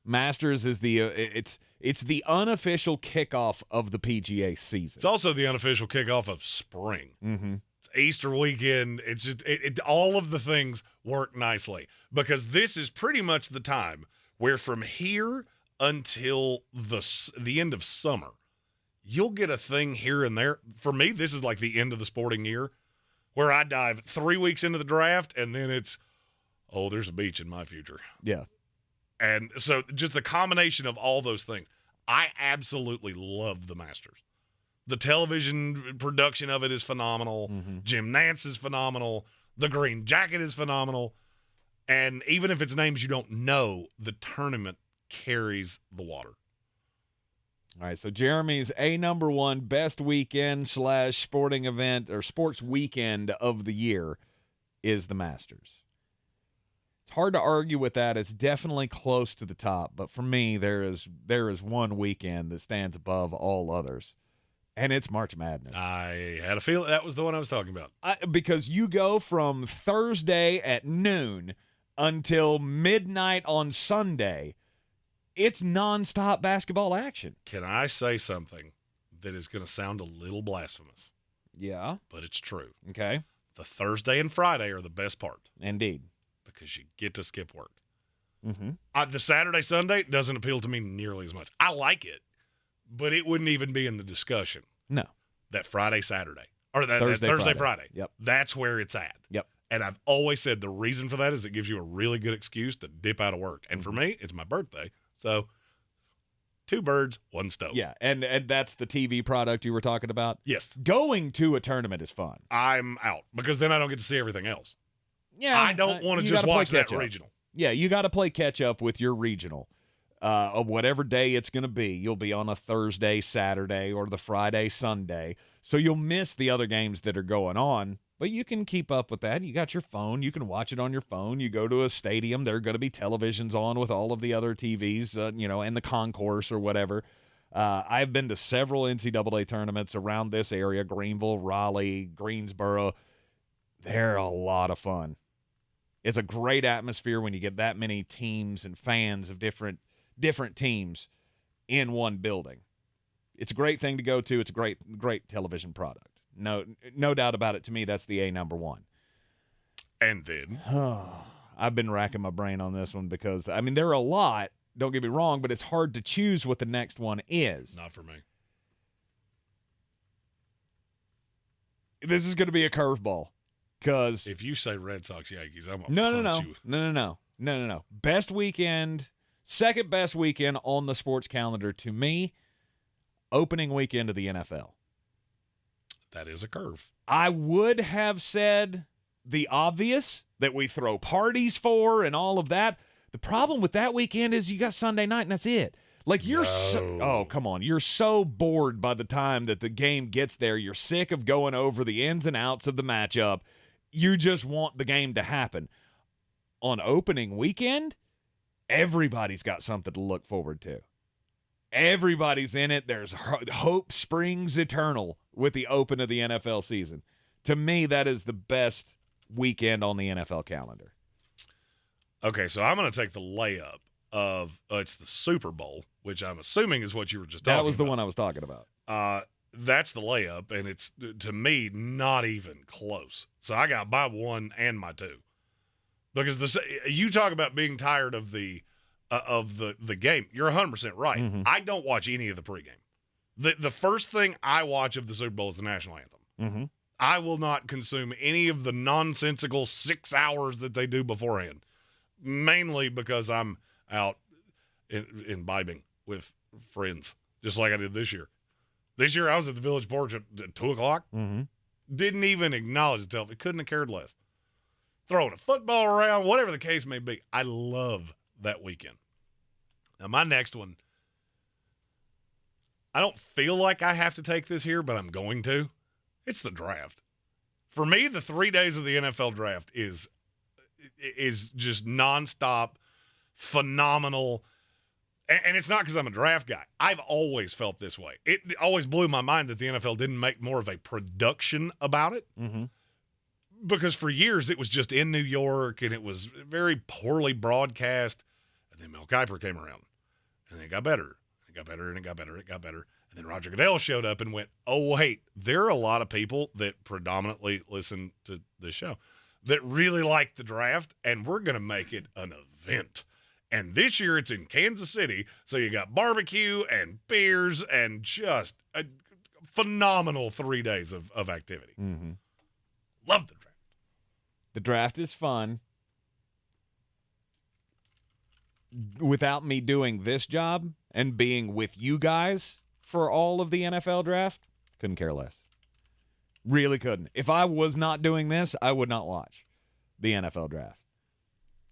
Masters is it's the unofficial kickoff of the PGA season. It's also the unofficial kickoff of spring. Mm-hmm. It's Easter weekend. It's just all of the things work nicely because this is pretty much the time where from here until the end of summer, you'll get a thing here and there. For me, this is like the end of the sporting year where I dive 3 weeks into the draft and then it's, oh, there's a beach in my future. Yeah. And so just the combination of all those things, I absolutely love the Masters. The television production of it is phenomenal. Mm-hmm. Jim Nance is phenomenal. The green jacket is phenomenal. And even if it's names you don't know, the tournament carries the water. All right, so Jeremy's number 1 best weekend / sporting event or sports weekend of the year is the Masters. Hard to argue with that. It's definitely close to the top, but for me, there is one weekend that stands above all others, and it's March Madness. I had a feeling that was the one I was talking about. Because you go from Thursday at noon until midnight on Sunday. It's nonstop basketball action. Can I say something that is going to sound a little blasphemous? Yeah. But it's true. Okay. The Thursday and Friday are the best part. Indeed. Because you get to skip work. Mm-hmm. The Saturday, Sunday doesn't appeal to me nearly as much. I like it, but it wouldn't even be in the discussion. No. That Friday, Saturday. Or that Thursday, Friday. Yep. That's where it's at. Yep. And I've always said the reason for that is it gives you a really good excuse to dip out of work. And for me, it's my birthday. So 2 birds, 1 stone. Yeah, and that's the TV product you were talking about? Yes. Going to a tournament is fun. I'm out because then I don't get to see everything else. Yeah, I don't want to just watch that regional. Yeah, you got to play catch up with your regional. Of whatever day it's going to be. You'll be on a Thursday, Saturday, or the Friday, Sunday. So you'll miss the other games that are going on, but you can keep up with that. You got your phone. You can watch it on your phone. You go to a stadium. There are going to be televisions on with all of the other TVs, and the concourse or whatever. I've been to several NCAA tournaments around this area, Greenville, Raleigh, Greensboro. They're a lot of fun. It's a great atmosphere when you get that many teams and fans of different teams in one building. It's a great thing to go to. It's a great television product. No doubt about it. To me, that's the number 1. And then? I've been racking my brain on this one because, I mean, there are a lot, don't get me wrong, but it's hard to choose what the next one is. Not for me. This is going to be a curveball because if you say Red Sox Yankees, I'm no. Best weekend, second best weekend on the sports calendar to me, opening weekend of the NFL. That is a curve. I would have said the obvious that we throw parties for and all of that. The problem with that weekend is you got Sunday night and that's it. Like you're come on. You're so bored by the time that the game gets there. You're sick of going over the ins and outs of the matchup. You just want the game to happen. On opening weekend, everybody's got something to look forward to. Everybody's in it. There's hope springs eternal with the open of the NFL season. To me, that is the best weekend on the NFL calendar. Okay, so I'm going to take the layup of it's the Super Bowl, which I'm assuming is what you were just talking about. That was the one I was talking about. That's the layup, and it's, to me, not even close. So I got my one and my two. Because you talk about being tired of the game. You're 100% right. Mm-hmm. I don't watch any of the pregame. The first thing I watch of the Super Bowl is the national anthem. Mm-hmm. I will not consume any of the nonsensical 6 hours that they do beforehand, mainly because I'm out imbibing with friends, just like I did this year. This year I was at the Village Porch at 2 o'clock. Mm-hmm. Didn't even acknowledge the television. Couldn't have cared less. Throwing a football around, whatever the case may be. I love that weekend. Now, my next one, I don't feel like I have to take this here, but I'm going to. It's the draft. For me, the 3 days of the NFL draft is just nonstop, phenomenal. And it's not because I'm a draft guy. I've always felt this way. It always blew my mind that the NFL didn't make more of a production about it. Mm-hmm. Because for years it was just in New York and it was very poorly broadcast. And then Mel Kiper came around. And then it got better. It got better and it got better. It got better. And then Roger Goodell showed up and went, oh, wait, there are a lot of people that predominantly listen to this show that really like the draft, and we're going to make it an event. And this year it's in Kansas City, so you got barbecue and beers and just a phenomenal 3 days of activity. Mm-hmm. Love the draft. The draft is fun. Without me doing this job and being with you guys for all of the NFL draft, couldn't care less. Really couldn't. If I was not doing this, I would not watch the NFL draft.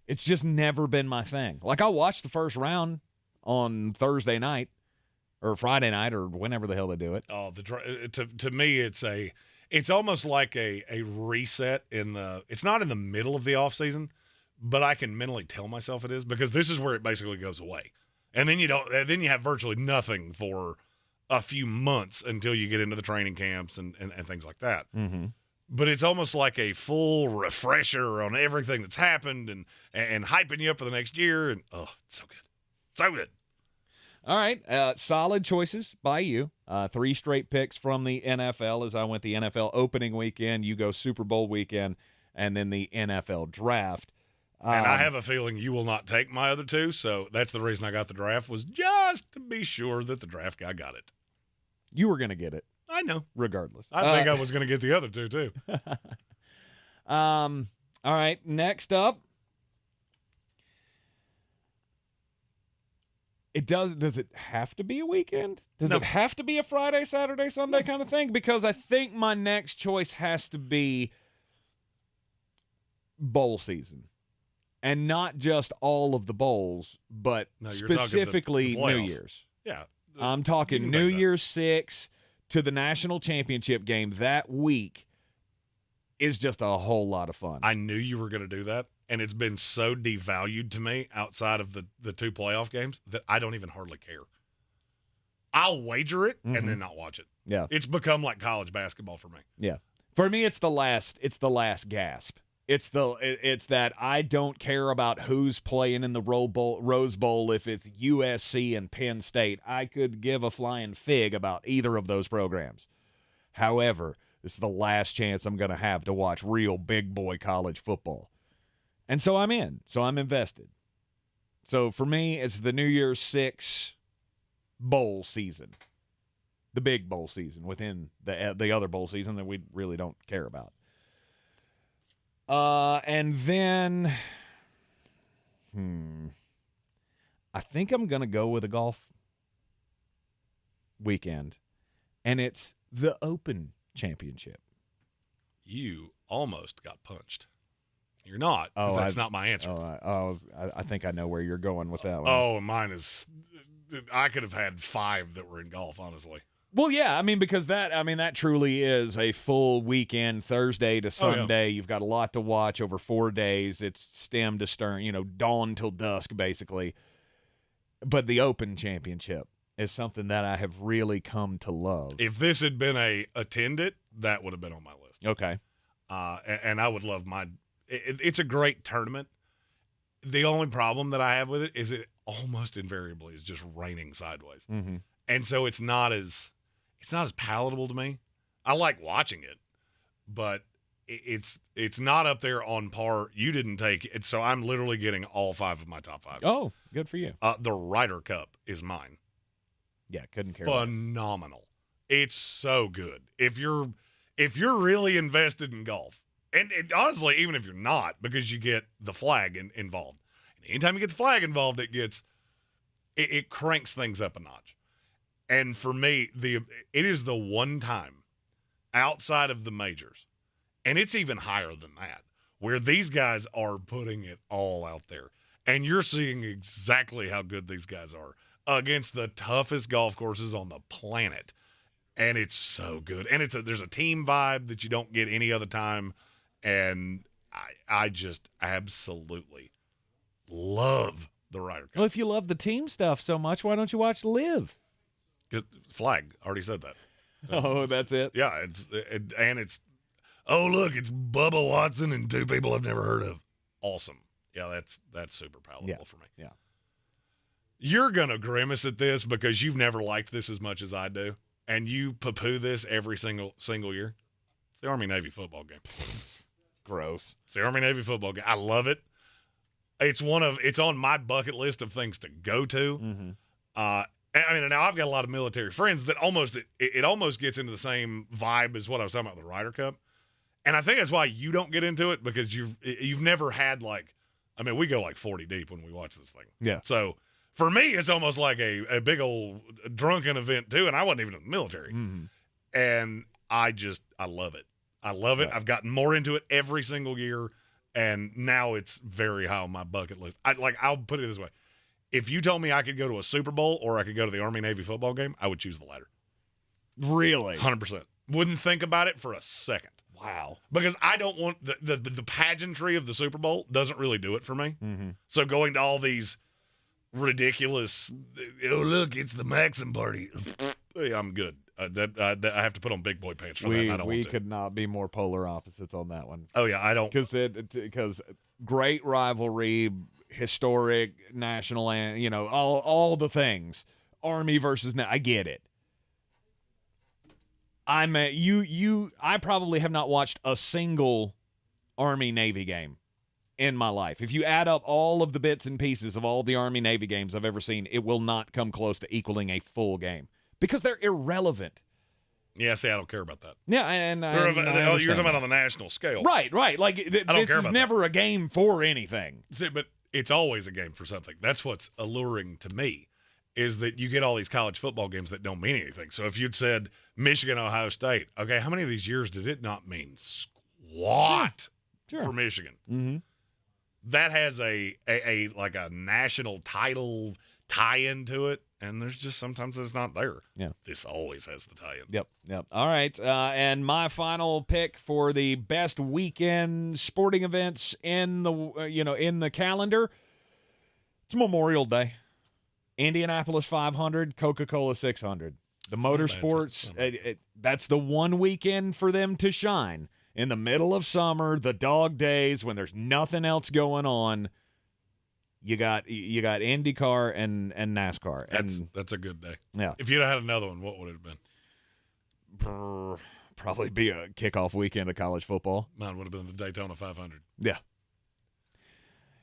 It's just never been my thing. Like, I'll watch the first round on Thursday night or Friday night or whenever the hell they do it. Oh, to me, it's almost like a reset it's not in the middle of the offseason, but I can mentally tell myself it is, because this is where it basically goes away. And then you have virtually nothing for a few months until you get into the training camps and things like that. Mm-hmm. But it's almost like a full refresher on everything that's happened and hyping you up for the next year. And, oh, it's so good. So good. All right. Solid choices by you. 3 straight picks from the NFL as I went the NFL opening weekend. You go Super Bowl weekend and then the NFL draft. And I have a feeling you will not take my other two, so that's the reason I got the draft, was just to be sure that the draft guy got it. You were going to get it. I know. Regardless. I think I was going to get the other two, too. All right, next up. Does it have to be a weekend? Does it have to be a Friday, Saturday, Sunday kind of thing? Because I think my next choice has to be bowl season. And not just all of the bowls, but specifically the New Year's. Yeah. I'm talking New Year's 6 to the national championship game that week is just a whole lot of fun. I knew you were going to do that, and it's been so devalued to me outside of the 2 playoff games that I don't even hardly care. I'll wager it and then not watch it. Yeah. It's become like college basketball for me. Yeah. For me, it's the last gasp. It's that I don't care about who's playing in the Rose Bowl if it's USC and Penn State. I could give a flying fig about either of those programs. However, This is the last chance I'm going to have to watch real big boy college football. And so I'm in. So I'm invested. So for me, it's the New Year's 6 bowl season. The big bowl season within the other bowl season that we really don't care about. And then, I think I'm going to go with a golf weekend. And it's the Open Championship. You almost got punched. You're not. That's not my answer. I think I know where you're going with that one. Oh, mine is. I could have had 5 that were in golf, honestly. Well, yeah, I mean, because that truly is a full weekend, Thursday to Sunday. You've got a lot to watch over 4 days. It's stem to stern, dawn till dusk, basically. But the Open Championship is something that I have really come to love. If this had been a attended, that would have been on my list. Okay. And I would love it's a great tournament. The only problem that I have with it is it almost invariably is just raining sideways. Mm-hmm. And so it's not as palatable to me. I like watching it, but it's not up there on par. You didn't take it, so I'm literally getting all 5 of my top 5. Oh, good for you. The Ryder Cup is mine. Yeah, couldn't care Phenomenal. It's so good. If you're really invested in golf, and honestly, even if you're not, because you get the flag involved. And anytime you get the flag involved, it cranks things up a notch. And for me, it is the one time outside of the majors, and it's even higher than that, where these guys are putting it all out there. And you're seeing exactly how good these guys are against the toughest golf courses on the planet. And it's so good. And there's a team vibe that you don't get any other time. And I just absolutely love the Ryder Cup. Well, if you love the team stuff so much, why don't you watch Live? Flag, already said that. Oh, that's it? Yeah, it's Bubba Watson and 2 people I've never heard of. Awesome. Yeah, that's super palatable for me. Yeah. You're going to grimace at this because you've never liked this as much as I do, and you poo-poo this every single year. It's the Army-Navy football game. Gross. It's the Army-Navy football game. I love it. It's on my bucket list of things to go to. Mm-hmm. Now I've got a lot of military friends that it almost gets into the same vibe as what I was talking about with the Ryder Cup. And I think that's why you don't get into it, because you've never had we go 40 deep when we watch this thing. Yeah. So for me, it's almost like a big old drunken event too. And I wasn't even in the military. Mm-hmm. And I love it. I love it. Right. I've gotten more into it every single year. And now it's very high on my bucket list. I'll put it this way. If you told me I could go to a Super Bowl or I could go to the Army-Navy football game, I would choose the latter. Really? 100%. Wouldn't think about it for a second. Wow. Because I don't want the pageantry of the Super Bowl doesn't really do it for me. Mm-hmm. So going to all these ridiculous, look, it's the Maxim party. I'm good. I have to put on big boy pants for that. And I don't want to. We could not be more polar opposites on that one. Oh yeah, I don't. Because great rivalry, historic, national, all the things. Army versus I get it. I probably have not watched a single Army-Navy game in my life. If you add up all of the bits and pieces of all the Army-Navy games I've ever seen, it will not come close to equaling a full game because they're irrelevant. Yeah, see, I don't care about that. Yeah, and you're talking about on the national scale. Right. Like, this is never a game for anything. See, but it's always a game for something. That's what's alluring to me, is that you get all these college football games that don't mean anything. So if you'd said Michigan, Ohio State, okay, how many of these years did it not mean squat for Michigan? Mm-hmm. That has a national title tie-in to it, and there's just sometimes it's not there. Yeah. This always has the tie-in. Yep. All right, and my final pick for the best weekend sporting events in the calendar, it's Memorial Day. Indianapolis 500, Coca-Cola 600. The motorsports, that's the one weekend for them to shine. In the middle of summer, the dog days, when there's nothing else going on, you got IndyCar and NASCAR. That's a good day. Yeah. If you'd had another one, what would it have been? probably be a kickoff weekend of college football. Mine would have been the Daytona 500. Yeah.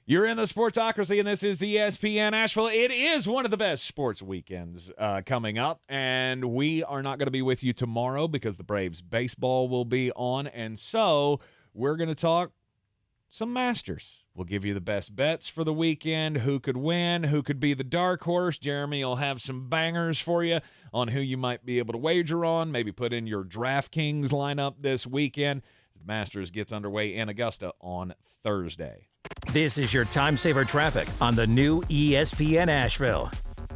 You're in the Sportsocracy, and this is ESPN Asheville. It is one of the best sports weekends coming up, and we are not going to be with you tomorrow because the Braves baseball will be on, and so we're going to talk some Masters. We'll give you the best bets for the weekend, who could win, who could be the dark horse. Jeremy will have some bangers for you on who you might be able to wager on, maybe put in your DraftKings lineup this weekend. The Masters gets underway in Augusta on Thursday. This is your time saver traffic on the new ESPN Asheville.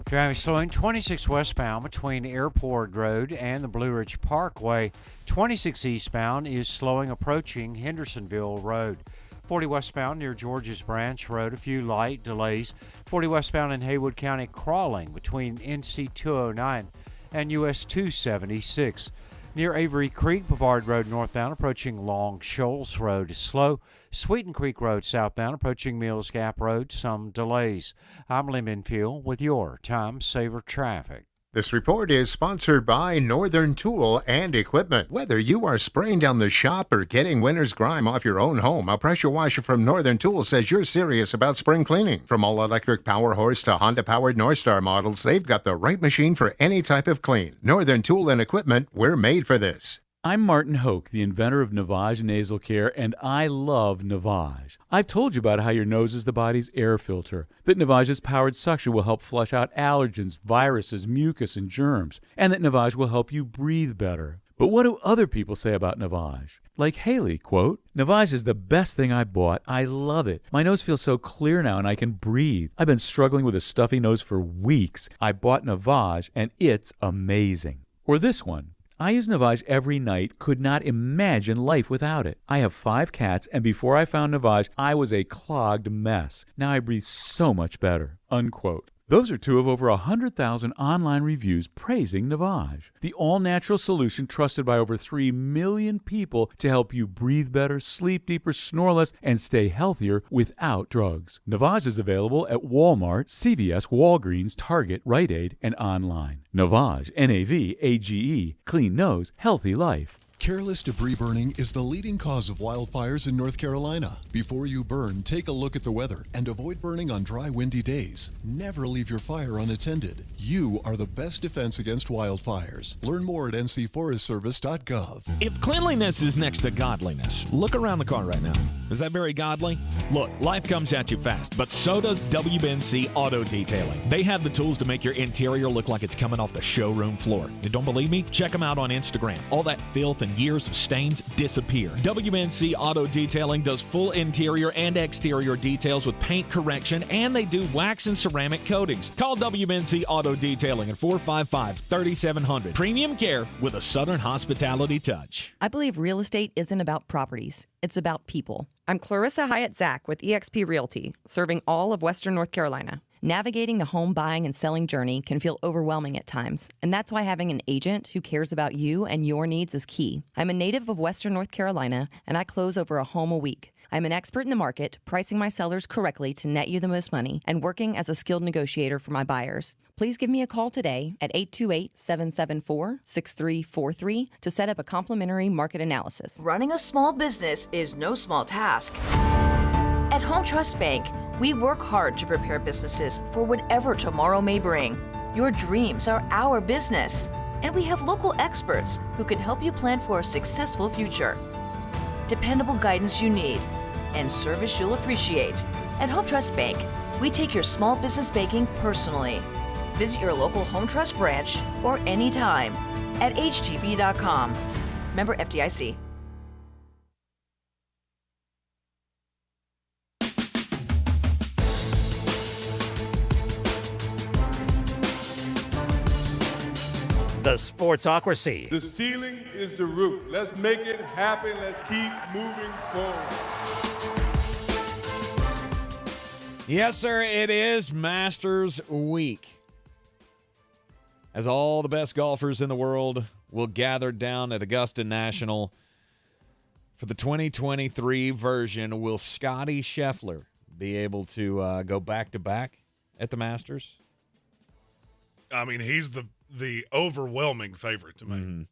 Driving slowing 26 westbound between Airport Road and the Blue Ridge Parkway. 26 eastbound is slowing approaching Hendersonville Road. 40 westbound near George's Branch Road, a few light delays. 40 westbound in Haywood County crawling between NC 209 and US 276. Near Avery Creek, Brevard Road northbound approaching Long Shoals Road is slow. Sweeten Creek Road southbound approaching Mills Gap Road, some delays. I'm Lim Infield with your Time Saver Traffic. This report is sponsored by Northern Tool and Equipment. Whether you are spraying down the shop or getting winter's grime off your own home, a pressure washer from Northern Tool says you're serious about spring cleaning. From all-electric Power Horse to Honda-powered Northstar models, they've got the right machine for any type of clean. Northern Tool and Equipment, we're made for this. I'm Martin Hoke, the inventor of Navage Nasal Care, and I love Navage. I've told you about how your nose is the body's air filter, that Navage's powered suction will help flush out allergens, viruses, mucus, and germs, and that Navage will help you breathe better. But what do other people say about Navage? Like Haley, quote, "Navage is the best thing I bought. I love it. My nose feels so clear now and I can breathe. I've been struggling with a stuffy nose for weeks. I bought Navage and it's amazing." Or this one. I use Navage every night, could not imagine life without it. I have 5 cats, and before I found Navage, I was a clogged mess. Now I breathe so much better, unquote. Those are 2 of over 100,000 online reviews praising Navage, the all-natural solution trusted by over 3 million people to help you breathe better, sleep deeper, snore less, and stay healthier without drugs. Navage is available at Walmart, CVS, Walgreens, Target, Rite Aid, and online. Navage, N-A-V-A-G-E, clean nose, healthy life. Careless debris burning is the leading cause of wildfires in North Carolina. Before you burn, take a look at the weather and avoid burning on dry, windy days. Never leave your fire unattended. You are the best defense against wildfires. Learn more at ncforestservice.gov. If cleanliness is next to godliness, look around the car right now. Is that very godly? Look, life comes at you fast, but so does WBNC Auto Detailing. They have the tools to make your interior look like it's coming off the showroom floor. You don't believe me? Check them out on Instagram. All that filth and years of stains disappear. WBNC Auto Detailing does full interior and exterior details with paint correction, and they do wax and ceramic coatings. Call WBNC Auto Detailing at 455-3700. Premium care with a Southern hospitality touch. I believe real estate isn't about properties. It's about people. I'm Clarissa Hyatt-Zach with eXp Realty, serving all of Western North Carolina. Navigating the home buying and selling journey can feel overwhelming at times, and that's why having an agent who cares about you and your needs is key. I'm a native of Western North Carolina, and I close over a home a week. I'm an expert in the market, pricing my sellers correctly to net you the most money, and working as a skilled negotiator for my buyers. Please give me a call today at 828-774-6343 to set up a complimentary market analysis. Running a small business is no small task. At Home Trust Bank, we work hard to prepare businesses for whatever tomorrow may bring. Your dreams are our business, and we have local experts who can help you plan for a successful future. Dependable guidance you need, and service you'll appreciate. At Home Trust Bank, we take your small business banking personally. Visit your local Home Trust branch or anytime at htb.com. Member FDIC. The Sportsocracy. The ceiling is the roof. Let's make it happen. Let's keep moving forward. Yes, sir, it is Masters Week. As all the best golfers in the world will gather down at Augusta National for the 2023 version, will Scottie Scheffler be able to go back-to-back at the Masters? I mean, he's the overwhelming favorite to me.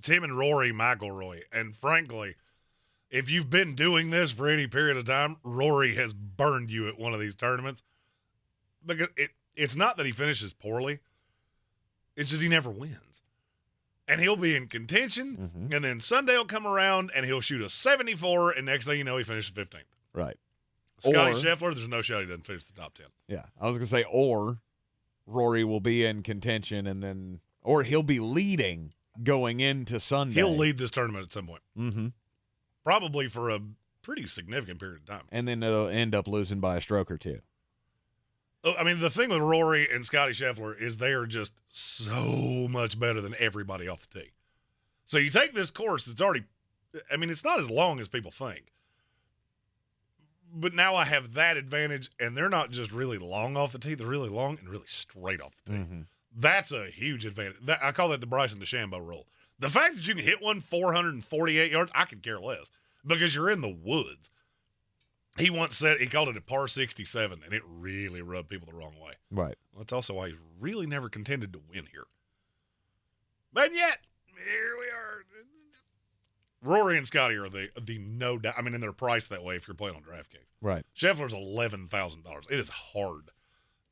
It's him and Rory McIlroy. And frankly, if you've been doing this for any period of time, Rory has burned you at one of these tournaments. Because it's not that he finishes poorly. It's just he never wins. And he'll be in contention, and then Sunday will come around, and he'll shoot a 74, and next thing you know, he finishes 15th. Right. Scotty Scheffler, there's no shot he doesn't finish the top 10. Yeah, I was going to say, or Rory will be in contention, or he'll be leading going into Sunday. He'll lead this tournament at some point. Mm-hmm. Probably for a pretty significant period of time. And then it'll end up losing by a stroke or two. I mean, the thing with Rory and Scotty Scheffler is they are just so much better than everybody off the tee. So you take this course that's already, I mean, it's not as long as people think. But now I have that advantage, and they're not just really long off the tee. They're really long and really straight off the tee. Mm-hmm. That's a huge advantage. I call that the Bryson DeChambeau rule. The fact that you can hit one 448 yards, I could care less because you're in the woods. He once said he called it a par 67, and it really rubbed people the wrong way. Right. Well, that's also why he's really never contended to win here. But yet, here we are. Rory and Scotty are the no doubt. I mean, and they're priced that way if you're playing on DraftKings. Right. Scheffler's $11,000. It is hard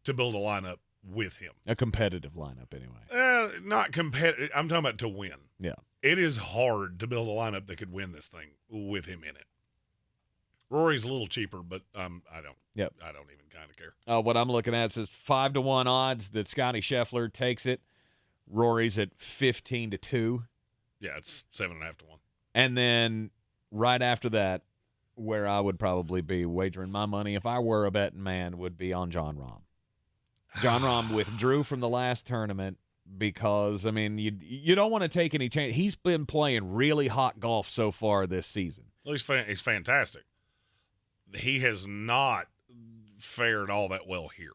to build a lineup with him. A competitive lineup, anyway. Not competitive. I'm talking about to win. Yeah. It is hard to build a lineup that could win this thing with him in it. Rory's a little cheaper, but I don't even kind of care. What I'm looking at says 5-1 odds that Scotty Scheffler takes it. Rory's at 15-2. Yeah, it's 7.5 to 1. And then right after that, where I would probably be wagering my money if I were a betting man would be on Jon Rahm. Jon Rahm withdrew from the last tournament because, I mean, you don't want to take any chance. He's been playing really hot golf so far this season. Well, he's fantastic. He has not fared all that well here.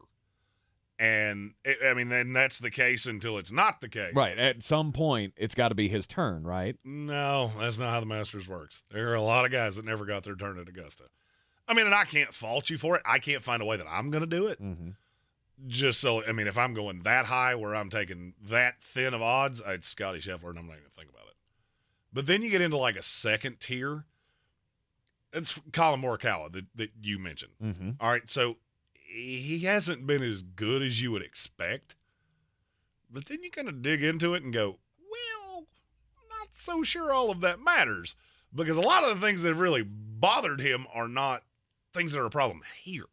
And, and that's the case until it's not the case. Right. At some point, it's got to be his turn, right? No, that's not how the Masters works. There are a lot of guys that never got their turn at Augusta. I mean, and I can't fault you for it. I can't find a way that I'm going to do it. Mm-hmm. Just so, I mean, if I'm going that high where I'm taking that thin of odds, it's Scotty Scheffler, and I'm not even going to think about it. But then you get into like a second tier. It's Colin Morikawa that you mentioned. Mm-hmm. All right, so he hasn't been as good as you would expect. But then you kind of dig into it and go, well, not so sure all of that matters. Because a lot of the things that have really bothered him are not things that are a problem here.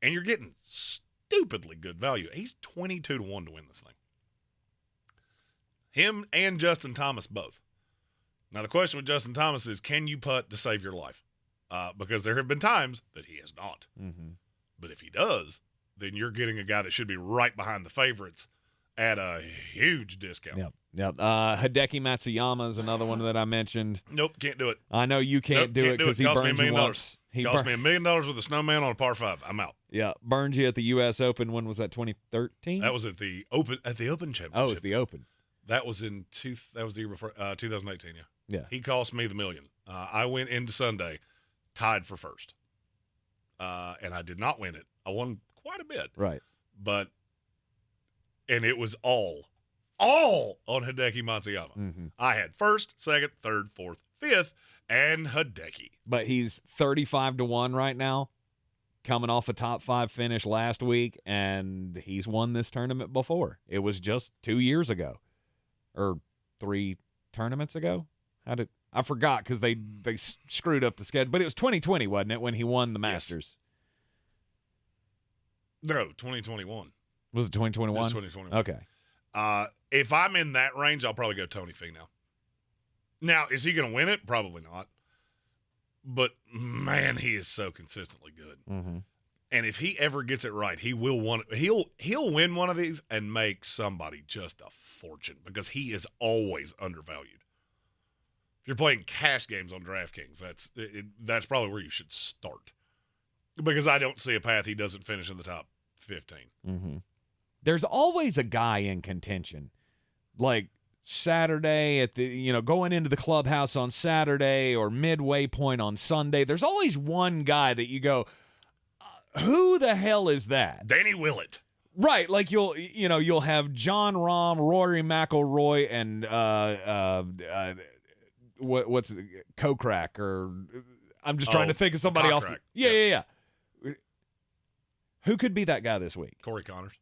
And you're getting stupidly good value. He's 22 to 1 to win this thing. Him and Justin Thomas both. Now, the question with Justin Thomas is, can you putt to save your life? Because there have been times that he has not. Mm-hmm. But if he does, then you're getting a guy that should be right behind the favorites at a huge discount. Yep. Hideki Matsuyama is another one that I mentioned. Nope, can't do it. I know you can't do it because he burns you once. He cost me $1 million with a snowman on a par 5. I'm out. Yeah, burned you at the U.S. Open. When was that? 2013. That was at the Open Championship. Oh, it's the Open. That was in that was the year before 2018. Yeah. Yeah. He cost me the $1 million. I went into Sunday tied for first, and I did not win it. I won quite a bit. Right. And it was all on Hideki Matsuyama. Mm-hmm. I had first, second, third, fourth, fifth, and Hideki. But he's 35 to 1 right now, coming off a top 5 finish last week, and he's won this tournament before. It was just 2 years ago, or 3 tournaments ago. I forgot because they screwed up the schedule, but it was 2020, wasn't it, when he won the Masters? Yes. No, 2021. Was it 2021? It's 2021. Okay. If I'm in that range, I'll probably go Tony Finau. Now, is he going to win it? Probably not. But, man, he is so consistently good. Mm-hmm. And if he ever gets it right, he'll win one of these and make somebody just a fortune because he is always undervalued. If you're playing cash games on DraftKings, that's probably where you should start. Because I don't see a path he doesn't finish in the top 15. Mm-hmm. There's always a guy in contention. Like Saturday at the, going into the clubhouse on Saturday or midway point on Sunday, there's always one guy that you go, who the hell is that? Danny Willett. Right, like you'll have John Rahm, Rory McIlroy, and what's Kokrak, or I'm just trying to think of somebody off. Yeah. Who could be that guy this week? Corey Connors.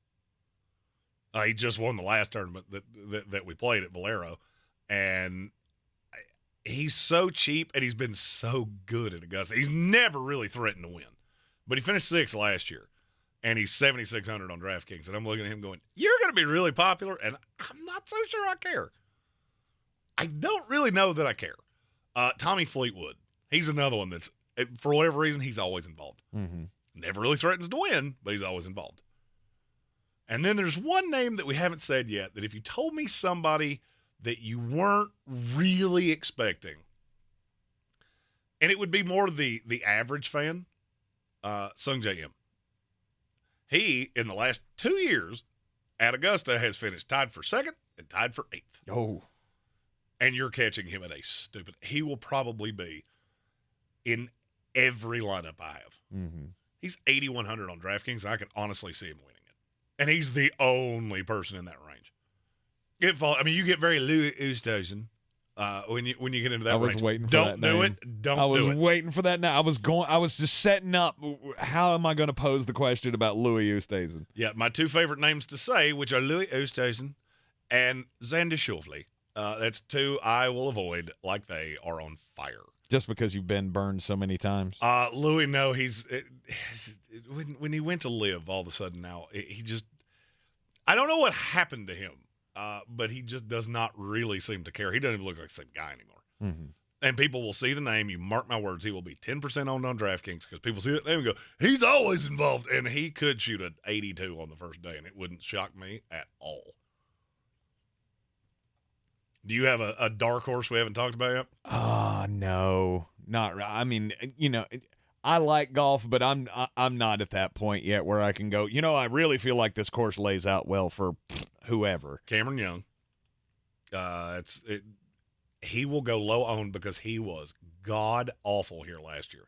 He just won the last tournament that we played at Valero, and he's so cheap, and he's been so good at Augusta. He's never really threatened to win, but he finished 6th last year, and he's 7,600 on DraftKings, and I'm looking at him going, you're going to be really popular, and I'm not so sure I care. I don't really know that I care. Tommy Fleetwood, he's another one that's, for whatever reason, he's always involved. Mm-hmm. Never really threatens to win, but he's always involved. And then there's one name that we haven't said yet that if you told me somebody that you weren't really expecting, and it would be more the average fan, Sung J M. He, in the last 2 years at Augusta, has finished tied for 2nd and tied for 8th. Oh. And you're catching him at a stupid – he will probably be in every lineup I have. Mm-hmm. He's 8,100 on DraftKings. I can honestly see him winning it. And he's the only person in that range. You get very Louis Oosthuizen when you get into that range. I was waiting for that name. Don't do it. Don't do it. I was waiting for that now. I was just setting up. How am I going to pose the question about Louis Oosthuizen? Yeah, my 2 favorite names to say, which are Louis Oosthuizen and Xander Schauffele. That's 2 I will avoid like they are on fire. Just because you've been burned so many times? Louis, no, when he went to live, all of a sudden now, he just – I don't know what happened to him, but he just does not really seem to care. He doesn't even look like the same guy anymore. Mm-hmm. And people will see the name. You mark my words, he will be 10% owned on DraftKings because people see that name and go, he's always involved. And he could shoot an 82 on the first day, and it wouldn't shock me at all. Do you have a dark horse we haven't talked about yet? No, not. I mean, I like golf, but I'm not at that point yet where I can go. I really feel like this course lays out well for whoever. Cameron Young. He will go low owned because he was god awful here last year,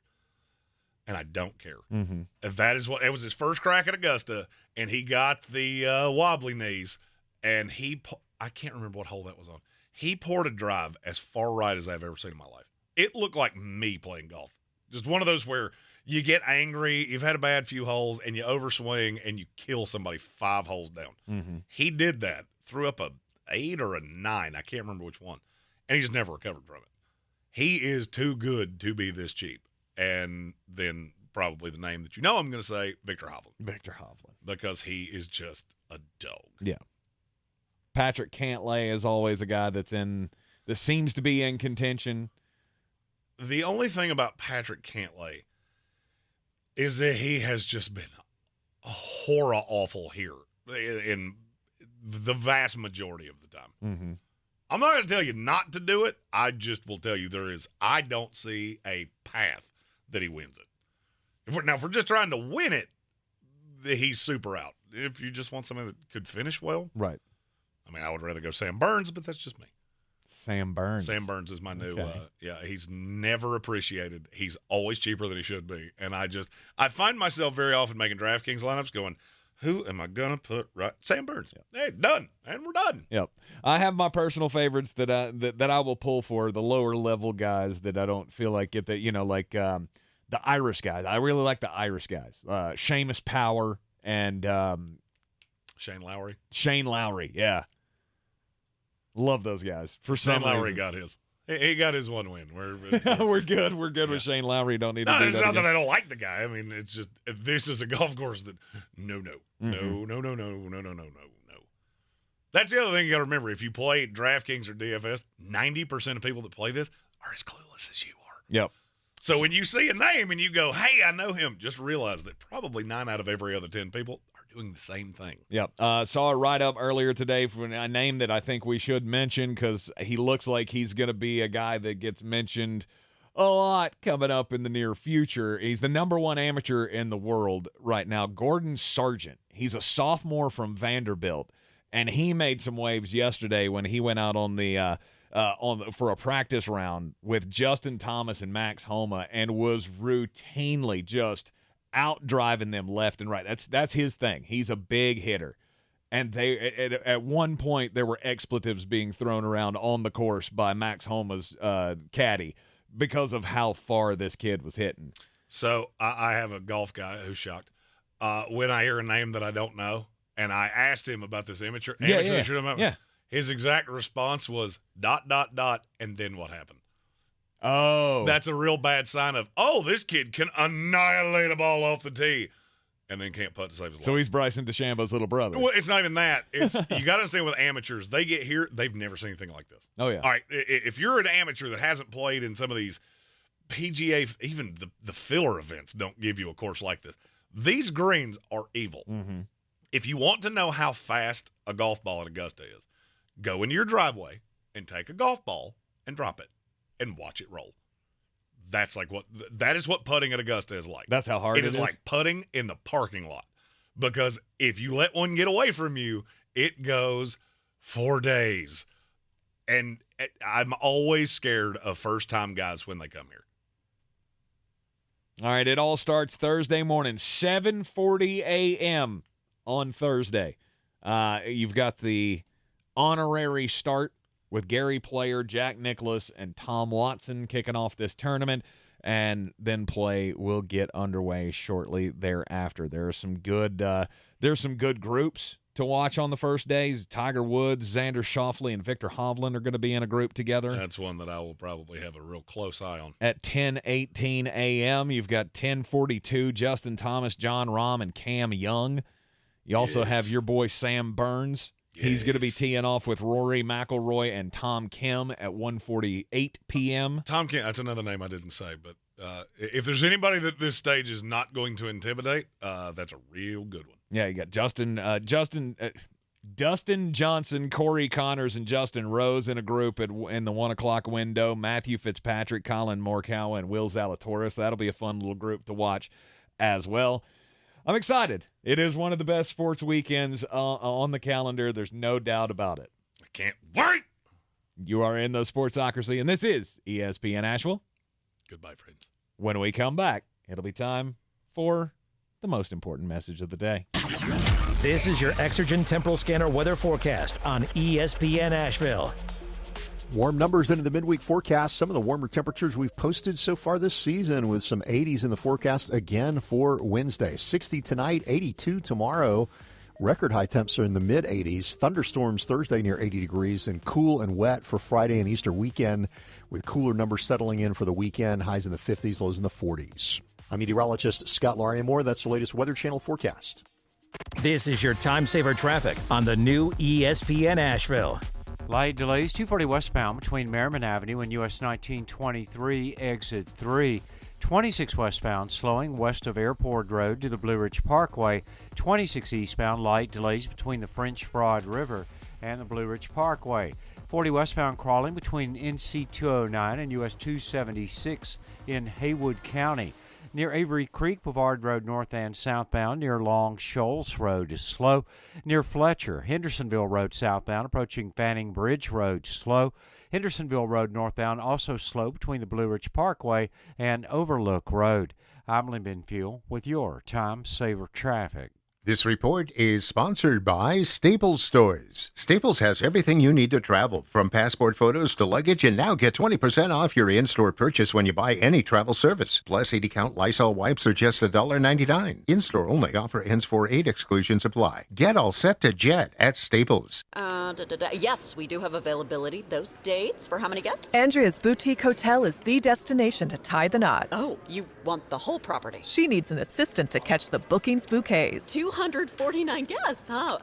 and I don't care. Mm-hmm. That is what it was his first crack at Augusta, and he got the wobbly knees, and I can't remember what hole that was on. He poured a drive as far right as I've ever seen in my life. It looked like me playing golf. Just one of those where you get angry, you've had a bad few holes, and you overswing, and you kill somebody 5 holes down. Mm-hmm. He did that, threw up a 8 or a 9. I can't remember which one. And he's never recovered from it. He is too good to be this cheap. And then probably the name that I'm going to say, Victor Hovland. Victor Hovland. Because he is just a dog. Yeah. Patrick Cantlay is always a guy that seems to be in contention. The only thing about Patrick Cantlay is that he has just been horror awful here in the vast majority of the time. Mm-hmm. I'm not going to tell you not to do it. I just will tell you I don't see a path that he wins it. If we're just trying to win it, he's super out. If you just want somebody that could finish well. Right. I mean, I would rather go Sam Burns, but that's just me. Sam Burns. Sam Burns is my new, he's never appreciated. He's always cheaper than he should be. And I find myself very often making DraftKings lineups going, who am I going to put right? Sam Burns. Yep. Hey, done. And we're done. Yep. I have my personal favorites that I will pull for, the lower level guys that I don't feel like get that, like the Irish guys. I really like the Irish guys. Seamus Power and Shane Lowry. Shane Lowry, yeah. Love those guys. For some Shane Lowry reason. got his. He got his one win. We're good. We're good with Shane Lowry. Don't need to do that. It's not again. that I don't like the guy. I mean, it's just this is a golf course that no. That's the other thing you got to remember. If you play DraftKings or DFS, 90% of people that play this are as clueless as you are. Yep. So when you see a name and you go, "Hey, I know him," just realize that probably 9 out of every other 10 people are doing the same thing. Yep. Saw a write-up earlier today for a name that I think we should mention because he looks like he's going to be a guy that gets mentioned a lot coming up in the near future. He's the #1 amateur in the world right now, Gordon Sargent. He's a sophomore from Vanderbilt, and he made some waves yesterday when he went out on the for a practice round with Justin Thomas and Max Homa and was routinely just out driving them left and right. That's his thing. He's a big hitter. And at one point there were expletives being thrown around on the course by Max Homa's caddy because of how far this kid was hitting. So I have a golf guy who's shocked when I hear a name that I don't know, and I asked him about this amateur. Yeah. His exact response was ... and then what happened? Oh. That's a real bad sign of, this kid can annihilate a ball off the tee and then can't putt to save his life. So he's Bryson DeChambeau's little brother. Well, it's not even that. It's you got to understand with amateurs, they get here, they've never seen anything like this. Oh, yeah. All right, if you're an amateur that hasn't played in some of these PGA, even the filler events don't give you a course like this. These greens are evil. Mm-hmm. If you want to know how fast a golf ball at Augusta is, go into your driveway and take a golf ball and drop it and watch it roll. That is what putting at Augusta is like. That's how hard it is. It is like putting in the parking lot, because if you let one get away from you, it goes for days. And I'm always scared of first-time guys when they come here. All right, it all starts Thursday morning, 7:40 a.m. on Thursday. You've got the honorary start with Gary Player, Jack Nicklaus, and Tom Watson kicking off this tournament, and then play will get underway shortly thereafter. There's some good groups to watch on the first days. Tiger Woods, Xander Schauffele, and Victor Hovland are going to be in a group together. That's one that I will probably have a real close eye on. At 10:18 a.m., you've got 10:42, Justin Thomas, John Rahm, and Cam Young. You also have your boy Sam Burns. He's going to be teeing off with Rory McIlroy and Tom Kim at 1:48 p.m. Tom Kim, that's another name I didn't say, but if there's anybody that this stage is not going to intimidate, that's a real good one. Yeah, you got Dustin Johnson, Corey Connors, and Justin Rose in a group in the 1 o'clock window. Matthew Fitzpatrick, Colin Morikawa, and Will Zalatoris. That'll be a fun little group to watch as well. I'm excited. It is one of the best sports weekends on the calendar. There's no doubt about it. I can't wait. You are in the Sportsocracy, and this is ESPN Asheville. Goodbye, friends. When we come back, it'll be time for the most important message of the day. This is your Exergen Temporal Scanner weather forecast on ESPN Asheville. Warm numbers into the midweek forecast. Some of the warmer temperatures we've posted so far this season, with some 80s in the forecast again for Wednesday. 60 tonight, 82 tomorrow. Record high temps are in the mid-80s. Thunderstorms Thursday near 80 degrees, and cool and wet for Friday and Easter weekend, with cooler numbers settling in for the weekend. Highs in the 50s, lows in the 40s. I'm meteorologist Scott Lauriamore. That's the latest Weather Channel forecast. This is your time saver traffic on the new ESPN Asheville. Light delays 240 westbound between Merriman Avenue and US 1923 exit 3. 26 westbound slowing west of Airport Road to the Blue Ridge Parkway. 26 eastbound light delays between the French Broad River and the Blue Ridge Parkway. 40 westbound crawling between NC 209 and US 276 in Haywood County. Near Avery Creek, Boulevard Road north and southbound near Long Shoals Road is slow. Near Fletcher, Hendersonville Road southbound approaching Fanning Bridge Road slow. Hendersonville Road northbound also slow between the Blue Ridge Parkway and Overlook Road. I'm Lynn Benfuel with your Time Saver Traffic. This report is sponsored by Staples Stores. Staples has everything you need to travel, from passport photos to luggage, and now get 20% off your in-store purchase when you buy any travel service. Plus 80-count Lysol wipes are just $1.99. In-store only. Offer ends 4/8. Exclusions apply. Get all set to jet at Staples. Yes, we do have availability. Those dates for how many guests? Andrea's Boutique Hotel is the destination to tie the knot. Oh, you want the whole property? She needs an assistant to catch the bookings bouquets. 249 guests, huh?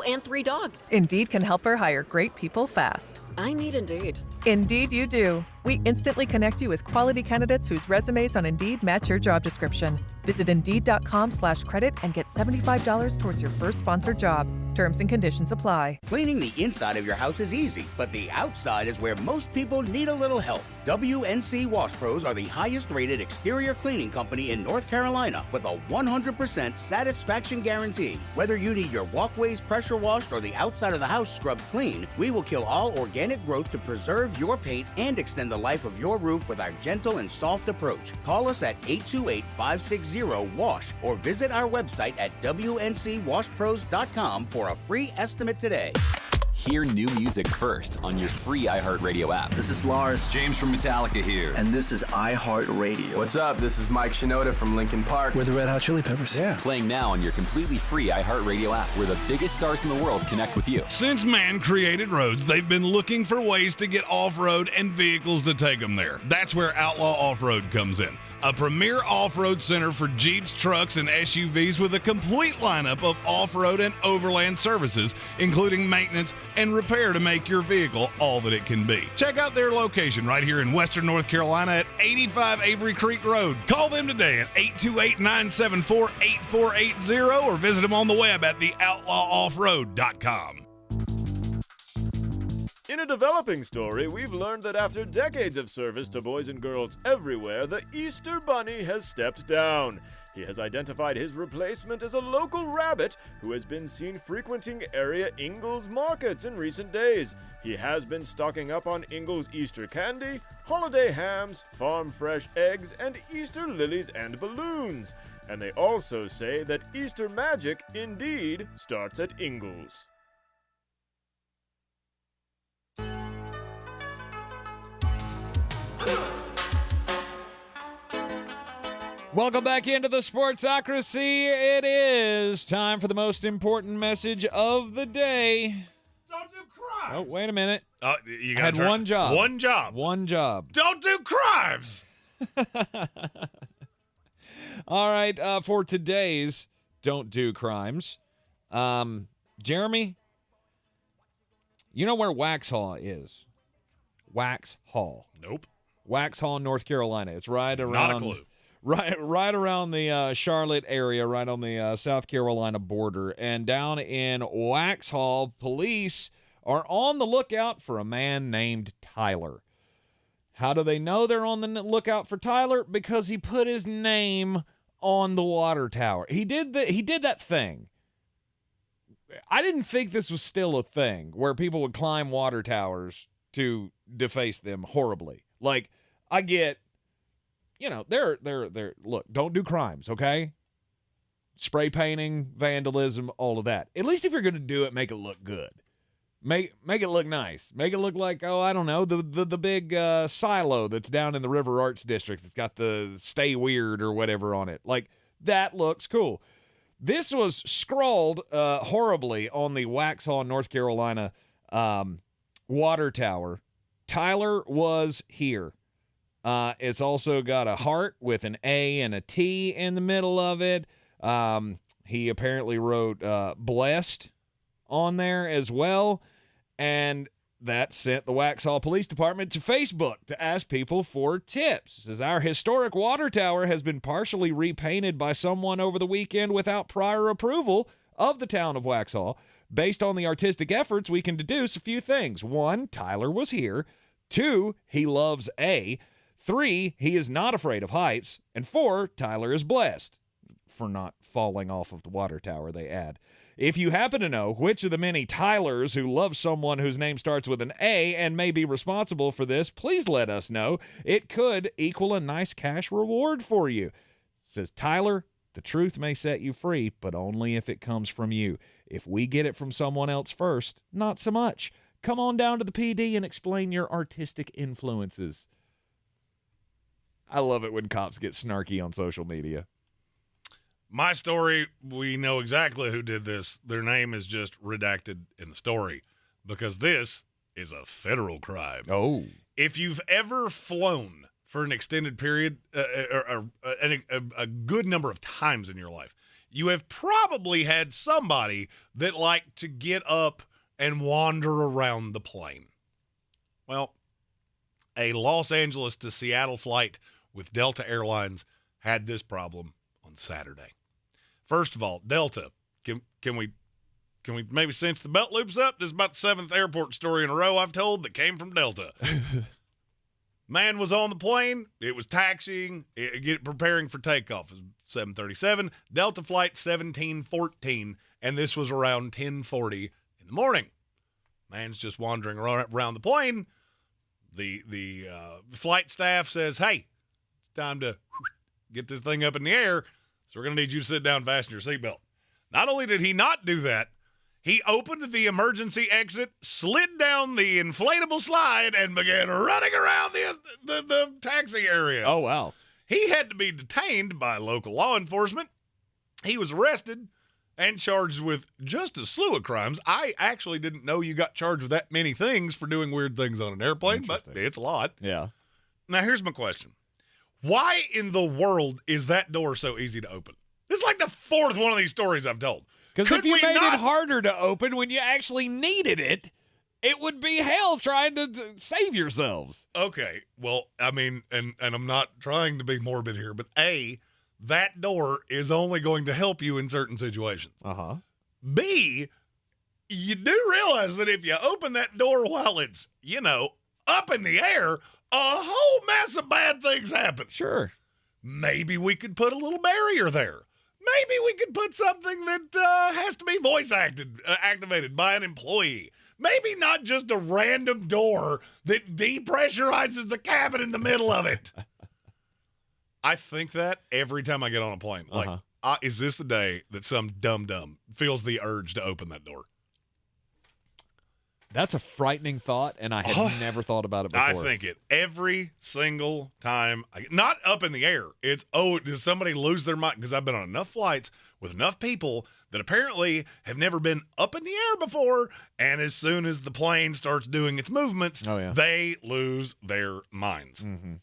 And 3 dogs. Indeed can help her hire great people fast. I need Indeed. Indeed you do. We instantly connect you with quality candidates whose resumes on Indeed match your job description. Visit Indeed.com/credit and get $75 towards your first sponsored job. Terms and conditions apply. Cleaning the inside of your house is easy, but the outside is where most people need a little help. WNC Wash Pros are the highest rated exterior cleaning company in North Carolina with a 100% satisfaction guarantee. Whether you need your walkways pressure washed or the outside of the house scrubbed clean, we will kill all organic growth to preserve your paint and extend the life of your roof with our gentle and soft approach. Call us at 828-560-WASH or visit our website at WNCWashPros.com for a free estimate today. Hear new music first on your free iHeartRadio app. This is Lars. James from Metallica here. And this is iHeartRadio. What's up? This is Mike Shinoda from Linkin Park. We're the Red Hot Chili Peppers. Yeah. Playing now on your completely free iHeartRadio app, where the biggest stars in the world connect with you. Since man created roads, they've been looking for ways to get off-road and vehicles to take them there. That's where Outlaw Off-Road comes in. A premier off-road center for Jeeps, trucks, and SUVs with a complete lineup of off-road and overland services, including maintenance and repair to make your vehicle all that it can be. Check out their location right here in Western North Carolina at 85 Avery Creek Road. Call them today at 828-974-8480 or visit them on the web at theoutlawoffroad.com. In a developing story, we've learned that after decades of service to boys and girls everywhere, the Easter Bunny has stepped down. He has identified his replacement as a local rabbit who has been seen frequenting area Ingles markets in recent days. He has been stocking up on Ingles Easter candy, holiday hams, farm fresh eggs, and Easter lilies and balloons. And they also say that Easter magic indeed starts at Ingles. Welcome back into the Sportsocracy. It is time for the most important message of the day. Don't do crimes. Oh, wait a minute. You I had one job. One job. One job. Don't do crimes. All right, for today's Don't Do Crimes, Jeremy, you know where Waxhaw is? Waxhaw. Nope. Waxhaw, North Carolina. It's right around. Not a clue. Right around the Charlotte area, right on the South Carolina border. And down in Waxhaw, police are on the lookout for a man named Tyler. How do they know they're on the lookout for Tyler? Because he put his name on the water tower. He did that thing. I didn't think this was still a thing where people would climb water towers to deface them horribly. Like, I get, you know, they're look, don't do crimes, okay? Spray painting, vandalism, all of that. At least if you're going to do it, make it look good. Make it look nice. Make it look like, oh, I don't know, the big silo that's down in the River Arts District that's got the Stay Weird or whatever on it. Like, that looks cool. This was scrawled horribly on the Waxhaw, North Carolina water tower. Tyler was here. It's also got a heart with an A and a T in the middle of it. He apparently wrote blessed on there as well. And that sent the Waxhaw Police Department to Facebook to ask people for tips. It says, our historic water tower has been partially repainted by someone over the weekend without prior approval of the town of Waxhaw. Based on the artistic efforts, we can deduce a few things. 1, Tyler was here. 2, he loves A. 3, he is not afraid of heights. And 4, Tyler is blessed for not falling off of the water tower, they add. If you happen to know which of the many Tylers who love someone whose name starts with an A and may be responsible for this, please let us know. It could equal a nice cash reward for you. It says, Tyler, the truth may set you free, but only if it comes from you. If we get it from someone else first, not so much. Come on down to the PD and explain your artistic influences. I love it when cops get snarky on social media. My story, we know exactly who did this. Their name is just redacted in the story because this is a federal crime. Oh. If you've ever flown for an extended period, a good number of times in your life, you have probably had somebody that liked to get up and wander around the plane. Well, a Los Angeles to Seattle flight with Delta Airlines had this problem on Saturday. First of all, Delta, can we Can we maybe cinch the belt loops up? This is about the 7th airport story in a row I've told that came from Delta. Man was on the plane. It was taxiing, preparing for takeoff. It was 7:37. Delta flight 1714, and this was around 10:40 in the morning. Man's just wandering around the plane. The flight staff says, hey, it's time to get this thing up in the air, so we're going to need you to sit down and fasten your seatbelt. Not only did he not do that, he opened the emergency exit, slid down the inflatable slide, and began running around the taxi area. Oh, wow. He had to be detained by local law enforcement. He was arrested and charged with just a slew of crimes. I actually didn't know you got charged with that many things for doing weird things on an airplane, but it's a lot. Yeah. Now, here's my question. Why in the world is that door so easy to open? This is like the 4th one of these stories I've told. Because if you made it harder to open when you actually needed it, it would be hell trying to save yourselves. Okay, well, I mean, and I'm not trying to be morbid here, but A, that door is only going to help you in certain situations. Uh-huh. B, you do realize that if you open that door while it's, up in the air, a whole mess of bad things happen. Sure. Maybe we could put a little barrier there. Maybe we could put something that has to be voice activated by an employee. Maybe not just a random door that depressurizes the cabin in the middle of it. I think that every time I get on a plane. Like, is this the day that some dum-dum feels the urge to open that door? That's a frightening thought, and I had never thought about it before. I think it every single time. Not up in the air. It's, does somebody lose their mind? Because I've been on enough flights with enough people that apparently have never been up in the air before, and as soon as the plane starts doing its movements, they lose their minds. Mm-hmm.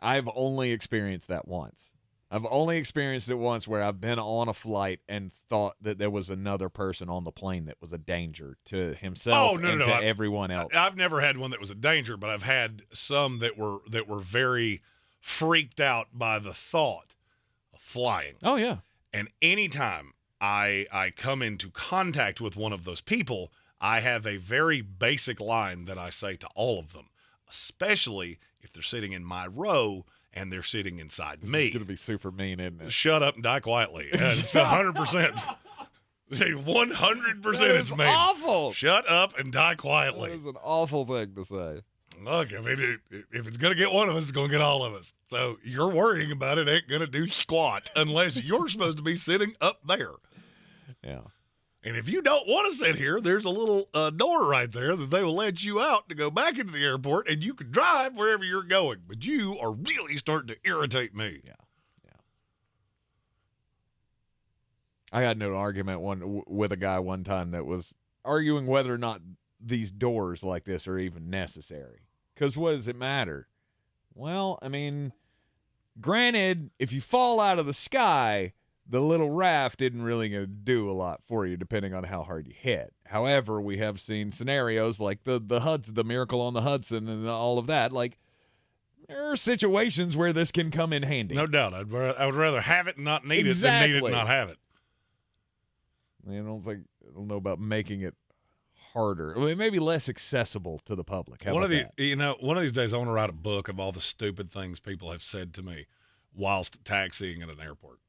I've only experienced that once. I've only experienced it once where I've been on a flight and thought that there was another person on the plane that was a danger to himself and to everyone else. I've never had one that was a danger, but I've had some that were very freaked out by the thought of flying. Oh, yeah. And anytime I come into contact with one of those people, I have a very basic line that I say to all of them, especially if they're sitting in my row and they're sitting inside me. It's going to be super mean, isn't it? Shut up and die quietly. It's 100%. 100% it's mean. Awful. Shut up and die quietly. That is an awful thing to say. Look, I mean, if it's going to get one of us, it's going to get all of us. So you're worrying about it ain't going to do squat unless you're supposed to be sitting up there. Yeah. And if you don't want to sit here, there's a little door right there that they will let you out to go back into the airport, and you can drive wherever you're going. But you are really starting to irritate me. Yeah. I got into an argument with a guy one time that was arguing whether or not these doors like this are even necessary. Because what does it matter? Well, I mean, granted, if you fall out of the sky, the little raft isn't really going to do a lot for you, depending on how hard you hit. However, we have seen scenarios like the Miracle on the Hudson and all of that. Like, there are situations where this can come in handy. No doubt. I would rather have it and not need it than need it and not have it. I don't know about making it harder. I mean, maybe less accessible to the public. How about that? One of these days I want to write a book of all the stupid things people have said to me whilst taxiing at an airport.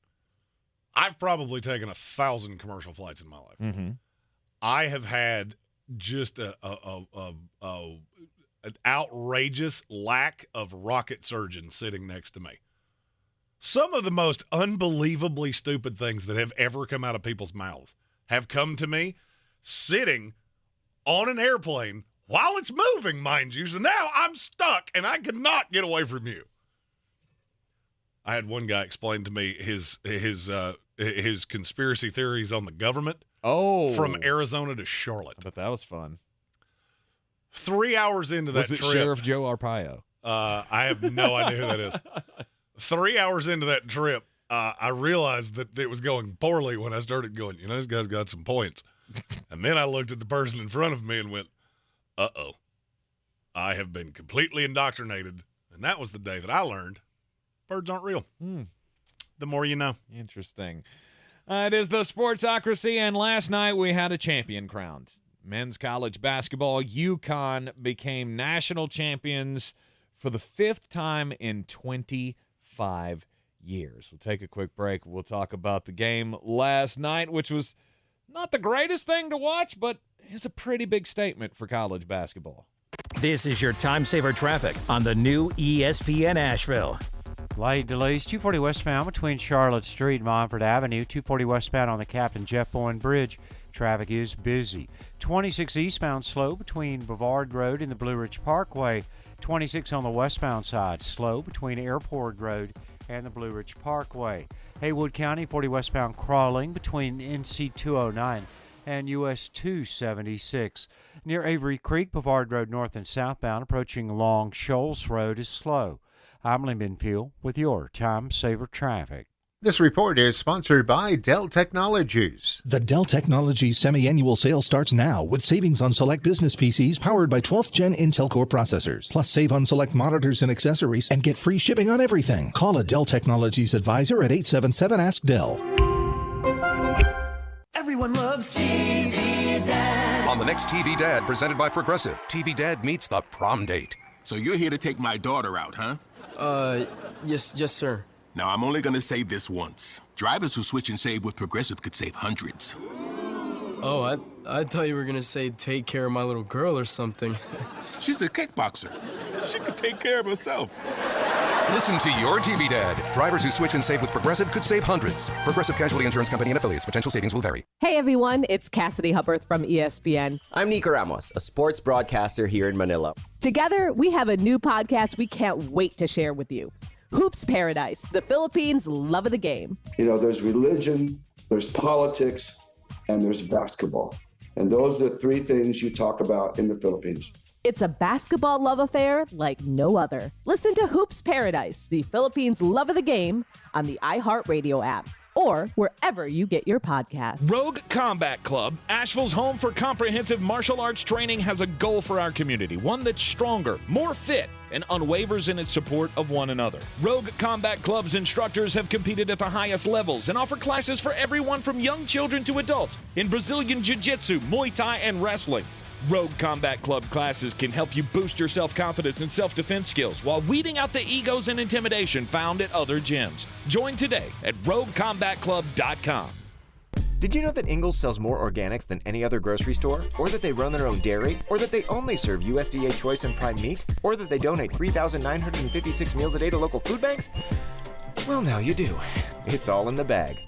I've probably taken 1,000 commercial flights in my life. Mm-hmm. I have had just an outrageous lack of rocket surgeons sitting next to me. Some of the most unbelievably stupid things that have ever come out of people's mouths have come to me sitting on an airplane while it's moving, mind you. So now I'm stuck and I cannot get away from you. I had one guy explain to me his conspiracy theories on the government. Oh, from Arizona to Charlotte. I bet that was fun. 3 hours into that trip, Sheriff Joe Arpaio? I have no idea who that is. 3 hours into that trip, I realized that it was going poorly when I started going, this guy's got some points. And then I looked at the person in front of me and went, uh-oh, I have been completely indoctrinated. And that was the day that I learned birds aren't real. The more you know. Interesting. It is the Sportsocracy, and last night we had a champion crowned. Men's college basketball, UConn became national champions for the 5th time in 25 years. We'll take a quick break. We'll talk about the game last night, which was not the greatest thing to watch, but is a pretty big statement for college basketball. This is your time saver traffic on the new ESPN Asheville. Light delays 240 westbound between Charlotte Street and Montford Avenue. 240 westbound on the Captain Jeff Bowen Bridge. Traffic is busy. 26 eastbound slow between Bavard Road and the Blue Ridge Parkway. 26 on the westbound side slow between Airport Road and the Blue Ridge Parkway. Haywood County 40 westbound crawling between NC 209 and US 276. Near Avery Creek, Bavard Road north and southbound approaching Long Shoals Road is slow. I'm Lee Minfield with your Time Saver Traffic. This report is sponsored by Dell Technologies. The Dell Technologies semi-annual sale starts now with savings on select business PCs powered by 12th Gen Intel Core processors. Plus save on select monitors and accessories and get free shipping on everything. Call a Dell Technologies advisor at 877-ASK-DELL. Everyone loves TV Dad. On the next TV Dad, presented by Progressive, TV Dad meets the prom date. So you're here to take my daughter out, huh? Yes, sir. Now, I'm only gonna say this once. Drivers who switch and save with Progressive could save hundreds. Oh, I thought you were gonna say take care of my little girl or something. She's a kickboxer. She could take care of herself. Listen to your TV Dad. Drivers who switch and save with Progressive could save hundreds. Progressive Casualty Insurance Company and affiliates. Potential savings will vary. Hey everyone, it's Cassidy Hupperth from ESPN. I'm Nico Ramos, a sports broadcaster here in Manila. Together, we have a new podcast we can't wait to share with you. Hoops Paradise, the Philippines' love of the game. You know, there's religion, there's politics, and there's basketball. And those are the three things you talk about in the Philippines. It's a basketball love affair like no other. Listen to Hoops Paradise, the Philippines' love of the game, on the iHeartRadio app or wherever you get your podcasts. Rogue Combat Club, Asheville's home for comprehensive martial arts training, has a goal for our community, one that's stronger, more fit, and unwavers in its support of one another. Rogue Combat Club's instructors have competed at the highest levels and offer classes for everyone from young children to adults in Brazilian Jiu-Jitsu, Muay Thai, and wrestling. Rogue Combat Club classes can help you boost your self-confidence and self-defense skills while weeding out the egos and intimidation found at other gyms. Join today at RogueCombatClub.com. Did you know that Ingles sells more organics than any other grocery store? Or that they run their own dairy? Or that they only serve USDA Choice and Prime meat? Or that they donate 3,956 meals a day to local food banks? Well, now you do. It's all in the bag.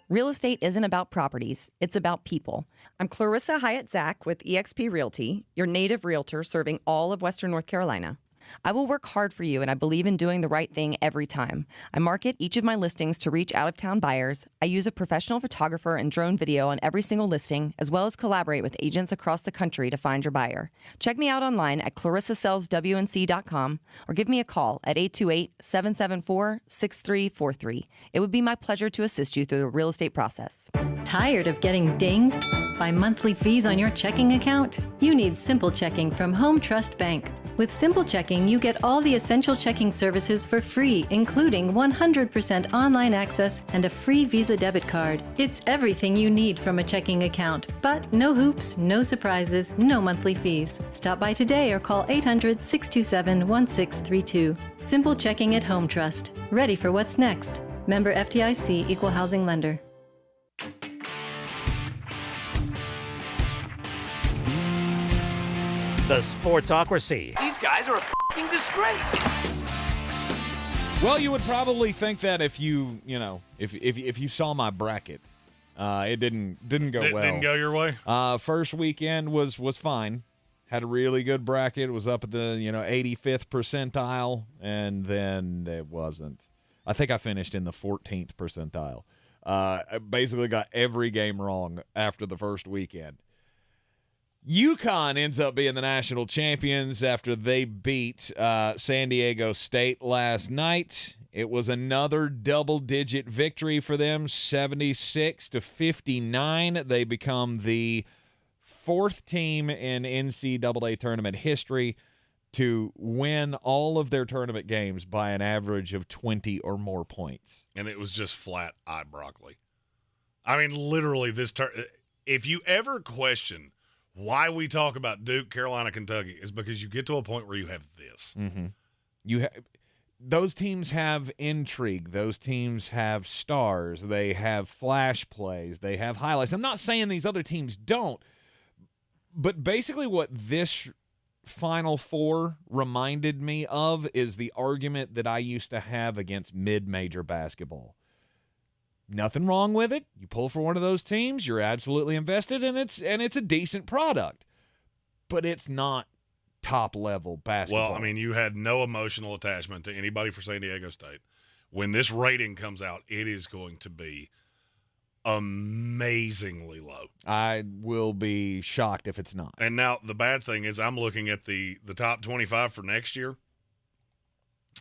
Real estate isn't about properties, it's about people. I'm Clarissa Hyatt-Zach with eXp Realty, your native realtor serving all of Western North Carolina. I will work hard for you, and I believe in doing the right thing every time. I market each of my listings to reach out-of-town buyers. I use a professional photographer and drone video on every single listing, as well as collaborate with agents across the country to find your buyer. Check me out online at clarissasellswnc.com or give me a call at 828-774-6343. It would be my pleasure to assist you through the real estate process. Tired of getting dinged by monthly fees on your checking account? You need Simple Checking from Home Trust Bank. With Simple Checking, you get all the essential checking services for free, including 100% online access and a free Visa debit card. It's everything you need from a checking account, but no hoops, no surprises, no monthly fees. Stop by today or call 800-627-1632. Simple Checking at Home Trust. Ready for what's next. Member FDIC, Equal Housing Lender. The Sportsocracy. These guys are a f***ing disgrace. Well, you would probably think that if you saw my bracket, it didn't go well. Didn't go your way? First weekend was fine. Had a really good bracket. It was up at the 85th percentile, and then it wasn't. I think I finished in the 14th percentile. I basically got every game wrong after the first weekend. UConn ends up being the national champions after they beat San Diego State last night. It was another double-digit victory for them, 76-59. They become the fourth team in NCAA tournament history to win all of their tournament games by an average of 20 or more points. And it was just flat eye broccoli. I mean, literally, if you ever question why we talk about Duke, Carolina, Kentucky, is because you get to a point where you have this. Mm-hmm. Those teams have intrigue. Those teams have stars. They have flash plays. They have highlights. I'm not saying these other teams don't, but basically what this Final Four reminded me of is the argument that I used to have against mid-major basketball. Nothing wrong with it. You pull for one of those teams, you're absolutely invested, and it's a decent product. But it's not top-level basketball. Well, I mean, you had no emotional attachment to anybody for San Diego State. When this rating comes out, it is going to be amazingly low. I will be shocked if it's not. And now the bad thing is I'm looking at the top 25 for next year.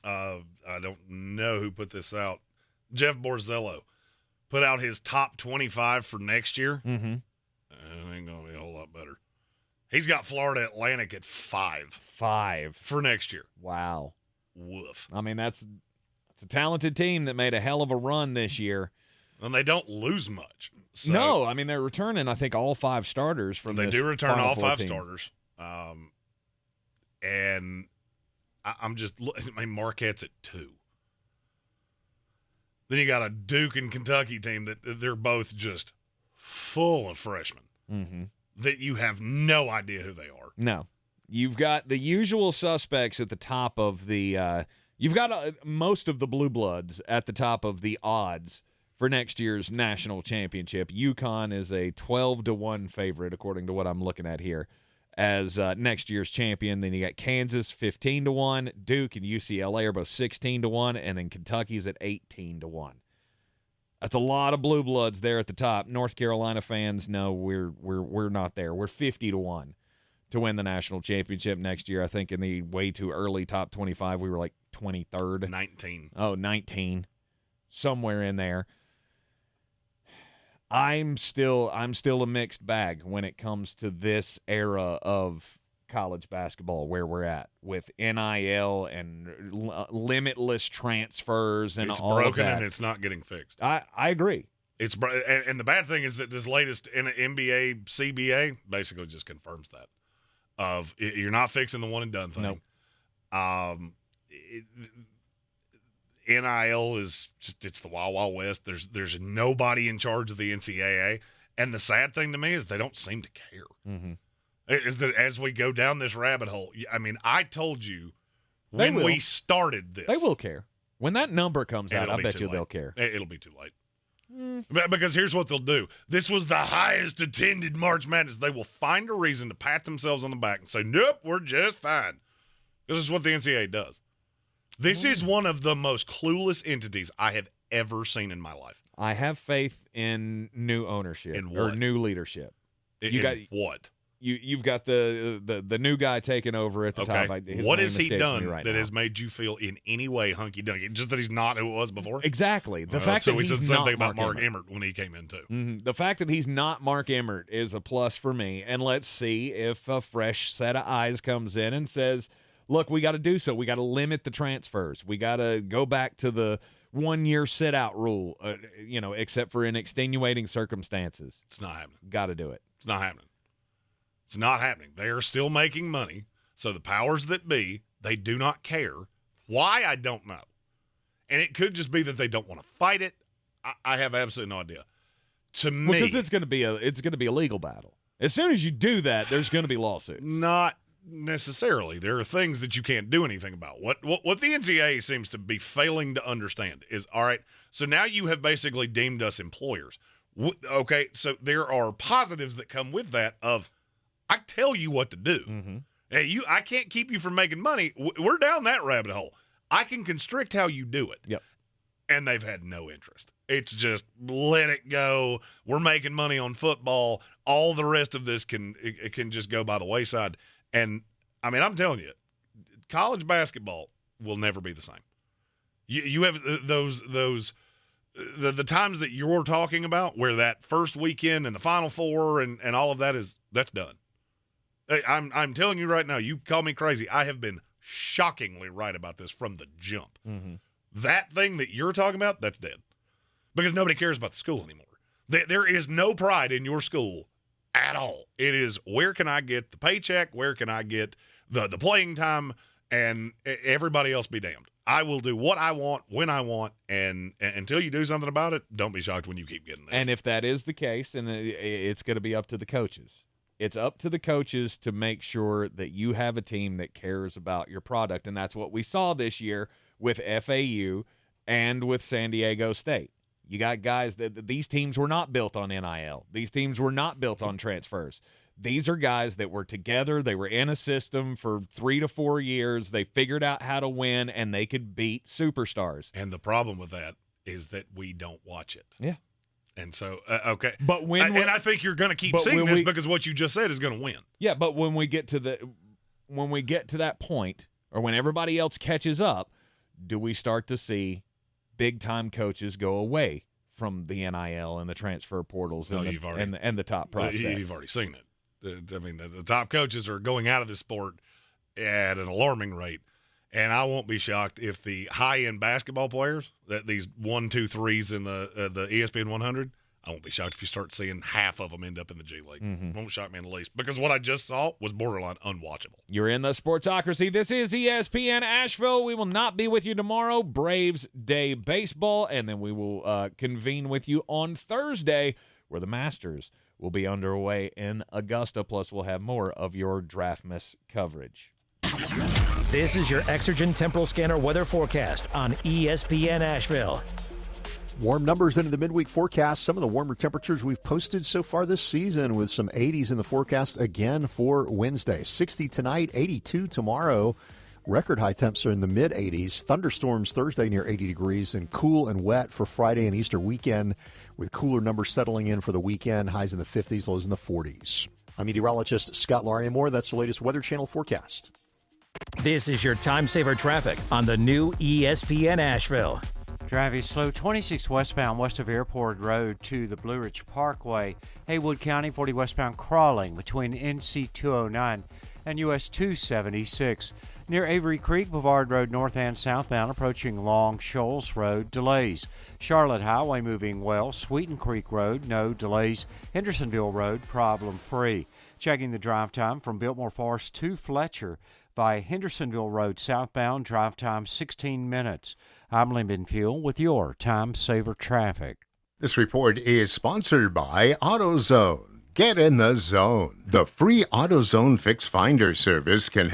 I don't know who put this out. Jeff Borzello put out his top 25 for next year. Mm-hmm. It ain't going to be a whole lot better. He's got Florida Atlantic at 5. 5 for next year. Wow. Woof. I mean, that's a talented team that made a hell of a run this year. And they don't lose much. So no, I mean, they're returning, I think, all 5 starters from this. They do return Final all Four 5 team. starters. And I'm just – I mean, Marquette's at 2. Then you got a Duke and Kentucky team that they're both just full of freshmen that you have no idea who they are. No. You've got the usual suspects at the top of the you've got most of the Blue Bloods at the top of the odds for next year's national championship. UConn is a 12-1 favorite, according to what I'm looking at here, as next year's champion. Then you got Kansas 15-1, Duke and UCLA are both 16-1, and then Kentucky's at 18-1. That's a lot of Blue Bloods there at the top. North Carolina fans, no, we're not there. We're 50-1 to win the national championship next year. I think in the way too early top 25, we were like 23rd. 19. Oh, 19. Somewhere in there. I'm still a mixed bag when it comes to this era of college basketball where we're at with NIL and limitless transfers and all of that. It's broken and it's not getting fixed. I agree. It's and the bad thing is that this latest NBA CBA basically just confirms that. Of you're not fixing the one and done thing. Nope. NIL is just it's the Wild Wild West. There's nobody in charge of the NCAA, and the sad thing to me is they don't seem to care. Mm-hmm. Is that as we go down this rabbit hole? I mean, I told you when we started this, they will care. When that number comes out, I bet you they'll care. It'll be too late. Because here's what they'll do. This was the highest attended March Madness. They will find a reason to pat themselves on the back and say, nope, we're just fine. This is what the NCAA does. This is one of the most clueless entities I have ever seen in my life. I have faith in new ownership or new leadership. What? You've got the new guy taking over at the top. What has he done that has made you feel in any way hunky-dunky? Just that he's not who it was before? Exactly. The fact that we he's said the same not thing about Mark Mark Emmert when he came in, too. Mm-hmm. The fact that he's not Mark Emmert is a plus for me. And let's see if a fresh set of eyes comes in and says, look, we got to do so. We got to limit the transfers. We got to go back to the 1-year sit-out rule, except for in extenuating circumstances. It's not happening. Got to do it. It's not happening. It's not happening. They are still making money. So the powers that be, they do not care. Why, I don't know. And it could just be that they don't want to fight it. I have absolutely no idea. To me, because it's going to be a legal battle. As soon as you do that, there's going to be lawsuits. Not necessarily. There are things that you can't do anything about. What the NCAA seems to be failing to understand is, all right, so now you have basically deemed us employers. Okay, so there are positives that come with that of, I tell you what to do. Mm-hmm. Hey, I can't keep you from making money. We're down that rabbit hole. I can constrict how you do it. Yep. And they've had no interest. It's just let it go. We're making money on football. All the rest of this can just go by the wayside. And I mean, I'm telling you, college basketball will never be the same. You have the times that you're talking about where that first weekend and the Final Four and all of that that's done. I'm telling you right now, you call me crazy. I have been shockingly right about this from the jump. Mm-hmm. That thing that you're talking about, that's dead. Because nobody cares about the school anymore. There is no pride in your school at all. It is, where can I get the paycheck? Where can I get the playing time? And everybody else be damned. I will do what I want, when I want, and until you do something about it, don't be shocked when you keep getting this. And if that is the case, then it's going to be up to the coaches. It's up to the coaches to make sure that you have a team that cares about your product, and that's what we saw this year with FAU and with San Diego State. You got guys that these teams were not built on NIL. These teams were not built on transfers. These are guys that were together. They were in a system for 3 to 4 years. They figured out how to win, and they could beat superstars. And the problem with that is that we don't watch it. Yeah. And so, okay. But I think you're going to keep seeing this because what you just said is going to win. Yeah, but when we get to that point, or when everybody else catches up, do we start to see big-time coaches go away from the NIL and the transfer portals and the top prospects? You've already seen it. The top coaches are going out of the sport at an alarming rate, and I won't be shocked if the high-end basketball players, that these 1, 2, 3s in the ESPN 100, I won't be shocked if you start seeing half of them end up in the G League. Mm-hmm. Won't shock me in the least, because what I just saw was borderline unwatchable. You're in the Sportsocracy. This is ESPN Asheville. We will not be with you tomorrow, Braves Day Baseball, and then we will convene with you on Thursday, where the Masters will be underway in Augusta. Plus, we'll have more of your Draft Miss coverage. This is your Exergen Temporal Scanner weather forecast on ESPN Asheville. Warm numbers into the midweek forecast. Some of the warmer temperatures we've posted so far this season, with some 80s in the forecast again for Wednesday. 60 tonight, 82 tomorrow. Record high temps are in the mid-80s. Thunderstorms Thursday near 80 degrees, and cool and wet for Friday and Easter weekend, with cooler numbers settling in for the weekend. Highs in the 50s, lows in the 40s. I'm meteorologist Scott Lariamore. That's the latest Weather Channel forecast. This is your time saver traffic on the new ESPN Asheville. Driving slow 26 westbound west of Airport Road to the Blue Ridge Parkway. Haywood County 40 westbound crawling between NC 209 and US 276. Near Avery Creek, Boulevard Road north and southbound approaching Long Shoals Road, delays. Charlotte Highway moving well. Sweeten Creek Road, no delays. Hendersonville Road, problem-free. Checking the drive time from Biltmore Forest to Fletcher via Hendersonville Road southbound, drive time 16 minutes. I'm Lyndon Fuel with your Time Saver Traffic. This report is sponsored by AutoZone. Get in the zone. The free AutoZone Fix Finder service can